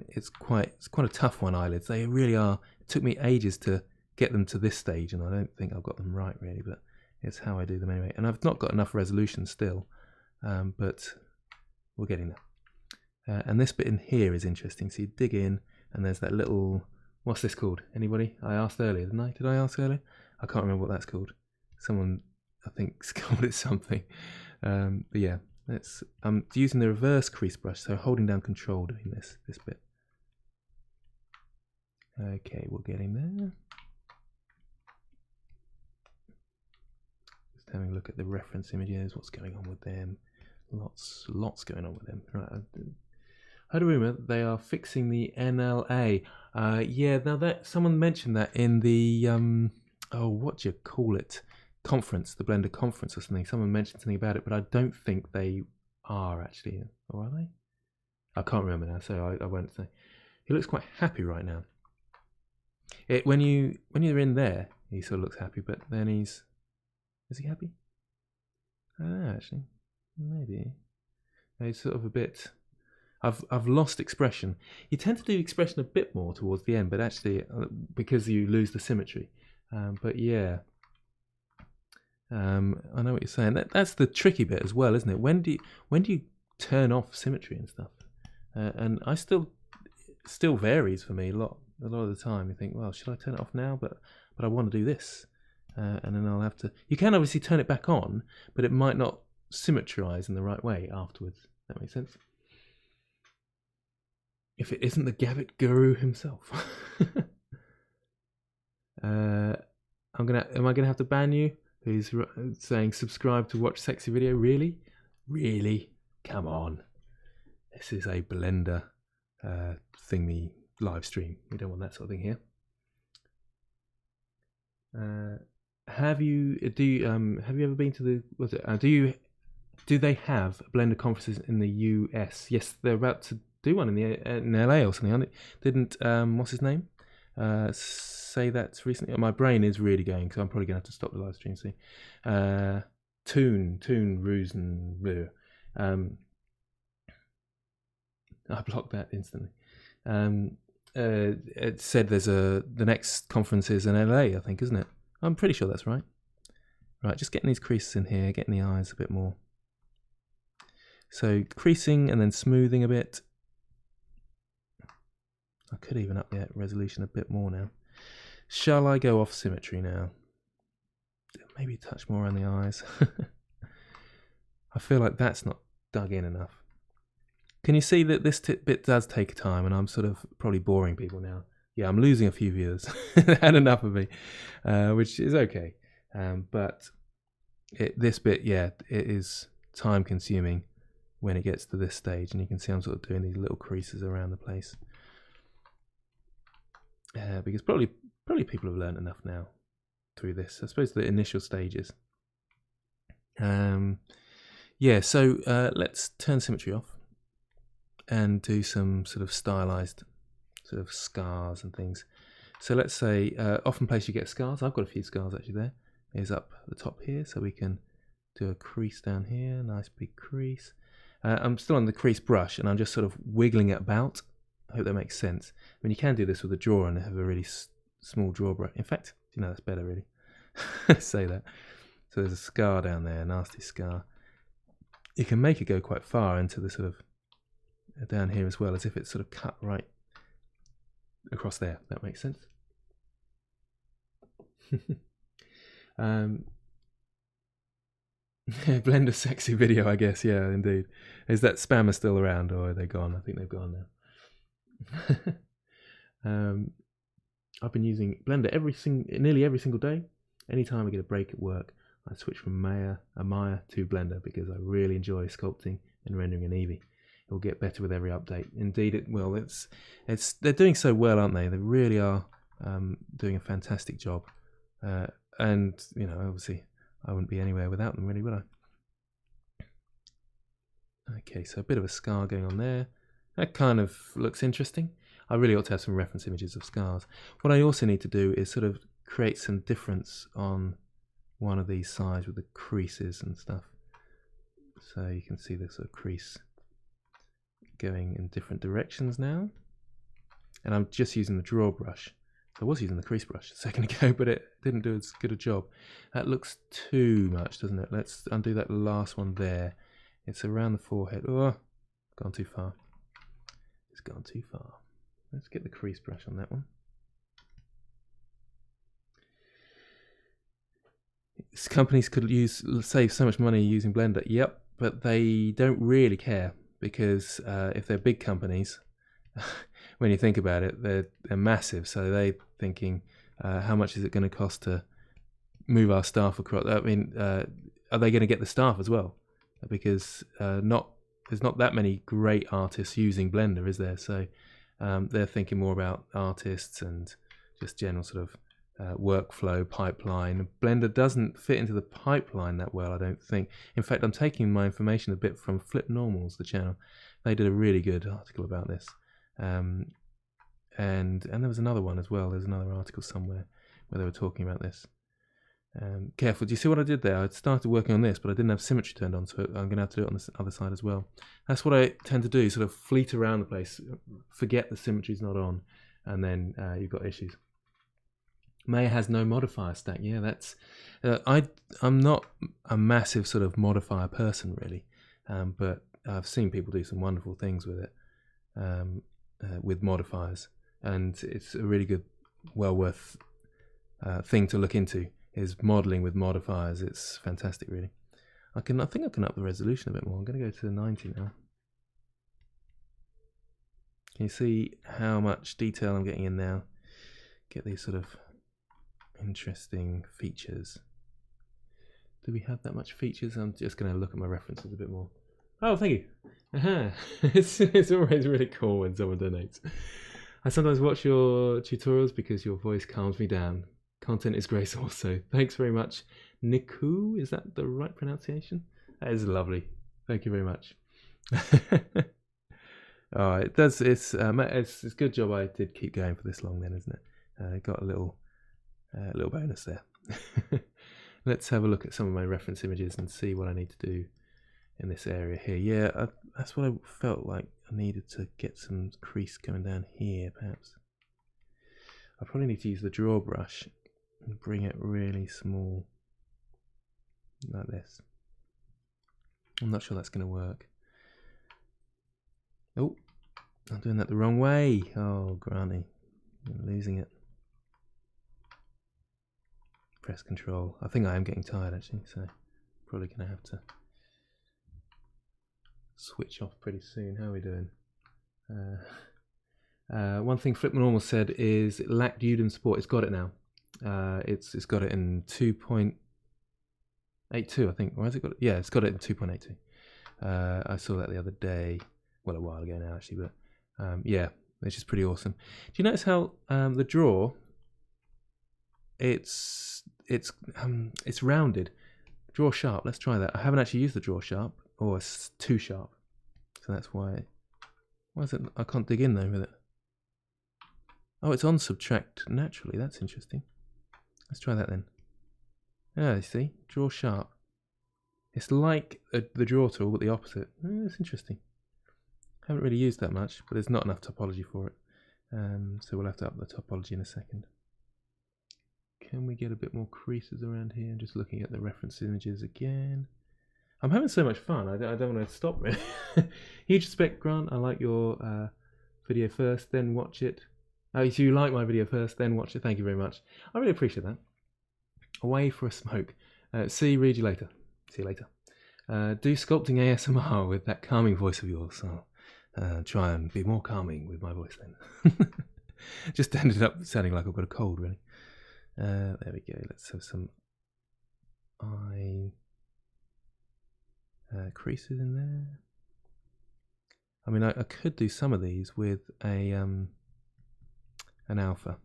it's quite a tough one. Eyelids, they really are. It took me ages to get them to this stage, and I don't think I've got them right really, but it's how I do them anyway. And I've not got enough resolution still. But we're getting there. And this bit in here is interesting. So you dig in, and there's that little. What's this called? Anybody? I asked earlier, didn't I? Did I ask earlier? I can't remember what that's called. Someone, I think, called it something. But yeah, I'm using the reverse crease brush, so holding down Control doing this bit. Okay, we're getting there. Just having a look at the reference images. What's going on with them? Lots going on with them. Right, I heard a rumor that they are fixing the NLA. Yeah, now that someone mentioned that in the what do you call it? Conference, the Blender conference or something. Someone mentioned something about it, but I don't think they are actually. Or are they? I can't remember now, so I won't say. He looks quite happy right now. When you're in there, he sort of looks happy, but then is he happy? Actually. Maybe. It's sort of a bit. I've lost expression. You tend to do expression a bit more towards the end, but actually because you lose the symmetry. But yeah, I know what you're saying. That's the tricky bit as well, isn't it? When do you turn off symmetry and stuff? And I still varies for me a lot of the time. You think, well, should I turn it off now? But I want to do this, and then I'll have to. You can obviously turn it back on, but it might not symmetrize in the right way afterwards. That makes sense. If it isn't the Gabbitt guru himself. Am I gonna have to ban you? Who's saying subscribe to watch sexy video? Really? Come on. This is a Blender thingy live stream. We don't want that sort of thing here. Have you ever been to the? do they have Blender conferences in the US? Yes, they're about to do one in LA or something. Didn't what's his name say that recently? My brain is really going, so I'm probably going to have to stop the live stream soon. Toon Rusen. I blocked that instantly. It said there's the next conference is in LA, I think, isn't it? I'm pretty sure that's right. Right, just getting these creases in here, getting the eyes a bit more. So creasing and then smoothing a bit. I could even up the resolution a bit more now. Shall I go off symmetry now? Maybe touch more around the eyes. I feel like that's not dug in enough. Can you see that this bit does take time, and I'm sort of probably boring people now? Yeah, I'm losing a few viewers. Had enough of me, which is okay. But this bit, yeah, it is time consuming when it gets to this stage, and you can see I'm sort of doing these little creases around the place. Because probably people have learned enough now through this. I suppose the initial stages. Yeah, so let's turn symmetry off and do some sort of stylized sort of scars and things. So let's say often place you get scars. I've got a few scars actually there. Is up the top here, so we can do a crease down here, nice big crease. I'm still on the crease brush and I'm just sort of wiggling it about. I hope that makes sense. I mean, you can do this with a drawer and have a really small drawer brush. In fact, you know, that's better really. Say that. So there's a scar down there, a nasty scar. You can make it go quite far into the sort of down here as well, as if it's sort of cut right across there. That makes sense. Blender sexy video, I guess. Yeah, indeed. Is that spammer still around, or are they gone? I think they've gone now. I've been using Blender nearly every single day. Anytime I get a break at work, I switch from Maya to Blender because I really enjoy sculpting and rendering an Eevee. It will get better with every update. Indeed, it will. They're doing so well, aren't they? They really are doing a fantastic job. And you know, obviously, I wouldn't be anywhere without them, really, would I? Okay, so a bit of a scar going on there. That kind of looks interesting. I really ought to have some reference images of scars. What I also need to do is sort of create some difference on one of these sides with the creases and stuff. So you can see the sort of crease going in different directions now. And I'm just using the draw brush. I was using the crease brush a second ago, but it didn't do as good a job. That looks too much, doesn't it? Let's undo that last one there. It's around the forehead. Oh, gone too far. It's gone too far. Let's get the crease brush on that one. Companies could save so much money using Blender. Yep, but they don't really care, because if they're big companies, when you think about it, they're massive. So they're thinking, how much is it going to cost to move our staff across? I mean, are they going to get the staff as well? Because there's not that many great artists using Blender, is there? So they're thinking more about artists and just general sort of workflow pipeline. Blender doesn't fit into the pipeline that well, I don't think. In fact, I'm taking my information a bit from Flip Normals, the channel. They did a really good article about this. And there was another one as well. There's another article somewhere where they were talking about this. Careful, do you see what I did there? I started working on this, but I didn't have symmetry turned on, so I'm going to have to do it on this other side as well. That's what I tend to do, sort of fleet around the place, forget the symmetry's not on, and then you've got issues. Maya has no modifier stack. Yeah, that's... I'm not a massive sort of modifier person, really, but I've seen people do some wonderful things with it, with modifiers, and it's a really good, well worth thing to look into, is modeling with modifiers. It's fantastic, really. I think I can up the resolution a bit more. I'm going to go to 90 now. Can you see how much detail I'm getting in now? Get these sort of interesting features. Do we have that much features? I'm just going to look at my references a bit more. Oh, thank you. It's always really cool when someone donates. I sometimes watch your tutorials because your voice calms me down. Content is great also. Thanks very much. Niku, is that the right pronunciation? That is lovely. Thank you very much. Oh, it does. It's a good job I did keep going for this long, then, isn't it? Got a little bonus there. Let's have a look at some of my reference images and see what I need to do in this area here. Yeah, that's what I felt like. I needed to get some crease coming down here, perhaps. I probably need to use the draw brush and bring it really small, like this. I'm not sure that's going to work. Oh, I'm doing that the wrong way. Oh, granny, I'm losing it. Press Control. I think I am getting tired actually, so probably going to have to switch off pretty soon. How are we doing? One thing Flip Normal said is it lacked Huion support. It's got it now. It's got it in 2.82, I think. Or has it got it? Yeah, it's got it in 2.82. I saw that the other day. Well, a while ago now actually, but yeah, which is pretty awesome. Do you notice how the draw? It's rounded. Draw sharp. Let's try that. I haven't actually used the draw sharp, or it's too sharp, so that's why. Why is it? I can't dig in though with it. Oh, it's on subtract naturally. That's interesting. Let's try that then. Ah, you see, draw sharp. It's like the draw tool, but the opposite. That's interesting. Haven't really used that much, but there's not enough topology for it. So we'll have to up the topology in a second. Can we get a bit more creases around here? Just looking at the reference images again. I'm having so much fun. I don't want to stop really. Huge respect, Grant. I like your video first, then watch it. Oh, so you like my video first, then watch it. Thank you very much. I really appreciate that. Away for a smoke. Read you later. See you later. Do sculpting ASMR with that calming voice of yours. I'll try and be more calming with my voice then. Just ended up sounding like I've got a cold, really. There we go. Let's have some eye creases in there. I mean, I could do some of these with an alpha.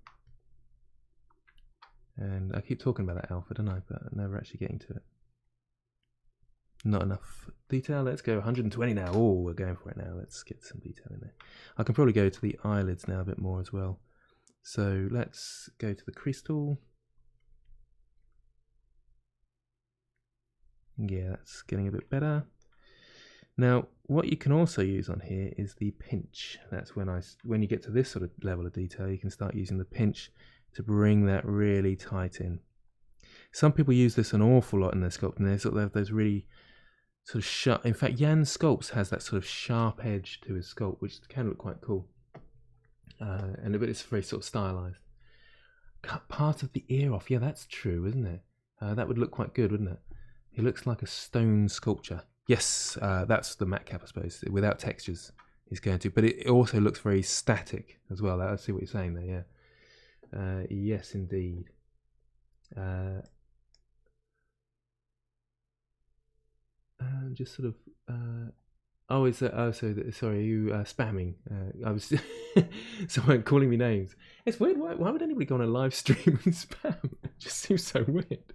And I keep talking about that alpha, don't I? But never actually getting to it. Not enough detail. Let's go 120 now. Oh, we're going for it now. Let's get some detail in there. I can probably go to the eyelids now a bit more as well. So let's go to the crease tool. Yeah, that's getting a bit better. Now, what you can also use on here is the pinch. That's when you get to this sort of level of detail, you can start using the pinch to bring that really tight in. Some people use this an awful lot in their sculpting. They have those really sort of sharp. In fact, Jan Sculpts has that sort of sharp edge to his sculpt, which can look quite cool. But it's very sort of stylized. Cut part of the ear off. Yeah, that's true, isn't it? That would look quite good, wouldn't it? He looks like a stone sculpture. Yes, that's the matte cap, I suppose. Without textures, he's going to. But it also looks very static as well. I see what you're saying there, yeah. Yes, indeed. Just sort of... sorry, you spamming. I was someone calling me names. It's weird. Why would anybody go on a live stream and spam? It just seems so weird.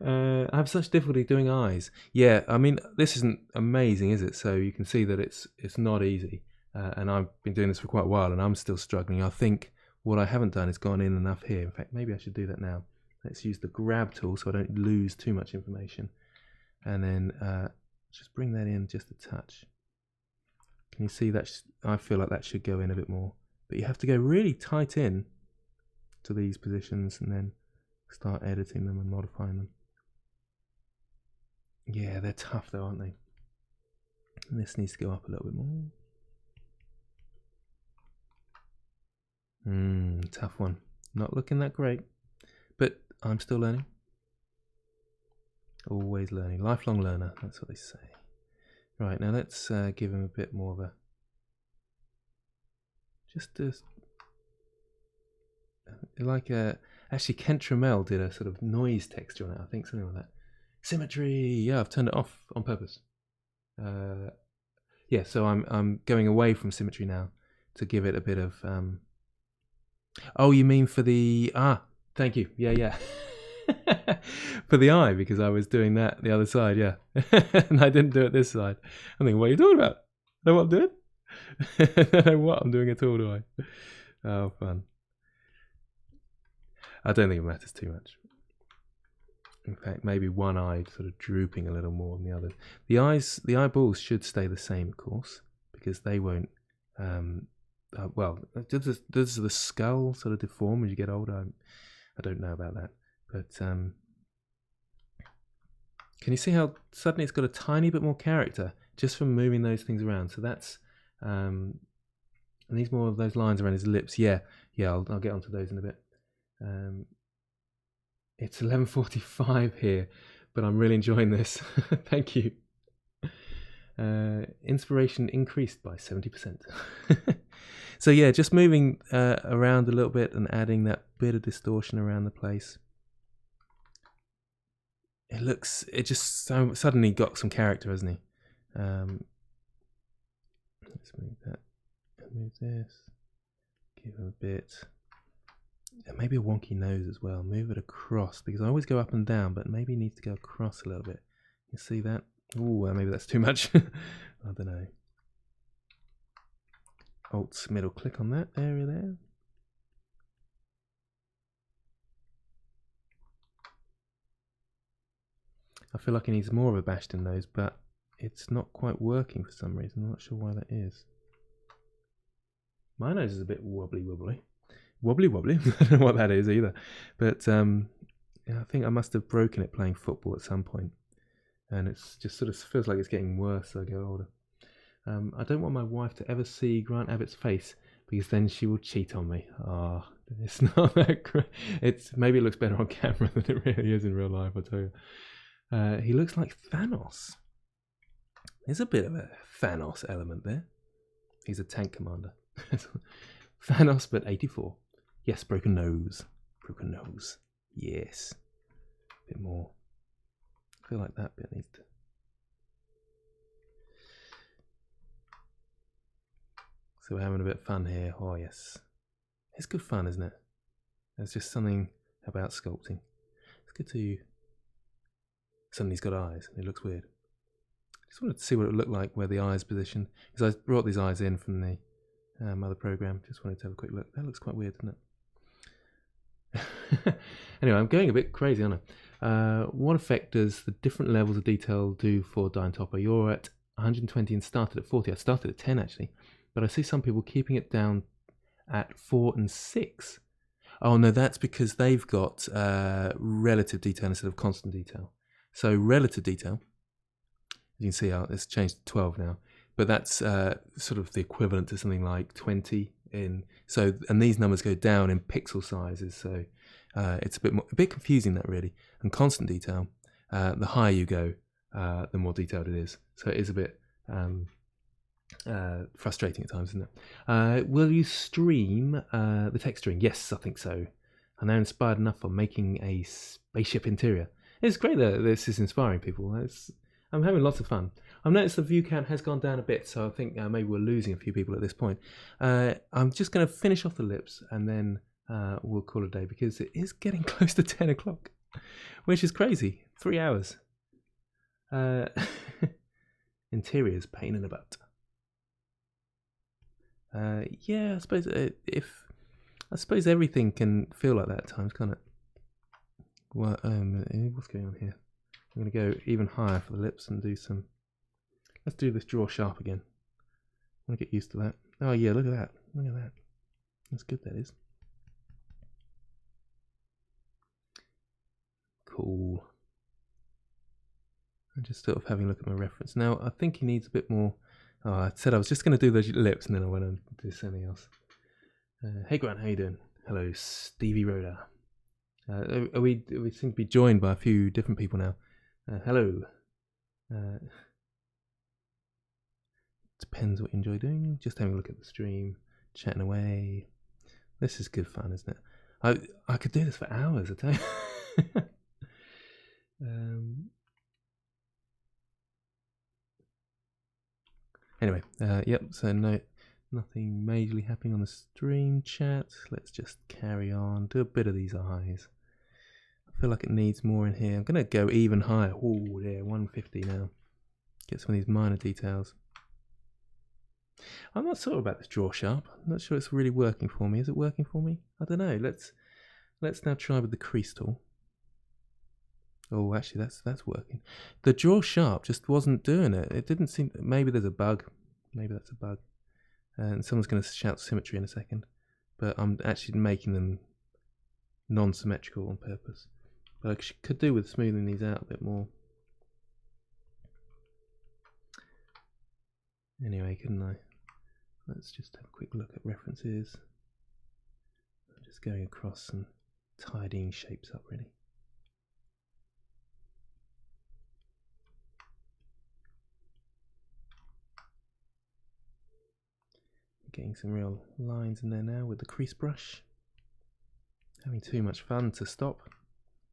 I have such difficulty doing eyes. Yeah, I mean, this isn't amazing, is it? So you can see that it's not easy. And I've been doing this for quite a while, and I'm still struggling. I think what I haven't done is gone in enough here. In fact, maybe I should do that now. Let's use the grab tool so I don't lose too much information. And then just bring that in just a touch. Can you see that? I feel like that should go in a bit more. But you have to go really tight in to these positions and then start editing them and modifying them. Yeah, they're tough though, aren't they? And this needs to go up a little bit more. Tough one. Not looking that great. But I'm still learning. Always learning. Lifelong learner, that's what they say. Right, now let's give him a bit more of a... Actually, Kent Trammell did a sort of noise texture on it, I think, something like that. Symmetry! Yeah, I've turned it off on purpose. Yeah, so I'm going away from symmetry now to give it a bit of... Oh, you mean for the... thank you. Yeah. for the eye, because I was doing that the other side, yeah. And I didn't do it this side. I'm thinking, what are you talking about? Know what I'm doing? I don't know what I'm doing at all, do I? Oh, fun. I don't think it matters too much. In fact, maybe one eye sort of drooping a little more than the other. The eyeballs should stay the same, of course, because they won't. Well, does the skull sort of deform as you get older? I don't know about that, but can you see how suddenly it's got a tiny bit more character just from moving those things around? So that's and these more of those lines around his lips. Yeah, I'll get onto those in a bit. It's 11:45 here, but I'm really enjoying this. Thank you. Inspiration increased by 70%. So yeah, just moving around a little bit and adding that bit of distortion around the place. It just suddenly got some character, hasn't he? Let's move that, move this, give him a bit. Maybe a wonky nose as well. Move it across, because I always go up and down, but maybe it needs to go across a little bit. You see that? Ooh, maybe that's too much. I don't know. Alt middle click on that area there. I feel like it needs more of a bashed in nose, but it's not quite working for some reason. I'm not sure why that is. My nose is a bit wobbly. Wobbly. I don't know what that is either. But yeah, I think I must have broken it playing football at some point. And it's just sort of feels like it's getting worse as I go older. I don't want my wife to ever see Grant Abbott's face, because then she will cheat on me. Oh, it's not that great. Maybe it looks better on camera than it really is in real life, I tell you. He looks like Thanos. There's a bit of a Thanos element there. He's a tank commander. Thanos, but 84. Yes, broken nose. Yes. A bit more. I feel like that bit needs to. So we're having a bit of fun here. Oh yes. It's good fun, isn't it? There's just something about sculpting. It's good to. Suddenly he's got eyes and it looks weird. Just wanted to see what it would look like where the eyes positioned. Because I brought these eyes in from the other program. Just wanted to have a quick look. That looks quite weird, doesn't it? Anyway, I'm going a bit crazy, aren't I? What effect does the different levels of detail do for Dine Topper? You're at 120 and started at 40. I started at 10 actually, but I see some people keeping it down at 4 and 6. Oh no, that's because they've got relative detail instead of constant detail. So relative detail, you can see how it's changed to 12 now, but that's sort of the equivalent to something like 20 in. So, and these numbers go down in pixel sizes, so it's a bit confusing that really. And constant detail, the higher you go, the more detailed it is. So it is a bit frustrating at times, isn't it? Will you stream the tech string? Yes, I think so. And they're inspired enough for making a spaceship interior. It's great that this is inspiring people. I'm having lots of fun. I've noticed the view count has gone down a bit, so I think maybe we're losing a few people at this point. I'm just going to finish off the lips and then we'll call it a day, because it is getting close to 10 o'clock, which is crazy. 3 hours. Interiors, pain in the butt. Yeah, I suppose everything can feel like that at times, can't it? Well, what's going on here? I'm going to go even higher for the lips and do some. Let's do this draw sharp again. I want to get used to that. Oh yeah, look at that. Look at that. That's good, that is. Cool. I'm just sort of having a look at my reference. Now, I think he needs a bit more. Oh, I said I was just going to do those lips and then I went on to do something else. Hey Grant, how you doing? Hello, Stevie Rhoda. We seem to be joined by a few different people now. Hello. Depends what you enjoy doing. Just having a look at the stream, chatting away. This is good fun, isn't it? I could do this for hours, I tell you. Anyway, yep. So nothing majorly happening on the stream chat. Let's just carry on. Do a bit of these eyes. I feel like it needs more in here. I'm going to go even higher. Oh, yeah, 150 now. Get some of these minor details. I'm not sure about this draw sharp. I'm not sure it's really working for me. Is it working for me? I don't know. Let's now try with the crease tool. Oh, actually, that's working. The draw sharp just wasn't doing it. It didn't seem. Maybe there's a bug. Maybe that's a bug. And someone's going to shout symmetry in a second. But I'm actually making them non-symmetrical on purpose. But I could do with smoothing these out a bit more. Anyway, couldn't I? Let's just have a quick look at references. I'm just going across and tidying shapes up, really. Getting some real lines in there now with the crease brush. Having too much fun to stop.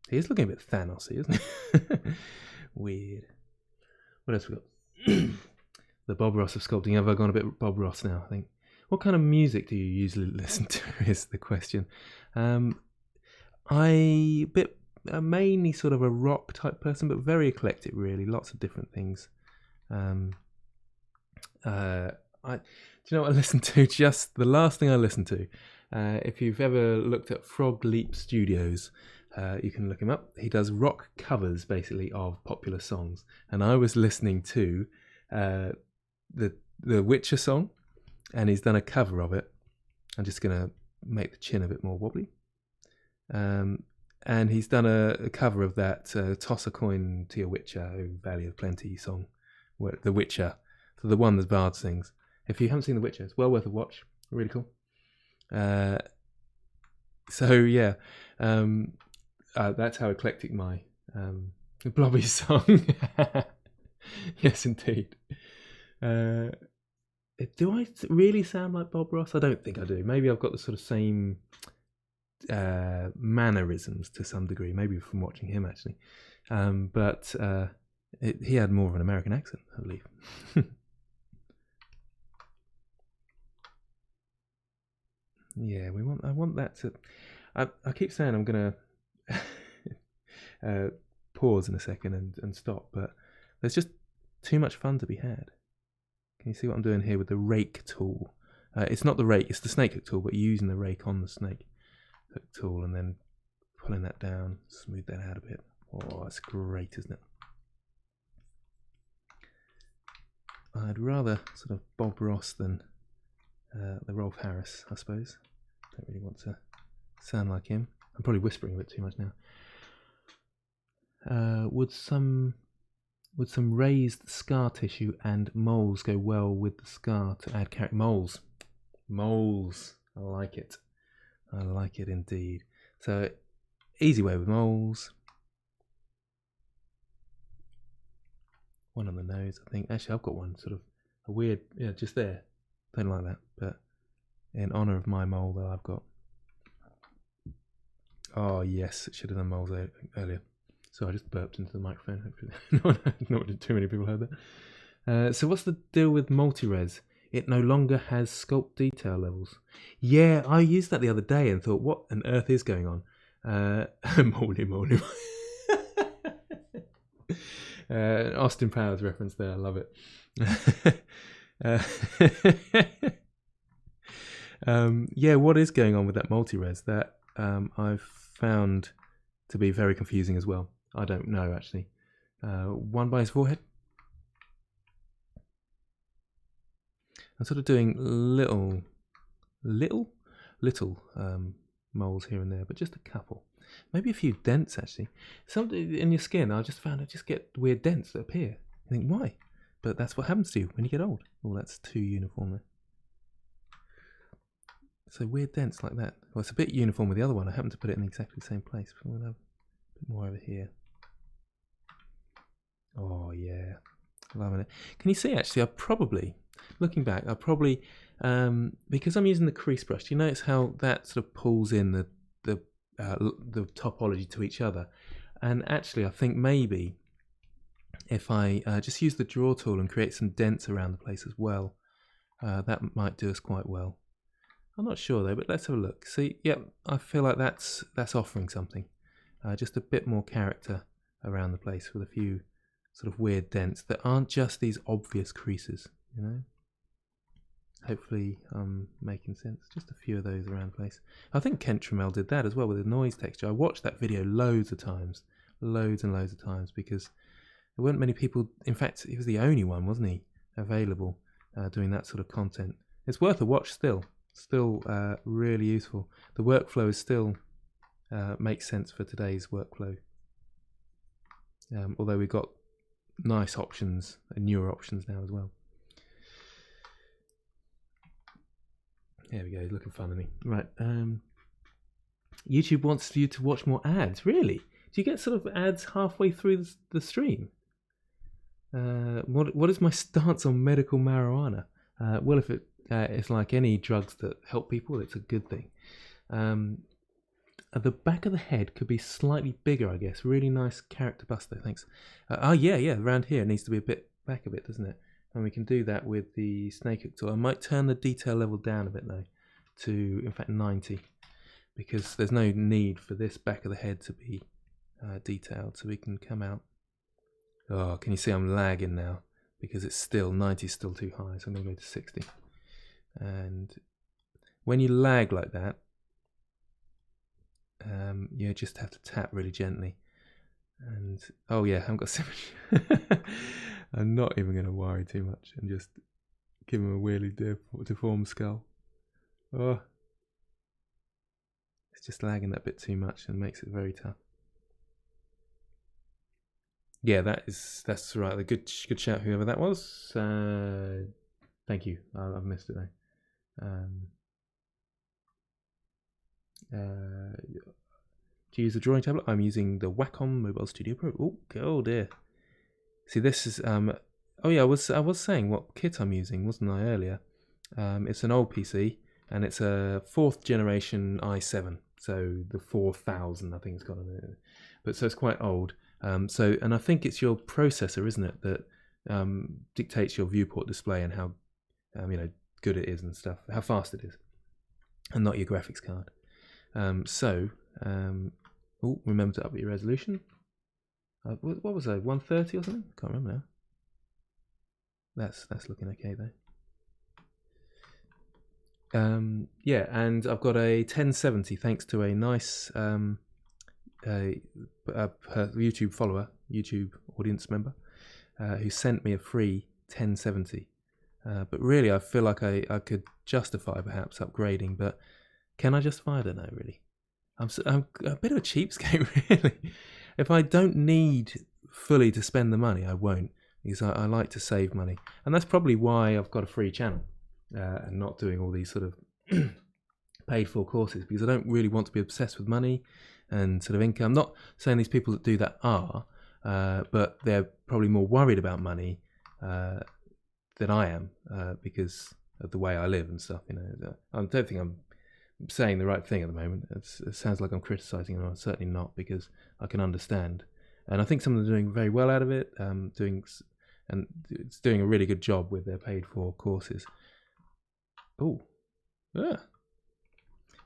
He is looking a bit Thanos-y, isn't he? Weird. What else we got? The Bob Ross of sculpting. Have I gone a bit Bob Ross now, I think? What kind of music do you usually listen to is the question. Mainly sort of a rock type person, but very eclectic really. Lots of different things. Do you know what I listened to? Just the last thing I listened to. If you've ever looked at Frog Leap Studios, you can look him up. He does rock covers, basically, of popular songs. And I was listening to the Witcher song, and he's done a cover of it. I'm just going to make the chin a bit more wobbly. And he's done a cover of that Toss a Coin to Your Witcher, O Valley of Plenty song, where The Witcher, so the one that Bard sings. If you haven't seen The Witcher, it's well worth a watch. Really cool. So yeah, that's how eclectic my blobby song. Yes, indeed. Do I really sound like Bob Ross? I don't think I do. Maybe I've got the sort of same mannerisms to some degree, maybe from watching him actually. But he had more of an American accent, I believe. Yeah, I want that to. I keep saying I'm gonna pause in a second and stop, but there's just too much fun to be had. Can you see what I'm doing here with the rake tool? It's not the rake, it's the snake hook tool, but using the rake on the snake hook tool and then pulling that down, smooth that out a bit. Oh, that's great, isn't it? I'd rather sort of Bob Ross than the Rolf Harris, I suppose. Don't really want to sound like him. I'm probably whispering a bit too much now. Would some raised scar tissue and moles go well with the scar to add character? Moles. I like it. I like it indeed. So, easy way with moles. One on the nose, I think. Actually, I've got one sort of a weird, yeah, just there. Don't like that, but in honour of my mole that I've got. Oh yes, I should have done moles earlier. So I just burped into the microphone. Hopefully, not too many people heard that. So what's the deal with multi-res? It no longer has sculpt detail levels. Yeah, I used that the other day and thought, what on earth is going on? Moly. Austin Powers reference there. I love it. Yeah, what is going on with that multi-res? That I've found to be very confusing as well. I don't know actually. One by his forehead. I'm sort of doing little moles here and there, but just a couple. Maybe a few dents actually. Something in your skin, I just found I just get weird dents that appear. You think, why? But that's what happens to you when you get old. Oh, that's too uniform there. So weird dents like that. Well, it's a bit uniform with the other one. I happen to put it in exactly the same place. But we'll have a bit more over here. Oh yeah, loving it. Can you see actually, looking back, because I'm using the crease brush, do you notice how that sort of pulls in the topology to each other? And actually I think maybe if I just use the draw tool and create some dents around the place as well, that might do us quite well. I'm not sure though, but let's have a look. See, yep, I feel like that's offering something. just a bit more character around the place with a few sort of weird dents that aren't just these obvious creases, you know. Hopefully I'm making sense. Just a few of those around the place. I think Kent Trammell did that as well with the noise texture. I watched that video loads of times, loads and loads of times, because there weren't many people. In fact, he was the only one, wasn't he, available doing that sort of content. It's worth a watch still. Still really useful. The workflow is still makes sense for today's workflow. Although we've got nice options and newer options now as well. There we go, looking funny. Right, YouTube wants you to watch more ads. Really? Do you get sort of ads halfway through the stream? What is my stance on medical marijuana? Well, if it's like any drugs that help people, it's a good thing. The back of the head could be slightly bigger, I guess. Really nice character bust though, thanks. Oh yeah, around here it needs to be a bit back a bit, doesn't it? And we can do that with the snake hook tool. I might turn the detail level down a bit though, to in fact 90, because there's no need for this back of the head to be detailed. So we can come out. Oh, can you see I'm lagging now? Because it's still, 90 is still too high, so I'm going to go to 60. And when you lag like that, you just have to tap really gently. And oh yeah, I haven't got symmetry. I'm not even going to worry too much and just give him a weirdly deformed skull. Oh, it's just lagging that bit too much and makes it very tough. Yeah, that's right. A good shout, whoever that was. Thank you. I've missed it though. To use the drawing tablet, I'm using the Wacom Mobile Studio Pro. Oh dear. See, this is oh yeah, I was saying what kit I'm using, wasn't I, earlier? It's an old PC and it's a 4th generation i7, so the 4000 I think it's got on it. But so it's quite old. And I think it's your processor, isn't it, that dictates your viewport display and how good it is and stuff, how fast it is, and not your graphics card. Remember to up your resolution. What was that? 130 or something? Can't remember now. That's looking okay though. Yeah, and I've got a 1070 thanks to a nice YouTube follower, YouTube audience member, who sent me a free 1070. But really, I feel like I could justify perhaps upgrading, but can I justify? I don't know really. I'm a bit of a cheapskate, really. If I don't need fully to spend the money, I won't, because I like to save money. And that's probably why I've got a free channel and not doing all these sort of paid for courses, because I don't really want to be obsessed with money and sort of income. I'm not saying these people that do that are, but they're probably more worried about money than I am because of the way I live and stuff. I don't think I'm saying the right thing at the moment. It sounds like I'm criticising, and I'm certainly not, because I can understand. And I think some of them are doing very well out of it, it's doing a really good job with their paid for courses.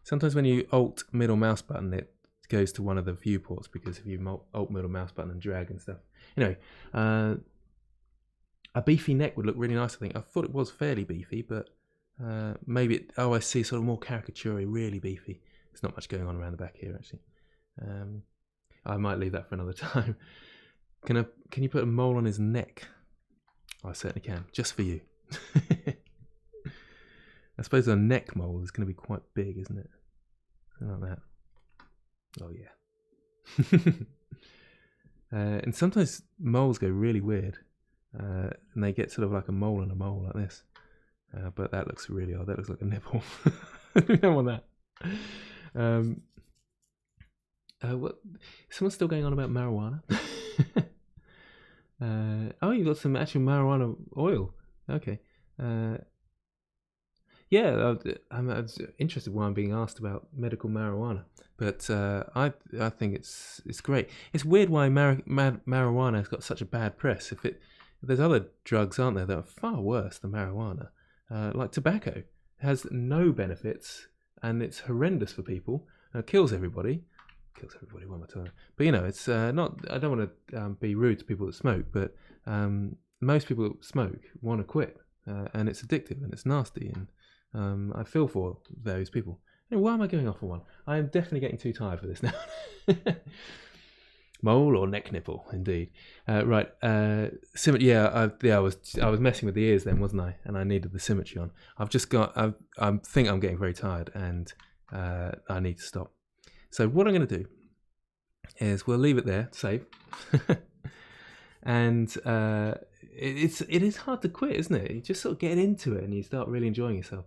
Sometimes when you alt middle mouse button, it goes to one of the viewports, because if you alt middle mouse button and drag and stuff. Anyway, a beefy neck would look really nice, I think. I thought it was fairly beefy, but maybe I see sort of more caricature, really beefy. There's not much going on around the back here, actually. I might leave that for another time. Can you put a mole on his neck? I certainly can, just for you. I suppose a neck mole is going to be quite big, isn't it? Something like that. Oh yeah. And sometimes moles go really weird, and they get sort of like a mole on a mole like this. But that looks really odd. That looks like a nipple. We don't want that. What? Is someone still going on about marijuana? You've got some actual marijuana oil. Okay. Yeah, I'm interested why I'm being asked about medical marijuana. But I think it's great. It's weird why marijuana has got such a bad press. If there's other drugs, aren't there, that are far worse than marijuana. Like tobacco, it has no benefits and it's horrendous for people. It kills everybody. kills everybody. One more time. But you know, it's not. I don't want to be rude to people that smoke, but most people that smoke want to quit, and it's addictive and it's nasty, and I feel for those people. Anyway, why am I going off on one? I am definitely getting too tired for this now. Mole or neck nipple, indeed. Right, symmetry. Yeah, I was messing with the ears then, wasn't I? And I needed the symmetry on. I think I'm getting very tired, and I need to stop. So what I'm going to do is we'll leave it there, save. And it is hard to quit, isn't it? You just sort of get into it and you start really enjoying yourself.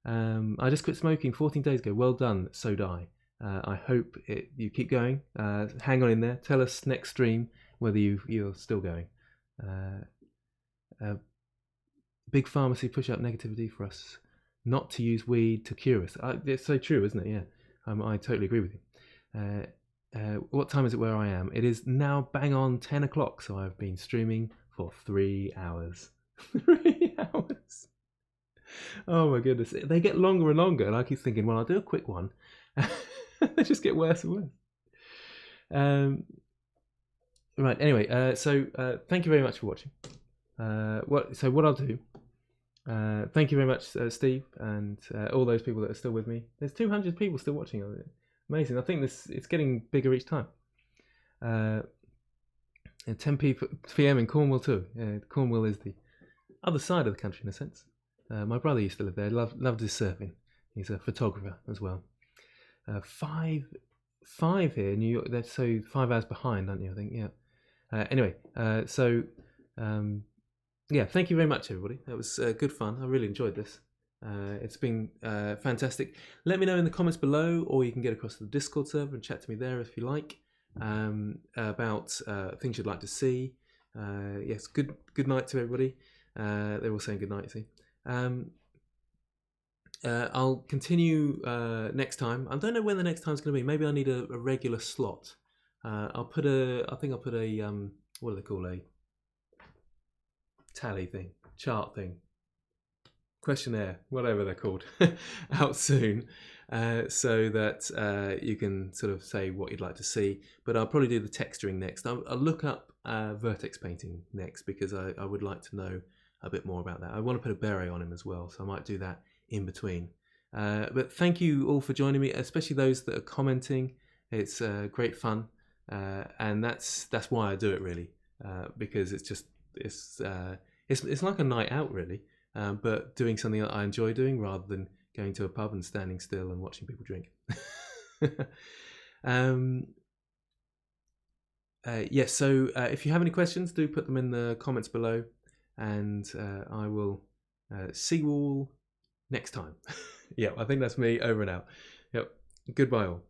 I just quit smoking 14 days ago. Well done, So Die. I hope you keep going. Hang on in there. Tell us next stream whether you're still going. Big pharmacy push out negativity for us not to use weed to cure us. It's so true, isn't it? Yeah, I totally agree with you. What time is it where I am? It is now bang on 10 o'clock, so I've been streaming for 3 hours. 3 hours. Oh my goodness. They get longer and longer, and I keep thinking, well, I'll do a quick one. They just get worse and worse. Right, anyway, so thank you very much for watching. What I'll do, thank you very much, Steve, and all those people that are still with me. There's 200 people still watching. Amazing. I think it's getting bigger each time. 10 p.m. in Cornwall too. Cornwall is the other side of the country in a sense. My brother used to live there. Loved his surfing. He's a photographer as well. 5 here in New York. That's so 5 hours behind, aren't you? I think. Yeah. Anyway, yeah. Thank you very much, everybody. That was good fun. I really enjoyed this. It's been fantastic. Let me know in the comments below, or you can get across to the Discord server and chat to me there if you like, about things you'd like to see. Yes, good night to everybody. They're all saying good night, see. I'll continue next time. I don't know when the next time's going to be. Maybe I need a regular slot. I think I'll put a what do they call, a tally thing, chart thing, questionnaire, whatever they're called, out soon, so that you can sort of say what you'd like to see. But I'll probably do the texturing next. I'll look up vertex painting next, because I would like to know a bit more about that. I want to put a beret on him as well, so I might do that in between. But thank you all for joining me, especially those that are commenting. It's great fun, and that's why I do it, really, because it's like a night out, really, but doing something that I enjoy doing rather than going to a pub and standing still and watching people drink. Yes, so if you have any questions, do put them in the comments below, and I will see you all next time. Yeah, I think that's me over and out. Yep, goodbye all.